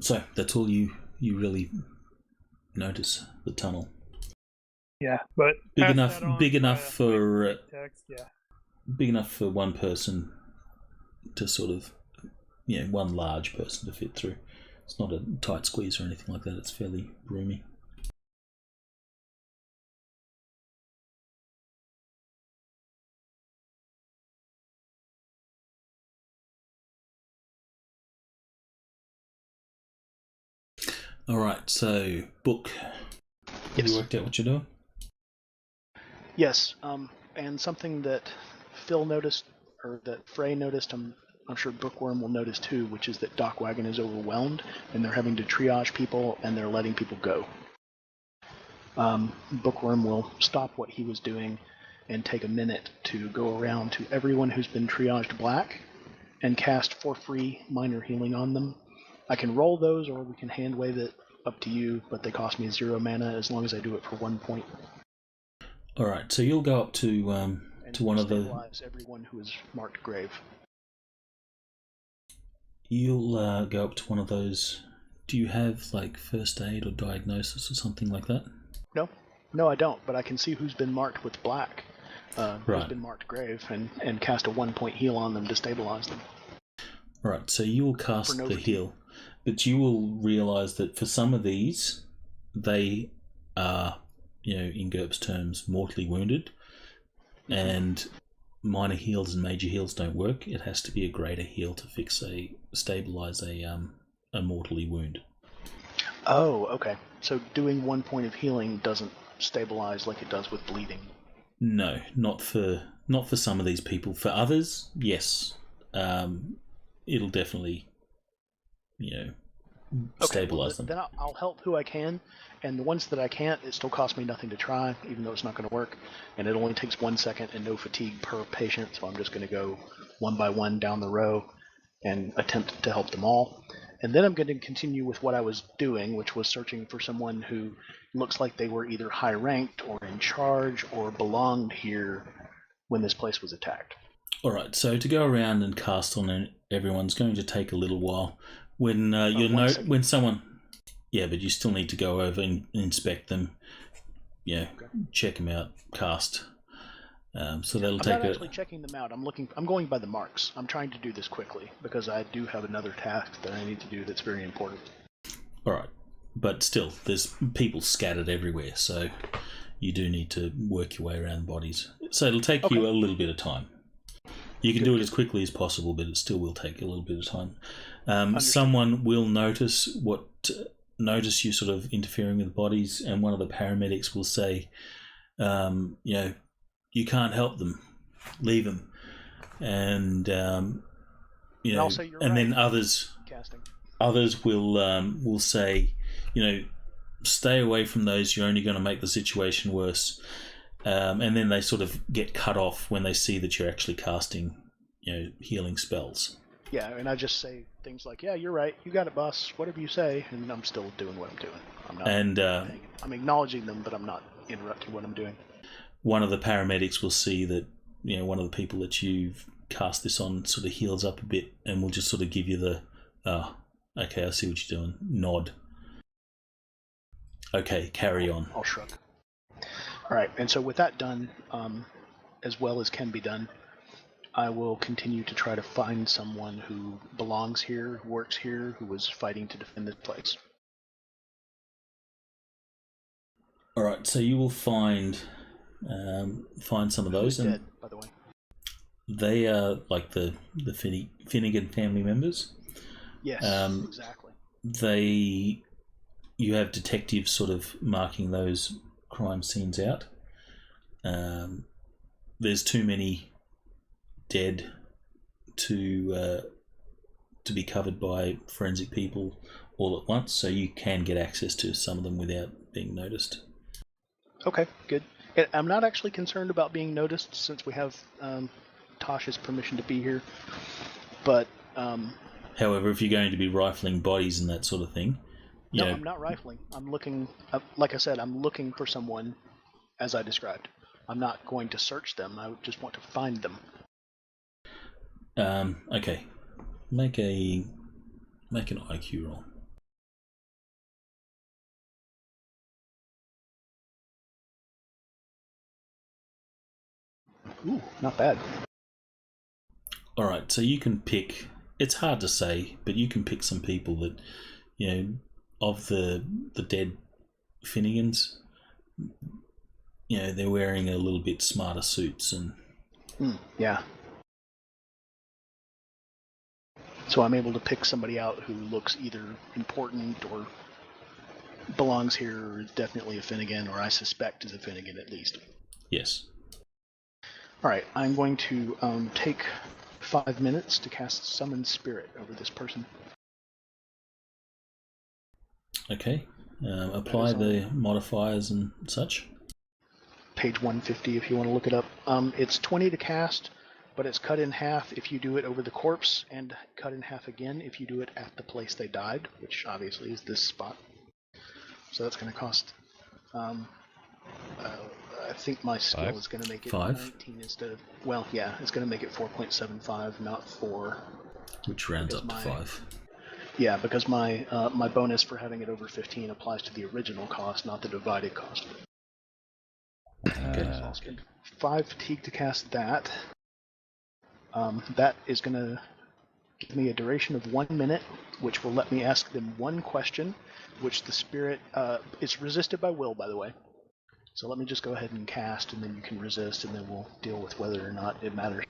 Speaker 1: So that's all you really notice, the tunnel.
Speaker 2: Yeah, but
Speaker 1: big enough for
Speaker 2: text,
Speaker 1: big enough for one person to sort of, one large person to fit through. It's not a tight squeeze or anything like that. It's fairly roomy. All right, so book. Have you worked out what you're doing?
Speaker 4: Yes, and something that Phil noticed, or that Frey noticed, I'm sure Bookworm will notice too, which is that Doc Wagon is overwhelmed, and they're having to triage people, and they're letting people go. Bookworm will stop what he was doing and take a minute to go around to everyone who's been triaged black and cast for free minor healing on them. I can roll those, or we can hand wave it, up to you, but they cost me 0 mana as long as I do it for 1 point.
Speaker 1: All right, so you'll go up to one of the.
Speaker 4: Stabilize everyone who is marked grave.
Speaker 1: You'll go up to one of those do you have like first aid or diagnosis or something like that?
Speaker 4: No, I don't. But I can see who's been marked with black, who's
Speaker 1: Right.
Speaker 4: been marked grave, and cast a 1-point heal on them to stabilize them.
Speaker 1: All right. So you will cast
Speaker 4: no
Speaker 1: the
Speaker 4: fatigue.
Speaker 1: heal, but you will realise that for some of these, they are, in GURPS terms, mortally wounded, and minor heals and major heals don't work. It has to be a greater heal to stabilize a mortally wound.
Speaker 4: Oh, okay. So doing 1 point of healing doesn't stabilize like it does with bleeding.
Speaker 1: No, not for some of these people. For others, yes, it'll definitely, stabilize them.
Speaker 4: Then I'll help who I can, and the ones that I can't, it still costs me nothing to try, even though it's not going to work. And it only takes 1 second and no fatigue per patient, so I'm just going to go one by one down the row and attempt to help them all. And then I'm going to continue with what I was doing, which was searching for someone who looks like they were either high-ranked or in charge or belonged here when this place was attacked.
Speaker 1: All right, so to go around and cast on everyone's going to take a little while. When when someone, but you still need to go over and inspect them, check them out, cast. So that'll take.
Speaker 4: I'm not actually checking them out. I'm going by the marks. I'm trying to do this quickly because I do have another task that I need to do that's very important.
Speaker 1: All right, but still, there's people scattered everywhere, so you do need to work your way around bodies. So it'll take you a little bit of time. You can do it as quickly as possible, but it still will take a little bit of time. Someone will notice you sort of interfering with bodies, and one of the paramedics will say, you can't help them, leave them, and and then others will say, stay away from those. You're only going to make the situation worse. And then they sort of get cut off when they see that you're actually casting, healing spells.
Speaker 4: Yeah, and I just say things like, "Yeah, you're right. You got it, boss. Whatever you say," and I'm still doing what I'm doing. I'm not. I'm acknowledging them, but I'm not interrupting what I'm doing.
Speaker 1: One of the paramedics will see that one of the people that you've cast this on sort of heals up a bit, and will just sort of give you the, okay, I see what you're doing. Nod. Okay, carry on.
Speaker 4: I'll shrug. All right, and so with that done, as well as can be done, I will continue to try to find someone who belongs here, who works here, who was fighting to defend this place.
Speaker 1: All right, so you will find some of those.
Speaker 4: Who's dead, by the way?
Speaker 1: They are like the Finnegan family members.
Speaker 4: Yes, exactly.
Speaker 1: You have detectives sort of marking those crime scenes out. There's too many dead to be covered by forensic people all at once, so you can get access to some of them without being noticed.
Speaker 4: Okay, good. I'm not actually concerned about being noticed since we have Tasha's permission to be here, but
Speaker 1: however, if you're going to be rifling bodies and that sort of thing,
Speaker 4: I'm not rifling. I'm looking, like I said, I'm looking for someone as I described. I'm not going to search them. I just want to find them.
Speaker 1: Okay. Make an IQ roll.
Speaker 4: Ooh, not bad.
Speaker 1: All right, so you can pick. It's hard to say, but you can pick some people that, of the dead Finnegans. They're wearing a little bit smarter suits and.
Speaker 4: Yeah. So I'm able to pick somebody out who looks either important or belongs here, or is definitely a Finnegan, or I suspect is a Finnegan at least.
Speaker 1: Yes.
Speaker 4: All right, I'm going to take 5 minutes to cast Summon Spirit over this person.
Speaker 1: Okay. Apply the modifiers and such.
Speaker 4: Page 150 if you want to look it up. It's 20 to cast, but it's cut in half if you do it over the corpse, and cut in half again if you do it at the place they died, which obviously is this spot. So that's going to cost... I think my skill is going to make it 19 instead of... Well, yeah, it's going to make it 4.75, not 4.
Speaker 1: Which rounds up to 5.
Speaker 4: Yeah, because my my bonus for having it over 15 applies to the original cost, not the divided cost.
Speaker 1: Okay.
Speaker 4: So I'll spend 5 fatigue to cast that. That is going to give me a duration of 1 minute, which will let me ask them one question, which the spirit is resisted by will, by the way. So let me just go ahead and cast, and then you can resist, and then we'll deal with whether or not it matters.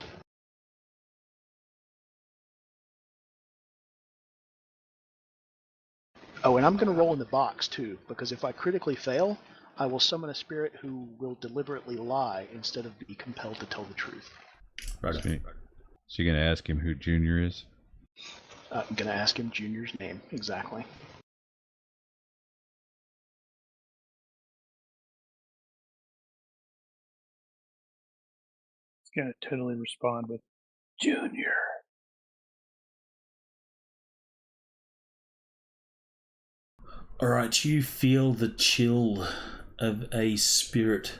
Speaker 4: Oh, and I'm going to roll in the box, too, because if I critically fail, I will summon a spirit who will deliberately lie instead of be compelled to tell the truth.
Speaker 1: Right.
Speaker 3: So you're going to ask him who Junior is?
Speaker 4: I'm going to ask him Junior's name, exactly.
Speaker 2: It's going to totally respond with, Junior.
Speaker 1: All right, you feel the chill of a spirit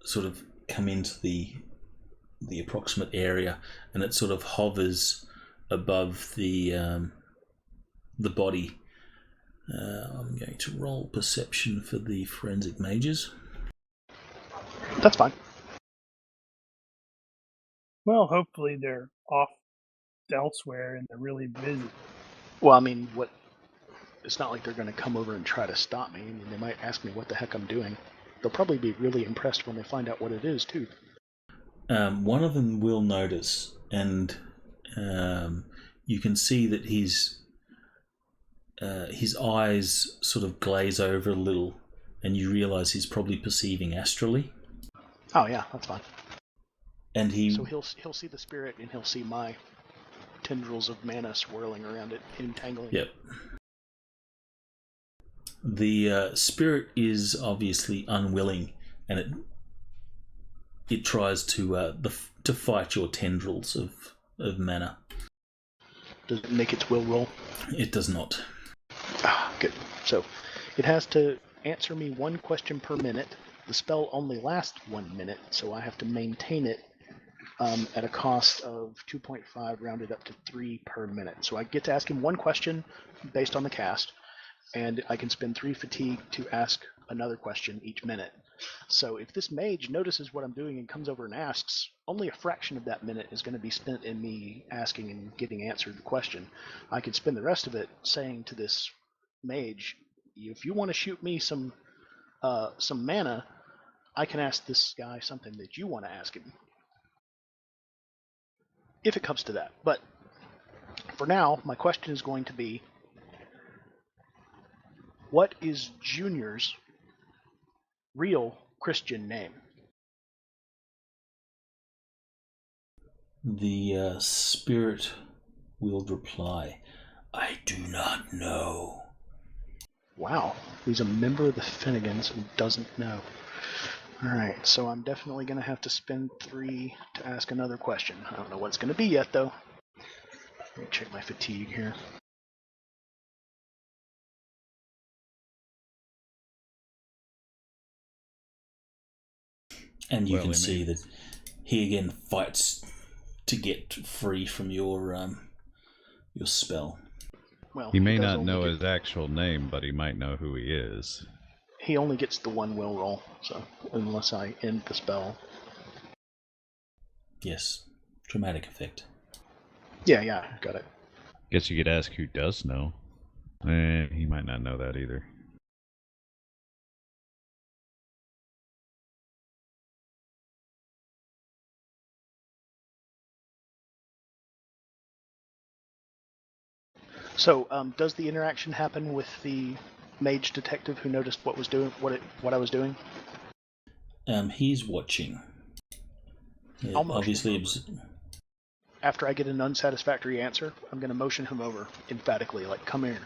Speaker 1: sort of come into the approximate area, and it sort of hovers above the body. I'm going to roll perception for the forensic mages.
Speaker 4: That's fine.
Speaker 2: Well, hopefully they're off elsewhere and they're really busy.
Speaker 4: Well, I mean, it's not like they're going to come over and try to stop me. I mean, they might ask me what the heck I'm doing. They'll probably be really impressed when they find out what it is, too.
Speaker 1: One of them will notice, and you can see that his eyes sort of glaze over a little, and you realise he's probably perceiving astrally.
Speaker 4: Oh yeah, that's fine.
Speaker 1: And
Speaker 4: so he'll see the spirit, and he'll see my tendrils of mana swirling around it, entangling.
Speaker 1: Yep. The spirit is obviously unwilling, and it tries to fight your tendrils of mana.
Speaker 4: Does it make its will roll?
Speaker 1: It does not.
Speaker 4: Ah, good. So it has to answer me one question per minute. The spell only lasts 1 minute, so I have to maintain it at a cost of 2.5 rounded up to 3 per minute. So I get to ask him one question based on the cast, and I can spend 3 fatigue to ask another question each minute. So if this mage notices what I'm doing and comes over and asks, only a fraction of that minute is going to be spent in me asking and getting answered the question. I could spend the rest of it saying to this mage, if you want to shoot me some mana, I can ask this guy something that you want to ask him. If it comes to that. But for now, my question is going to be, what is Junior's real Christian name?
Speaker 1: The spirit will reply, I do not know.
Speaker 4: Wow, he's a member of the Finnegans and doesn't know. Alright, so I'm definitely going to have to spend 3 to ask another question. I don't know what it's going to be yet, though. Let me check my fatigue here.
Speaker 1: And you can see that he again fights to get free from your spell.
Speaker 4: Well,
Speaker 3: he may not know his actual name, but he might know who he is.
Speaker 4: He only gets the 1 will roll, so unless I end the spell.
Speaker 1: Yes, dramatic effect.
Speaker 4: Yeah, got it.
Speaker 3: Guess you could ask who does know. He might not know that either.
Speaker 4: So, does the interaction happen with the mage detective who noticed what I was doing?
Speaker 1: He's watching.
Speaker 4: I'll motion
Speaker 1: obviously,
Speaker 4: him over. After I get an unsatisfactory answer, I'm going to motion him over emphatically, like, come here.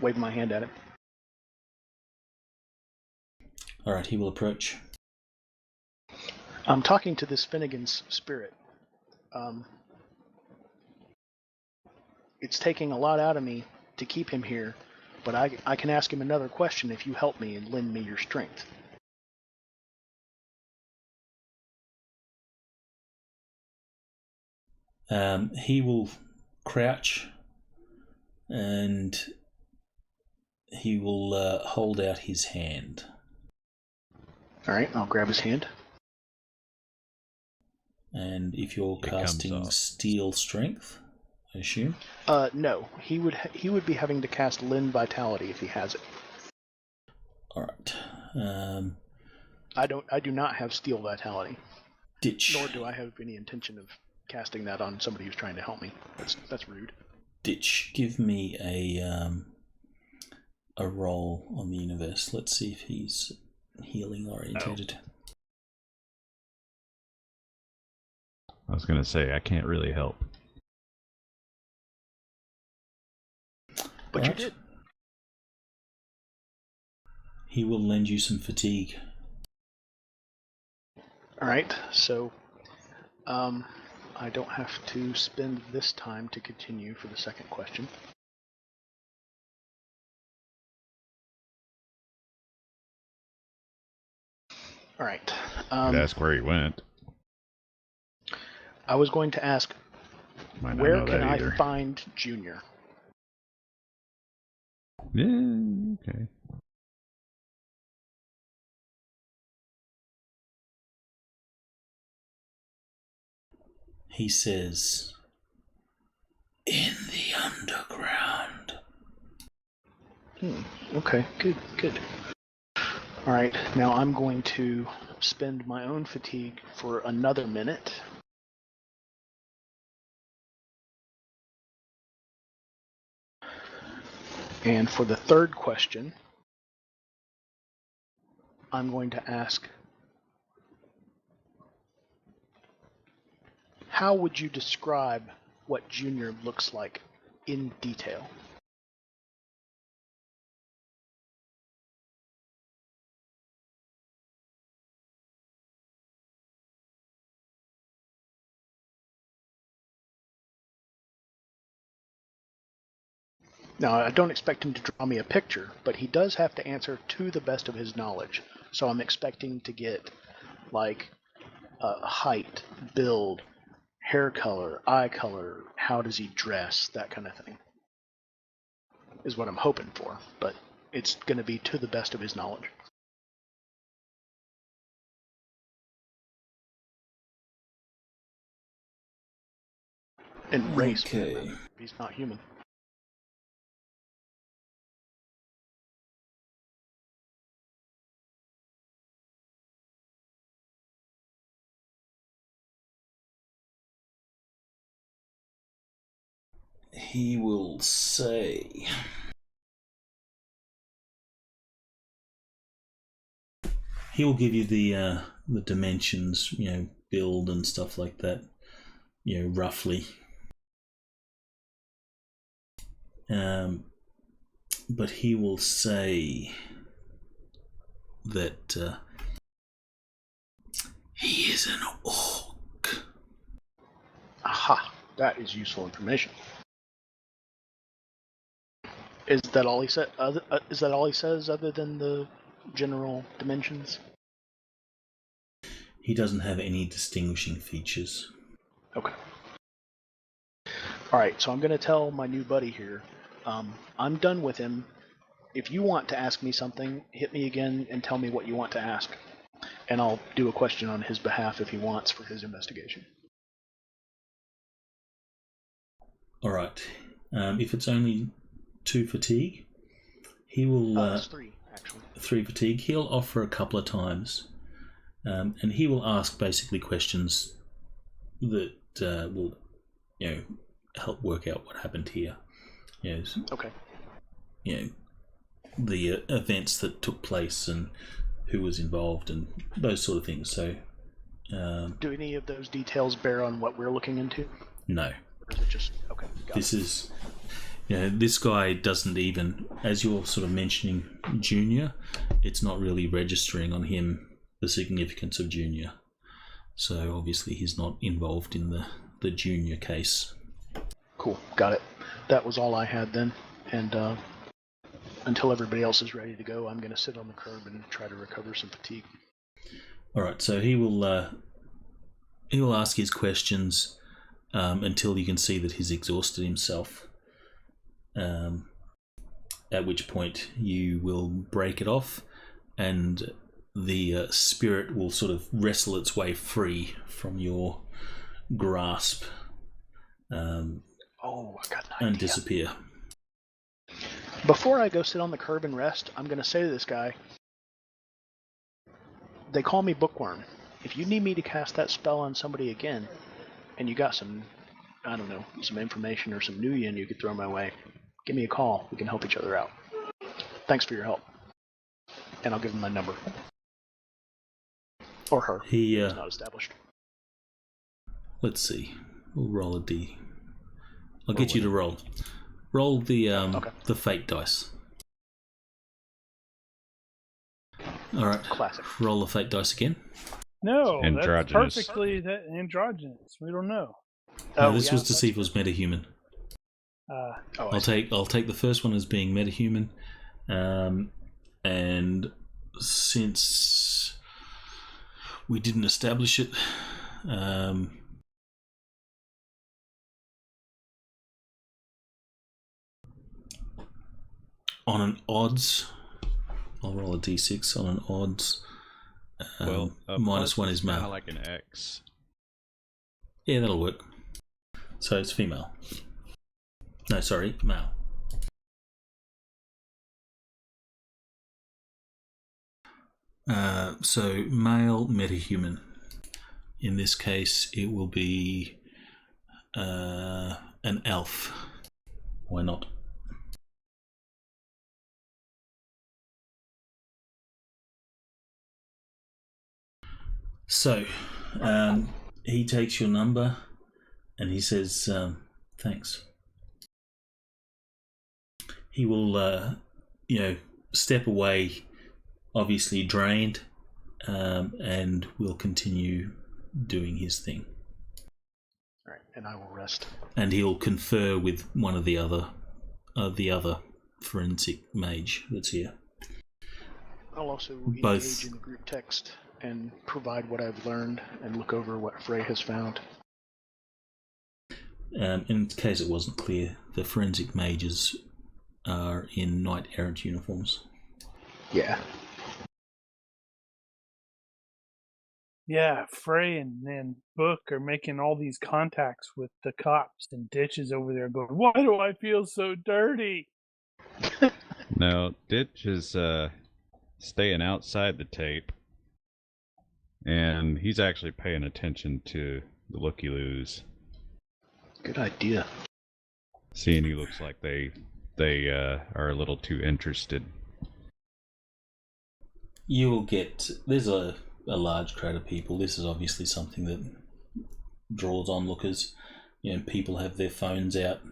Speaker 4: Wave my hand at him.
Speaker 1: Alright, he will approach.
Speaker 4: I'm talking to this Finnegan's spirit. It's taking a lot out of me to keep him here, but I can ask him another question if you help me and lend me your strength.
Speaker 1: He will crouch and he will hold out his hand.
Speaker 4: All right, I'll grab his hand.
Speaker 1: And if you're
Speaker 3: It comes
Speaker 1: casting
Speaker 3: off.
Speaker 1: Steel Strength, I assume.
Speaker 4: No, he would be having to cast Lend Vitality if he has it.
Speaker 1: All right.
Speaker 4: I do not have Steel Vitality,
Speaker 1: Ditch.
Speaker 4: nor do I have any intention of casting that on somebody who's trying to help me. That's rude.
Speaker 1: Ditch. Give me a roll on the universe. Let's see if he's healing orientated.
Speaker 3: I was gonna say I can't really help.
Speaker 4: But
Speaker 1: Right.
Speaker 4: you did.
Speaker 1: He will lend you some fatigue.
Speaker 4: All right, so I don't have to spend this time to continue for the second question. All right.
Speaker 3: Could ask where he went.
Speaker 4: I was going to ask,
Speaker 3: Might not
Speaker 4: where
Speaker 3: know
Speaker 4: can
Speaker 3: that
Speaker 4: I
Speaker 3: either.
Speaker 4: find Junior?
Speaker 3: Yeah, okay.
Speaker 1: He says, "In the underground."
Speaker 4: Okay, good. All right, now I'm going to spend my own fatigue for another minute. And for the third question, I'm going to ask, how would you describe what Junior looks like in detail? Now, I don't expect him to draw me a picture, but he does have to answer to the best of his knowledge. So I'm expecting to get, like, height, build, hair color, eye color, how does he dress, that kind of thing. Is what I'm hoping for, but it's going to be to the best of his knowledge. And race,
Speaker 1: Okay.
Speaker 4: he's not human.
Speaker 1: He will say, he will give you the dimensions, build and stuff like that, roughly. But he will say that he is an orc.
Speaker 4: Aha, that is useful information. Is that all he said? Is that all he says, other than the general dimensions?
Speaker 1: He doesn't have any distinguishing features.
Speaker 4: Okay. All right, so I'm going to tell my new buddy here. I'm done with him. If you want to ask me something, hit me again and tell me what you want to ask, and I'll do a question on his behalf if he wants for his investigation.
Speaker 1: All right. If it's only 2 fatigue, he will.
Speaker 4: It's 3, actually.
Speaker 1: 3 fatigue. He'll offer a couple of times, and he will ask basically questions that will, help work out what happened here.
Speaker 4: Okay.
Speaker 1: The events that took place and who was involved and those sort of things. So,
Speaker 4: Do any of those details bear on what we're looking into?
Speaker 1: no.
Speaker 4: Or is it just okay? Got
Speaker 1: This
Speaker 4: it.
Speaker 1: is, this guy doesn't even, as you're sort of mentioning Junior, it's not really registering on him the significance of Junior. So obviously he's not involved in the Junior case.
Speaker 4: Cool. Got it. That was all I had then, and until everybody else is ready to go, I'm going to sit on the curb and try to recover some fatigue.
Speaker 1: All right. So he will ask his questions. until you can see that he's exhausted himself. At which point you will break it off, and the spirit will sort of wrestle its way free from your grasp
Speaker 4: I got an
Speaker 1: and
Speaker 4: idea.
Speaker 1: disappear.
Speaker 4: Before I go sit on the curb and rest, I'm going to say to this guy, they call me Bookworm. If you need me to cast that spell on somebody again, and you got some, I don't know, some information or some new yin you could throw my way, give me a call. We can help each other out. Thanks for your help. And I'll give him my number. Or her. It's not established.
Speaker 1: Let's see. We'll roll a D. I'll get you to roll. Roll the fate dice. All right.
Speaker 4: Classic.
Speaker 1: Roll the fate dice again.
Speaker 2: No,
Speaker 3: Androgynous.
Speaker 2: that's perfectly androgynous. We don't know.
Speaker 1: No, this was to see if it was metahuman.
Speaker 2: Uh,
Speaker 1: I'll take the first one as being metahuman, and since we didn't establish it, on an odds, I'll roll a d6 on an odds. -1 is male.
Speaker 3: Kind of like an X.
Speaker 1: Yeah, that'll work. So it's female. No, sorry, male. So male metahuman. In this case, it will be an elf. Why not? So, he takes your number and he says, thanks. He will, step away, obviously drained, and will continue doing his thing.
Speaker 4: All right, and I will rest.
Speaker 1: And he'll confer with one of the other forensic mage that's here.
Speaker 4: I'll also engage in the group text and provide what I've learned and look over what Frey has found.
Speaker 1: In case it wasn't clear, the forensic mages are in knight errant uniforms.
Speaker 4: Yeah.
Speaker 2: Yeah, Frey and Book are making all these contacts with the cops, and Ditch is over there going, "Why do I feel so dirty?"
Speaker 3: No, Ditch is staying outside the tape, and he's actually paying attention to the looky-loos.
Speaker 4: Good idea.
Speaker 3: Seeing he looks like they are a little too interested.
Speaker 1: You will get... There's a large crowd of people. This is obviously something that draws onlookers. People have their phones out,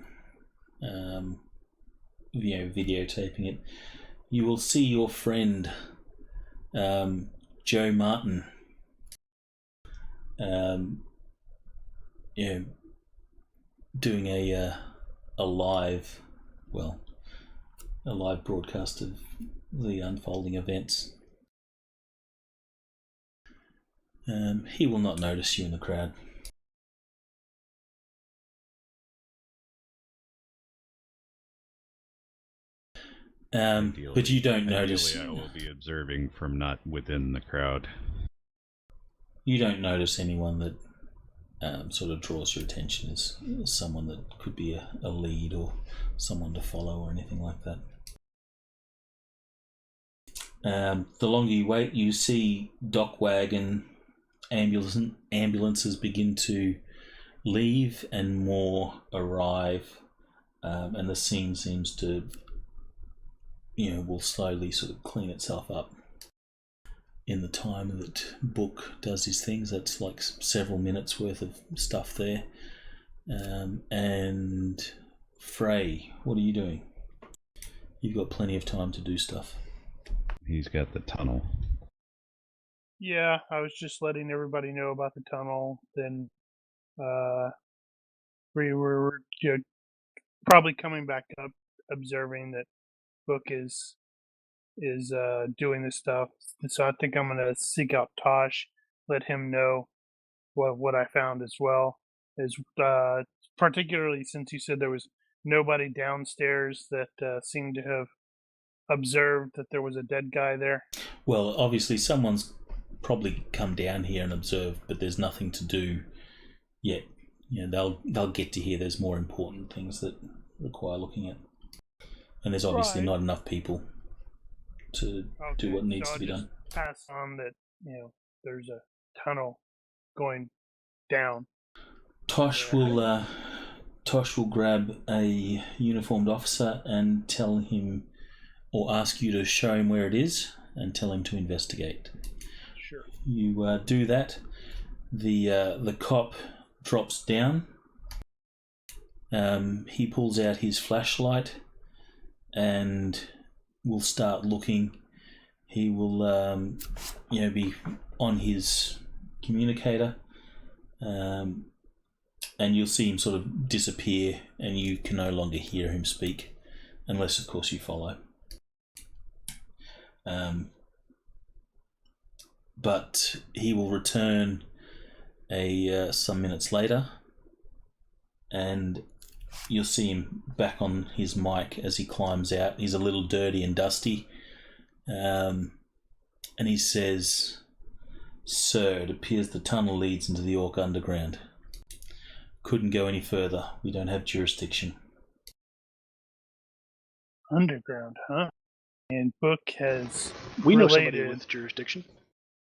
Speaker 1: videotaping it. You will see your friend, Joe Martin, doing a live broadcast of the unfolding events. He will not notice you in the crowd. But you don't notice.
Speaker 3: I will be observing from not within the crowd.
Speaker 1: You don't notice anyone that sort of draws your attention as someone that could be a lead or someone to follow or anything like that. The longer you wait, you see dock wagon ambulances begin to leave and more arrive, and the scene seems to will slowly sort of clean itself up in the time that Book does his things. That's like several minutes worth of stuff there. And Frey, what are you doing? You've got plenty of time to do stuff.
Speaker 3: He's got the tunnel.
Speaker 2: Yeah, I was just letting everybody know about the tunnel. Then we were probably coming back up, observing that Book is doing this stuff. So I think I'm gonna seek out Tosh, let him know what I found as well, Is particularly since you said there was nobody downstairs that seemed to have observed that there was a dead guy there.
Speaker 1: Well, obviously someone's probably come down here and observed, but there's nothing to do yet. They'll get to here. There's more important things that require looking at, and there's obviously not enough people to do what needs to be done.
Speaker 2: Pass on that. There's a tunnel going down.
Speaker 1: Tosh will grab a uniformed officer and tell him, or ask you to show him where it is, and tell him to investigate.
Speaker 2: Sure.
Speaker 1: You do that. The cop drops down. He pulls out his flashlight and will start looking. He will, be on his communicator, and you'll see him sort of disappear, and you can no longer hear him speak, unless, of course, you follow. But he will return some minutes later, and you'll see him back on his mic as he climbs out. He's a little dirty and dusty, and he says, "Sir, it appears the tunnel leads into the Orc Underground. Couldn't go any further. We don't have jurisdiction."
Speaker 2: Underground, huh? And Book has
Speaker 4: We know somebody with jurisdiction.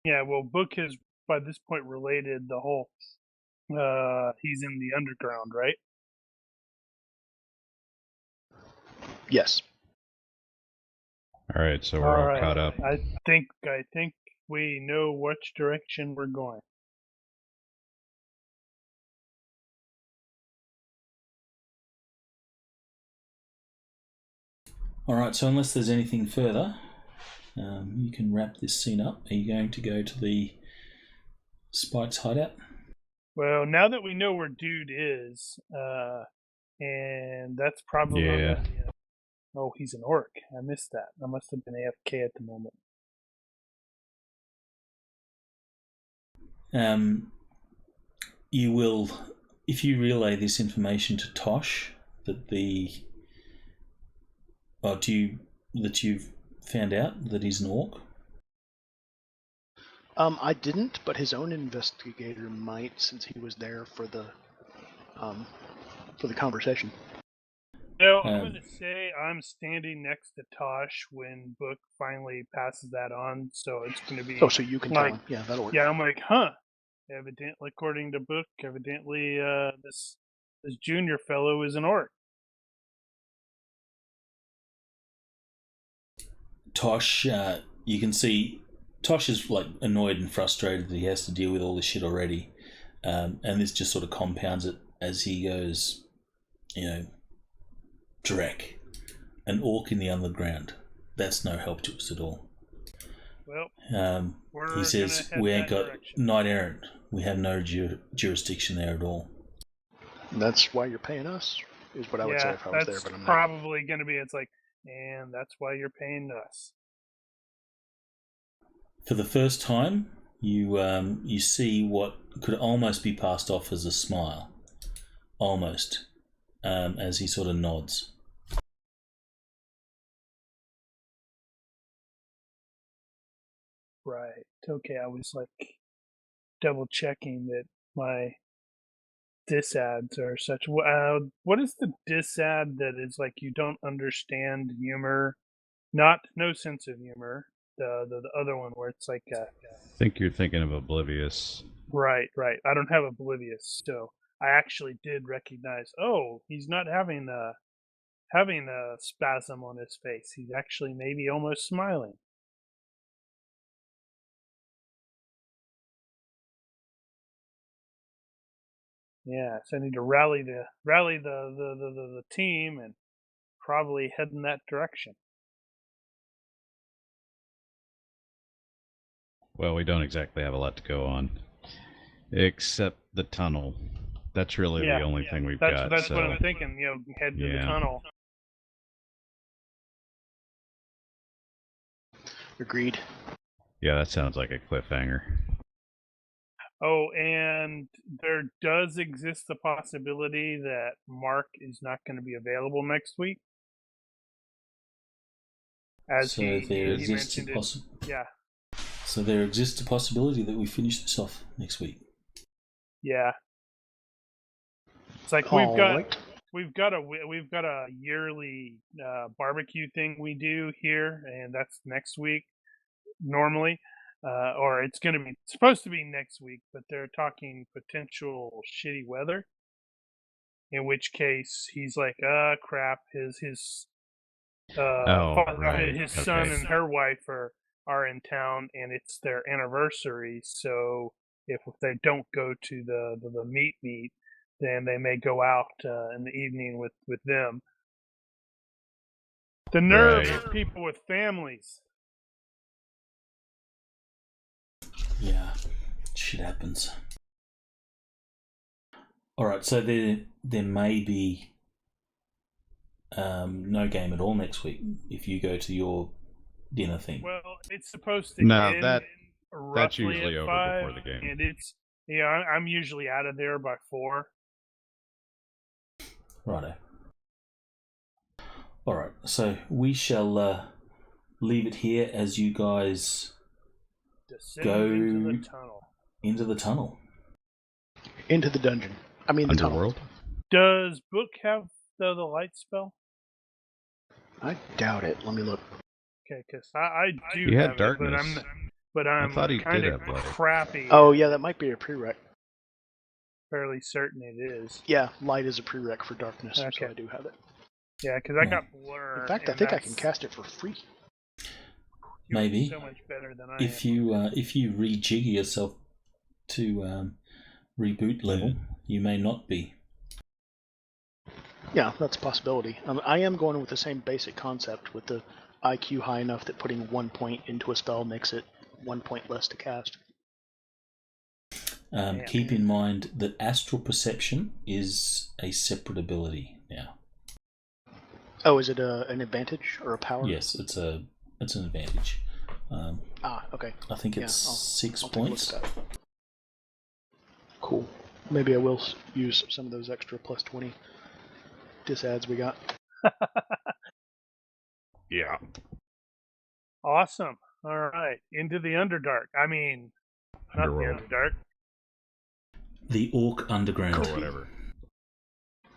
Speaker 2: Yeah, well, Book has, by this point, related the whole, he's in the underground, right?
Speaker 4: Yes.
Speaker 3: All right, so we're all caught up.
Speaker 2: I think we know which direction we're going.
Speaker 1: All right, so unless there's anything further, you can wrap this scene up. Are you going to go to the Spike's hideout?
Speaker 2: Well, now that we know where Dude is, and that's probably...
Speaker 3: Yeah.
Speaker 2: Oh, he's an orc. I missed that. I must have been AFK at the moment.
Speaker 1: You will, if you relay this information to Tosh, that you've found out that he's an orc.
Speaker 4: I didn't, but his own investigator might, since he was there for the conversation.
Speaker 2: No, I'm going to say I'm standing next to Tosh when Book finally passes that on, so it's going to be...
Speaker 4: Oh, so you can tell him. Yeah, that'll work.
Speaker 2: Yeah, I'm like, huh. Evidently, according to Book, this junior fellow is an orc.
Speaker 1: Tosh, you can see Tosh is like annoyed and frustrated that he has to deal with all this shit already, and this just sort of compounds it as he goes, Drek, an orc in the underground. That's no help to us at all.
Speaker 2: Well,
Speaker 1: he says we ain't got knight errant. We have no jurisdiction there at all.
Speaker 4: And that's why you're paying us, is what I would say if I was there, but I'm not.
Speaker 2: Probably going to be. It's like, and that's why you're paying us.
Speaker 1: For the first time, you see what could almost be passed off as a smile, almost, as he sort of nods.
Speaker 2: Right. Okay, I was like double checking that my disads are such. What is the disad that is like you don't understand humor? No sense of humor. The other one where it's like
Speaker 3: I think you're thinking of Oblivious.
Speaker 2: Right. I don't have Oblivious, so I actually did recognize. Oh, he's not having a spasm on his face. He's actually maybe almost smiling. Yeah, so I need to rally the team and probably head in that direction.
Speaker 3: Well, we don't exactly have a lot to go on, except the tunnel. That's really the only thing we've got.
Speaker 2: That's what I'm thinking. Head to the tunnel.
Speaker 4: Agreed.
Speaker 3: Yeah, that sounds like a cliffhanger.
Speaker 2: Oh, and there does exist the possibility that Mark is not going to be available next week. As
Speaker 1: So
Speaker 2: he
Speaker 1: there exists
Speaker 2: mentioned it. Yeah.
Speaker 1: So there exists a possibility that we finish this off next week.
Speaker 2: Yeah. It's like we've got a yearly barbecue thing we do here, and that's next week normally, or it's supposed to be next week, but they're talking potential shitty weather. In which case he's like, crap, his son and her wife are in town, and it's their anniversary. So if they don't go to the meet, then they may go out in the evening with them. The nerve of people with families.
Speaker 1: Yeah, shit happens. All right, so there may be no game at all next week if you go to your dinner thing.
Speaker 2: Well, it's supposed to end
Speaker 3: that's
Speaker 2: roughly
Speaker 3: usually
Speaker 2: at
Speaker 3: over
Speaker 2: 5,
Speaker 3: before the game.
Speaker 2: and it's I'm usually out of there by 4.
Speaker 1: Righto. All right, so we shall leave it here as you guys go
Speaker 2: into the tunnel.
Speaker 1: Into the tunnel.
Speaker 4: Into the dungeon. I mean, the
Speaker 3: Underworld.
Speaker 2: Tunnel. Does Book have the light spell?
Speaker 4: I doubt it. Let me look.
Speaker 2: Okay, because I do
Speaker 3: He had
Speaker 2: have
Speaker 3: darkness.
Speaker 2: it, but I'm
Speaker 3: I thought he
Speaker 2: kind
Speaker 3: did
Speaker 2: of
Speaker 3: have light.
Speaker 2: crappy.
Speaker 4: Oh, yeah, that might be a prereq.
Speaker 2: Fairly certain it is.
Speaker 4: Yeah, light is a prereq for darkness,
Speaker 2: Okay.
Speaker 4: so I do have it.
Speaker 2: Yeah, because I got blur.
Speaker 4: In fact, I think I can cast it for free.
Speaker 1: Maybe.
Speaker 2: So much better than I
Speaker 1: If
Speaker 2: am.
Speaker 1: you rejigger yourself to reboot level, you may not be.
Speaker 4: Yeah, that's a possibility. I am going with the same basic concept, with the IQ high enough that putting 1 point into a spell makes it 1 point less to cast.
Speaker 1: Keep in mind that astral perception is a separate ability now.
Speaker 4: Oh, is it an advantage or a power?
Speaker 1: Yes, it's an advantage.
Speaker 4: Okay.
Speaker 1: I think it's 6
Speaker 4: I'll take a look
Speaker 1: points.
Speaker 4: at that. Cool. Maybe I will use some of those extra plus 20 disads we got.
Speaker 3: Yeah.
Speaker 2: Awesome. All right. Into the Underdark. I mean, not
Speaker 3: Underworld.
Speaker 2: the Underdark.
Speaker 1: The Orc Underground.
Speaker 3: Or whatever.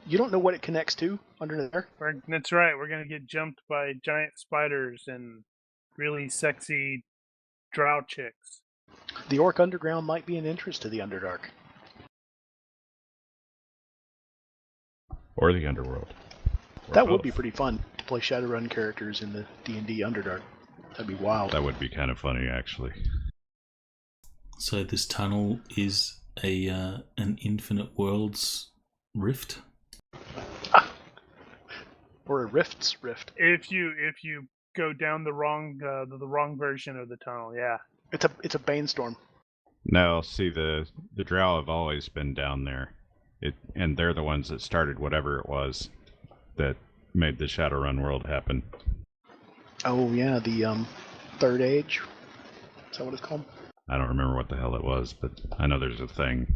Speaker 4: You don't know what it connects to under there?
Speaker 2: That's right. We're going to get jumped by giant spiders and really sexy drow chicks.
Speaker 4: The Orc Underground might be an interest to the Underdark.
Speaker 3: Or the Underworld. Or
Speaker 4: That
Speaker 3: both.
Speaker 4: would be pretty fun to play Shadowrun characters in the D&D Underdark. That'd be wild.
Speaker 3: That would be kind of funny, actually.
Speaker 1: So this tunnel is an infinite worlds rift.
Speaker 4: Or a Rift's Rift.
Speaker 2: If you go down the wrong version of the tunnel, yeah.
Speaker 4: It's a Banestorm.
Speaker 3: No, see, the Drow have always been down there. And they're the ones that started whatever it was that made the Shadowrun world happen.
Speaker 4: Oh yeah, the Third Age. Is that what it's called?
Speaker 3: I don't remember what the hell it was, but I know there's a thing.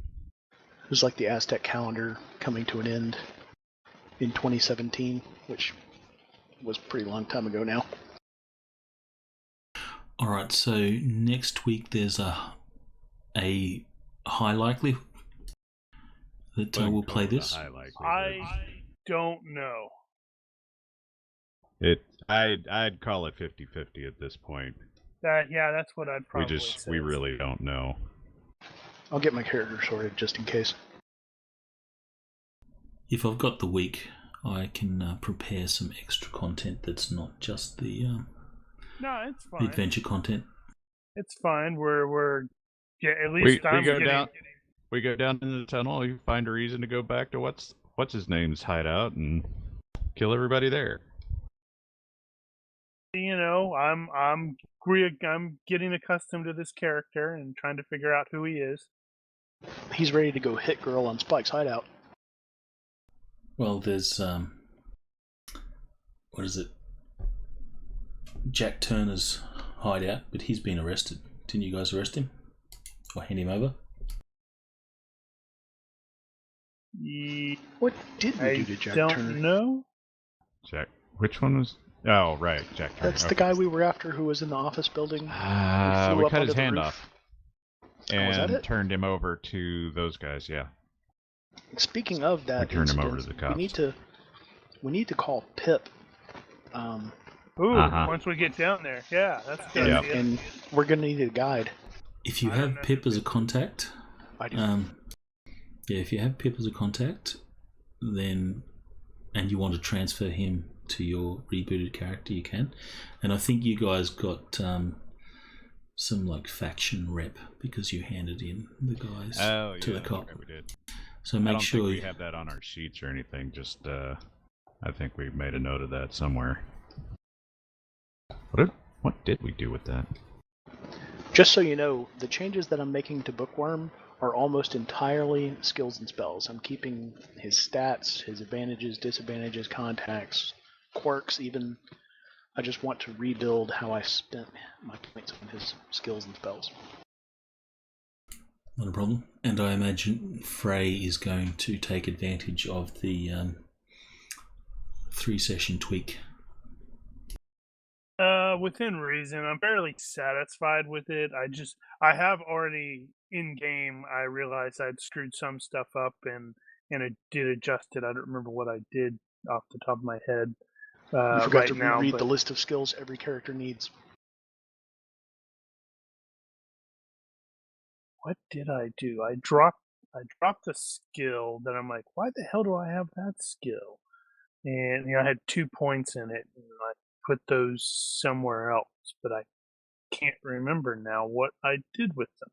Speaker 4: It was like the Aztec calendar coming to an end in 2017, which was a pretty long time ago now.
Speaker 1: All right, so next week there's a high likelihood that we'll play this.
Speaker 2: I don't know.
Speaker 3: I'd call it 50-50 at this point.
Speaker 2: That's what I'd probably say.
Speaker 3: We really don't know.
Speaker 4: I'll get my character sorted just in case.
Speaker 1: If I've got the week, I can prepare some extra content that's not just the
Speaker 2: No, it's fine.
Speaker 1: the adventure content.
Speaker 2: It's fine. We're at least
Speaker 3: we go down into the tunnel. You find a reason to go back to what's his name's hideout and kill everybody there.
Speaker 2: You know, I'm getting accustomed to this character and trying to figure out who he is.
Speaker 4: He's ready to go hit girl on Spike's hideout.
Speaker 1: Well, there's what is it? Jack Turner's hideout, but he's been arrested. Didn't you guys arrest him or hand him over?
Speaker 4: What did we
Speaker 2: I
Speaker 4: do to Jack
Speaker 2: don't
Speaker 4: Turner?
Speaker 2: know.
Speaker 3: Jack. Which one was? Oh, right, Jack Turner.
Speaker 4: That's the guy we were after who was in the office building.
Speaker 3: We
Speaker 4: flew up
Speaker 3: cut
Speaker 4: onto
Speaker 3: his
Speaker 4: the
Speaker 3: hand
Speaker 4: roof.
Speaker 3: off
Speaker 4: Was that
Speaker 3: and
Speaker 4: it?
Speaker 3: turned him over to those guys. Yeah.
Speaker 4: Speaking of that,
Speaker 3: We turned him over to
Speaker 4: incident,
Speaker 3: the cops.
Speaker 4: we need to call Pip.
Speaker 2: Ooh,
Speaker 3: Uh-huh.
Speaker 2: once we get down there. Yeah, that's good.
Speaker 3: Yeah.
Speaker 4: And we're gonna need a guide.
Speaker 1: If you
Speaker 2: I don't
Speaker 1: have
Speaker 2: know
Speaker 1: Pip
Speaker 2: who
Speaker 1: as a
Speaker 2: Pip is.
Speaker 1: contact,
Speaker 4: I do.
Speaker 1: yeah, if you have Pip as a contact, then and you want to transfer him to your rebooted character, you can. And I think you guys got some like faction rep because you handed in the guys to the cop.
Speaker 3: Okay, we did.
Speaker 1: So
Speaker 3: I
Speaker 1: make
Speaker 3: don't
Speaker 1: sure
Speaker 3: think we have that on our sheets or anything. Just, I think we made a note of that somewhere. What did we do with that?
Speaker 4: Just so you know, the changes that I'm making to Bookworm are almost entirely skills and spells. I'm keeping his stats, his advantages, disadvantages, contacts, quirks even. I just want to rebuild how I spent my points on his skills and spells.
Speaker 1: Not a problem. And I imagine Frey is going to take advantage of the 3-session tweak.
Speaker 2: Within reason. I'm fairly satisfied with it. I have already in game. I realized I'd screwed some stuff up and I did adjust it. I don't remember what I did off the top of my head.
Speaker 4: You forgot
Speaker 2: right
Speaker 4: to
Speaker 2: now,
Speaker 4: reread
Speaker 2: but
Speaker 4: the list of skills every character needs.
Speaker 2: what did I do? I dropped a skill that I'm like, why the hell do I have that skill? And I had 2 points in it, and I put those somewhere else, but I can't remember now what I did with them.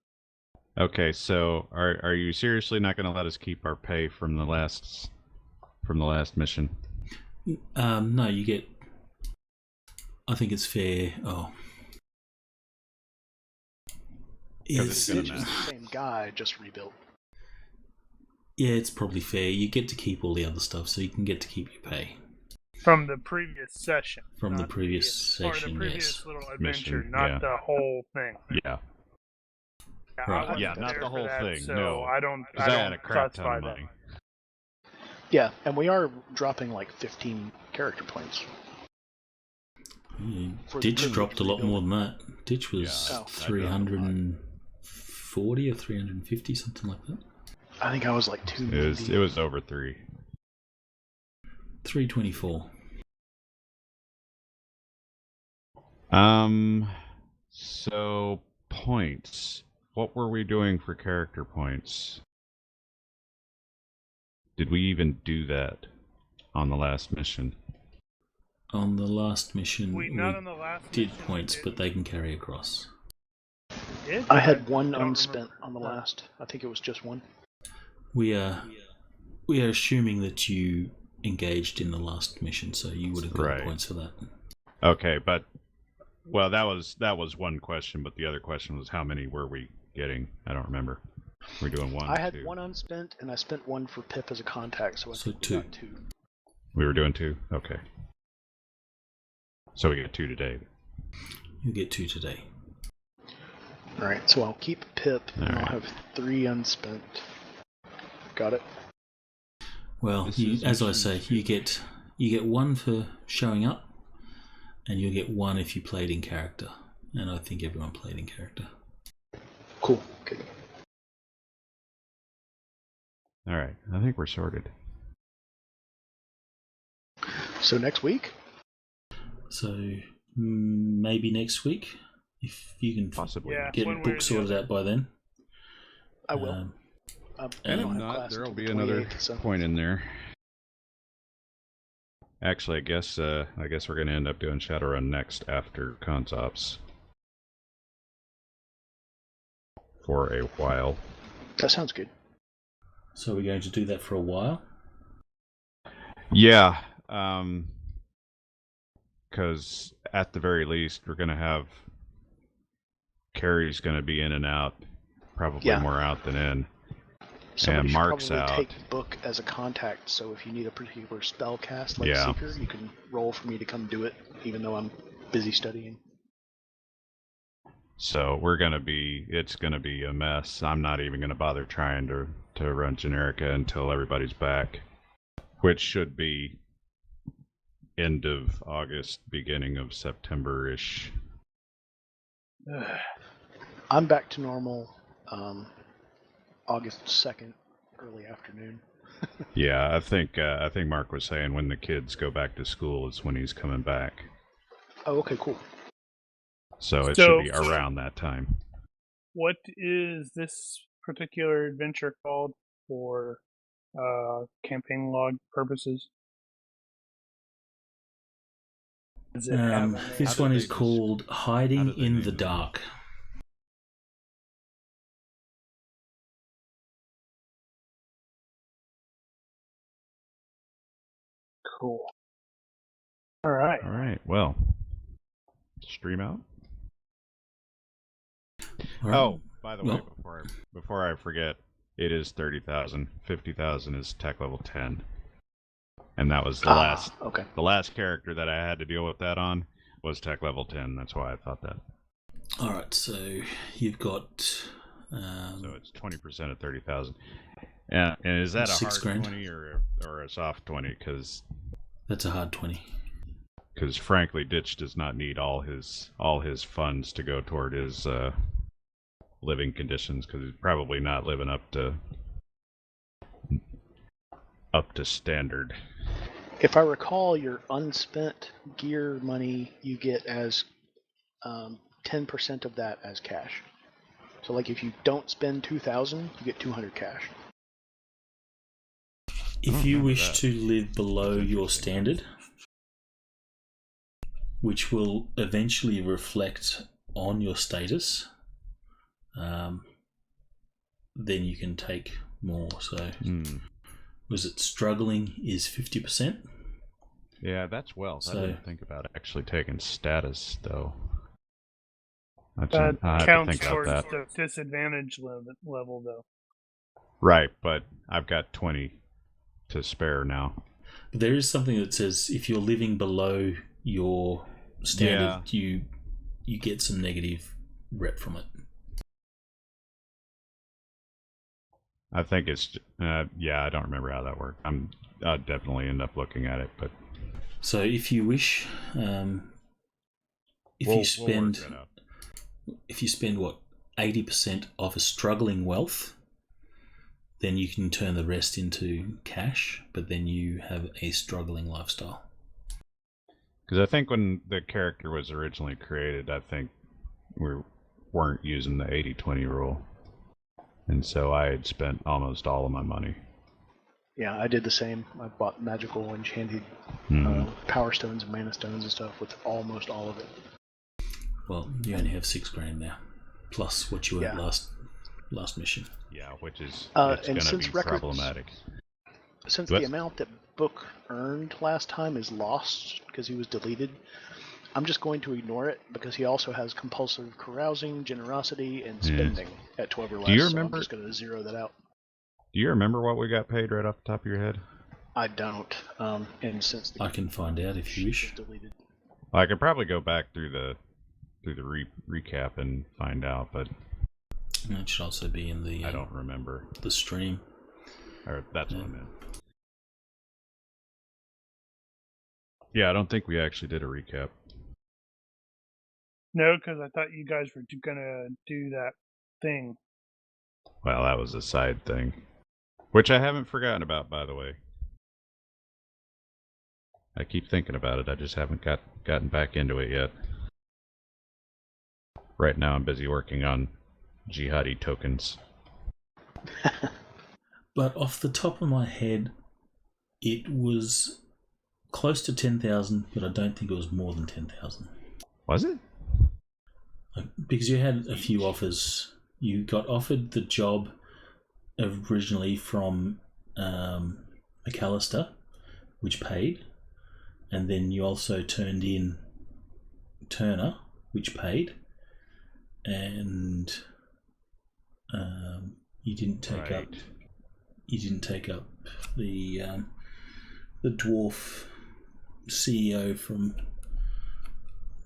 Speaker 3: Okay, so are you seriously not going to let us keep our pay from the last mission?
Speaker 1: No, you get. I think it's fair. Oh,
Speaker 3: Because it's gonna
Speaker 4: It's
Speaker 3: matter.
Speaker 4: the same guy, just rebuilt.
Speaker 1: Yeah, it's probably fair. You get to keep all the other stuff, so you can get to keep your pay
Speaker 2: From the previous session.
Speaker 1: from the
Speaker 2: not
Speaker 1: previous
Speaker 2: or
Speaker 1: session.
Speaker 2: the previous
Speaker 1: Yes.
Speaker 2: little adventure,
Speaker 3: Mission,
Speaker 2: not
Speaker 3: yeah.
Speaker 2: the whole thing.
Speaker 3: Yeah.
Speaker 2: Yeah,
Speaker 1: Right.
Speaker 2: I wasn't
Speaker 3: Yeah, not
Speaker 2: there
Speaker 3: the
Speaker 2: for
Speaker 3: whole
Speaker 2: that,
Speaker 3: thing,
Speaker 2: So
Speaker 3: no.
Speaker 2: I don't.
Speaker 3: Because I had a
Speaker 2: don't
Speaker 3: crap ton
Speaker 2: classify
Speaker 3: of
Speaker 2: that.
Speaker 3: money.
Speaker 4: Yeah, and we are dropping like 15 character points.
Speaker 1: Yeah.
Speaker 4: For the
Speaker 1: Ditch
Speaker 4: privilege
Speaker 1: dropped a lot
Speaker 4: rebuilding.
Speaker 1: more than that. Ditch was
Speaker 3: Yeah,
Speaker 4: I- I
Speaker 1: 340 or 350, something like that.
Speaker 4: I think I was like 290.
Speaker 3: It was over 3.
Speaker 1: 324.
Speaker 3: So points. What were we doing for character points? Did we even do that on the last mission?
Speaker 1: On the last mission,
Speaker 2: Not on the last
Speaker 1: did
Speaker 2: mission,
Speaker 1: points,
Speaker 2: we
Speaker 1: but they can carry across.
Speaker 2: did?
Speaker 4: I had one
Speaker 2: don't
Speaker 4: unspent
Speaker 2: remember.
Speaker 4: on the last. I think it was just one.
Speaker 1: We are assuming that you engaged in the last mission, so you would have got
Speaker 3: Right.
Speaker 1: points for that.
Speaker 3: Okay, but well, that was one question, but the other question was how many were we getting? I don't remember. We're doing one.
Speaker 4: I had
Speaker 3: 2.
Speaker 4: one unspent, and I spent one for Pip as a contact, so I
Speaker 1: So
Speaker 4: think we
Speaker 1: two.
Speaker 4: got 2.
Speaker 3: We were doing 2. Okay. So we got 2 today.
Speaker 1: You get 2 today.
Speaker 4: Alright, so I'll keep Pip, and I'll
Speaker 3: Alright.
Speaker 4: have 3 unspent. Got it?
Speaker 1: Well,
Speaker 3: This
Speaker 1: you,
Speaker 3: is
Speaker 1: as I
Speaker 3: mission
Speaker 1: say, you get 1 for showing up, and you'll get 1 if you played in character. And I think everyone played in character.
Speaker 4: Cool. Okay.
Speaker 3: All right. I think we're sorted.
Speaker 4: So next week?
Speaker 1: So maybe next week, if you can
Speaker 3: Possibly.
Speaker 2: Yeah.
Speaker 1: get
Speaker 2: one way or
Speaker 1: book
Speaker 2: the
Speaker 1: sorted
Speaker 2: other.
Speaker 1: out by then.
Speaker 4: I will.
Speaker 1: Um,
Speaker 4: I
Speaker 3: And
Speaker 4: don't
Speaker 3: if
Speaker 4: have
Speaker 3: not,
Speaker 4: class
Speaker 3: there'll
Speaker 4: until
Speaker 3: be
Speaker 4: the
Speaker 3: another
Speaker 4: 28th, so-
Speaker 3: point in there. Actually, I guess we're gonna end up doing Shadowrun next after Cons Ops for a while.
Speaker 4: That sounds good.
Speaker 1: so we're going to do that for a while.
Speaker 3: Yeah, because at the very least, we're gonna have Carrie's gonna be in and out, probably
Speaker 4: Yeah.
Speaker 3: more out than in.
Speaker 4: Somebody should
Speaker 3: Mark's
Speaker 4: probably
Speaker 3: out.
Speaker 4: take Book as a contact, so if you need a particular spell cast like
Speaker 3: Yeah.
Speaker 4: Seeker, you can roll for me to come do it, even though I'm busy studying.
Speaker 3: So it's gonna be a mess. I'm not even gonna bother trying to run Generica until everybody's back, which should be end of August, beginning of September-ish.
Speaker 4: I'm back to normal August 2nd, early afternoon.
Speaker 3: Yeah, I think Mark was saying when the kids go back to school is when he's coming back.
Speaker 4: Oh, okay, cool.
Speaker 3: So it should be around that time.
Speaker 2: What is this particular adventure called for campaign log purposes? Does it have a name?
Speaker 1: This one is called Hiding in the Dark.
Speaker 2: Cool. All right.
Speaker 3: All right. Well, stream out.
Speaker 1: Right.
Speaker 3: Oh, by the way, before I forget, it is 30,000. 50,000 is tech level 10, and that was the last.
Speaker 4: Okay.
Speaker 3: The last character that I had to deal with that on was tech level 10. That's why I thought that.
Speaker 1: All right. So you've got.
Speaker 3: So it's 20% of 30,000. And is that a hard 20 or a soft 20? Because
Speaker 1: that's a hard 20.
Speaker 3: Because frankly, Ditch does not need all his funds to go toward his living conditions, because he's probably not living up to standard.
Speaker 4: If I recall, your unspent gear money you get as 10% of that as cash. So, like, if you don't spend 2,000, you get 200 cash.
Speaker 1: If you wish to live below your standard, which will eventually reflect on your status, then you can take more. So, was it struggling is 50%?
Speaker 3: Yeah, that's wealth.
Speaker 1: So,
Speaker 3: I didn't think about actually taking status, though.
Speaker 2: That counts towards
Speaker 3: that.
Speaker 2: the disadvantage level, though.
Speaker 3: Right, but I've got 20 to spare now.
Speaker 1: There is something that says if you're living below your standard, you get some negative rep from it.
Speaker 3: I think it's I don't remember how that worked. I'll definitely end up looking at it, but
Speaker 1: so if you wish, you spend what 80% of a struggling wealth, then you can turn the rest into cash, but then you have a struggling lifestyle.
Speaker 3: Because I think when the character was originally created, I think we weren't using the 80-20 rule. And so I had spent almost all of my money.
Speaker 4: Yeah, I did the same. I bought magical enchanted power stones and mana stones and stuff with almost all of it.
Speaker 1: Well, you only have $6,000 now, plus what you had last mission.
Speaker 3: Yeah, which is
Speaker 4: and
Speaker 3: going to
Speaker 4: since
Speaker 3: be problematic.
Speaker 4: Since the amount that Book earned last time is lost because he was deleted, I'm just going to ignore it because he also has compulsive carousing, generosity, and spending at 12 or less.
Speaker 3: Do you remember?
Speaker 4: So I'm just going to zero that out.
Speaker 3: Do you remember what we got paid right off the top of your head?
Speaker 4: I don't. And since
Speaker 1: I can find out if you wish.
Speaker 4: Deleted.
Speaker 3: I could probably go back through the recap and find out, but
Speaker 1: that should also be in the.
Speaker 3: I don't remember
Speaker 1: the stream.
Speaker 3: Or that's what I meant. Yeah, I don't think we actually did a recap.
Speaker 2: No, because I thought you guys were gonna do that thing.
Speaker 3: Well, that was a side thing, which I haven't forgotten about, by the way. I keep thinking about it. I just haven't gotten back into it yet. Right now, I'm busy working on jihadi tokens.
Speaker 1: But off the top of my head, it was close to 10,000, but I don't think it was more than 10,000.
Speaker 3: Was it?
Speaker 1: Because you had a few offers. You got offered the job originally from McAllister, which paid, and then you also turned in Turner, which paid, and you didn't take up. You didn't take up the dwarf CEO from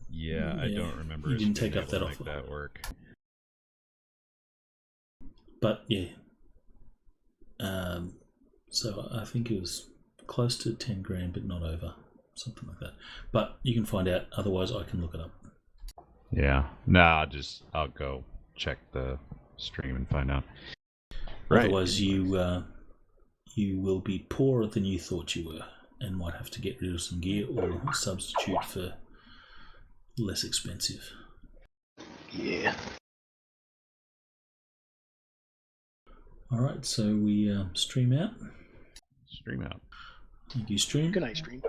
Speaker 3: Yeah, I don't remember.
Speaker 1: You
Speaker 3: us
Speaker 1: didn't
Speaker 3: being
Speaker 1: take up
Speaker 3: able
Speaker 1: that
Speaker 3: to
Speaker 1: offer.
Speaker 3: make that work.
Speaker 1: But yeah, so I think it was close to 10 grand, but not over, something like that. But you can find out. Otherwise, I can look it up.
Speaker 3: Yeah. Nah, I'll go check the stream and find out. Right.
Speaker 1: Otherwise, you will be poorer than you thought you were, and might have to get rid of some gear or substitute for less expensive.
Speaker 4: Yeah.
Speaker 1: All right, so we stream out.
Speaker 3: Stream out.
Speaker 1: Thank you, stream.
Speaker 4: Good night, stream.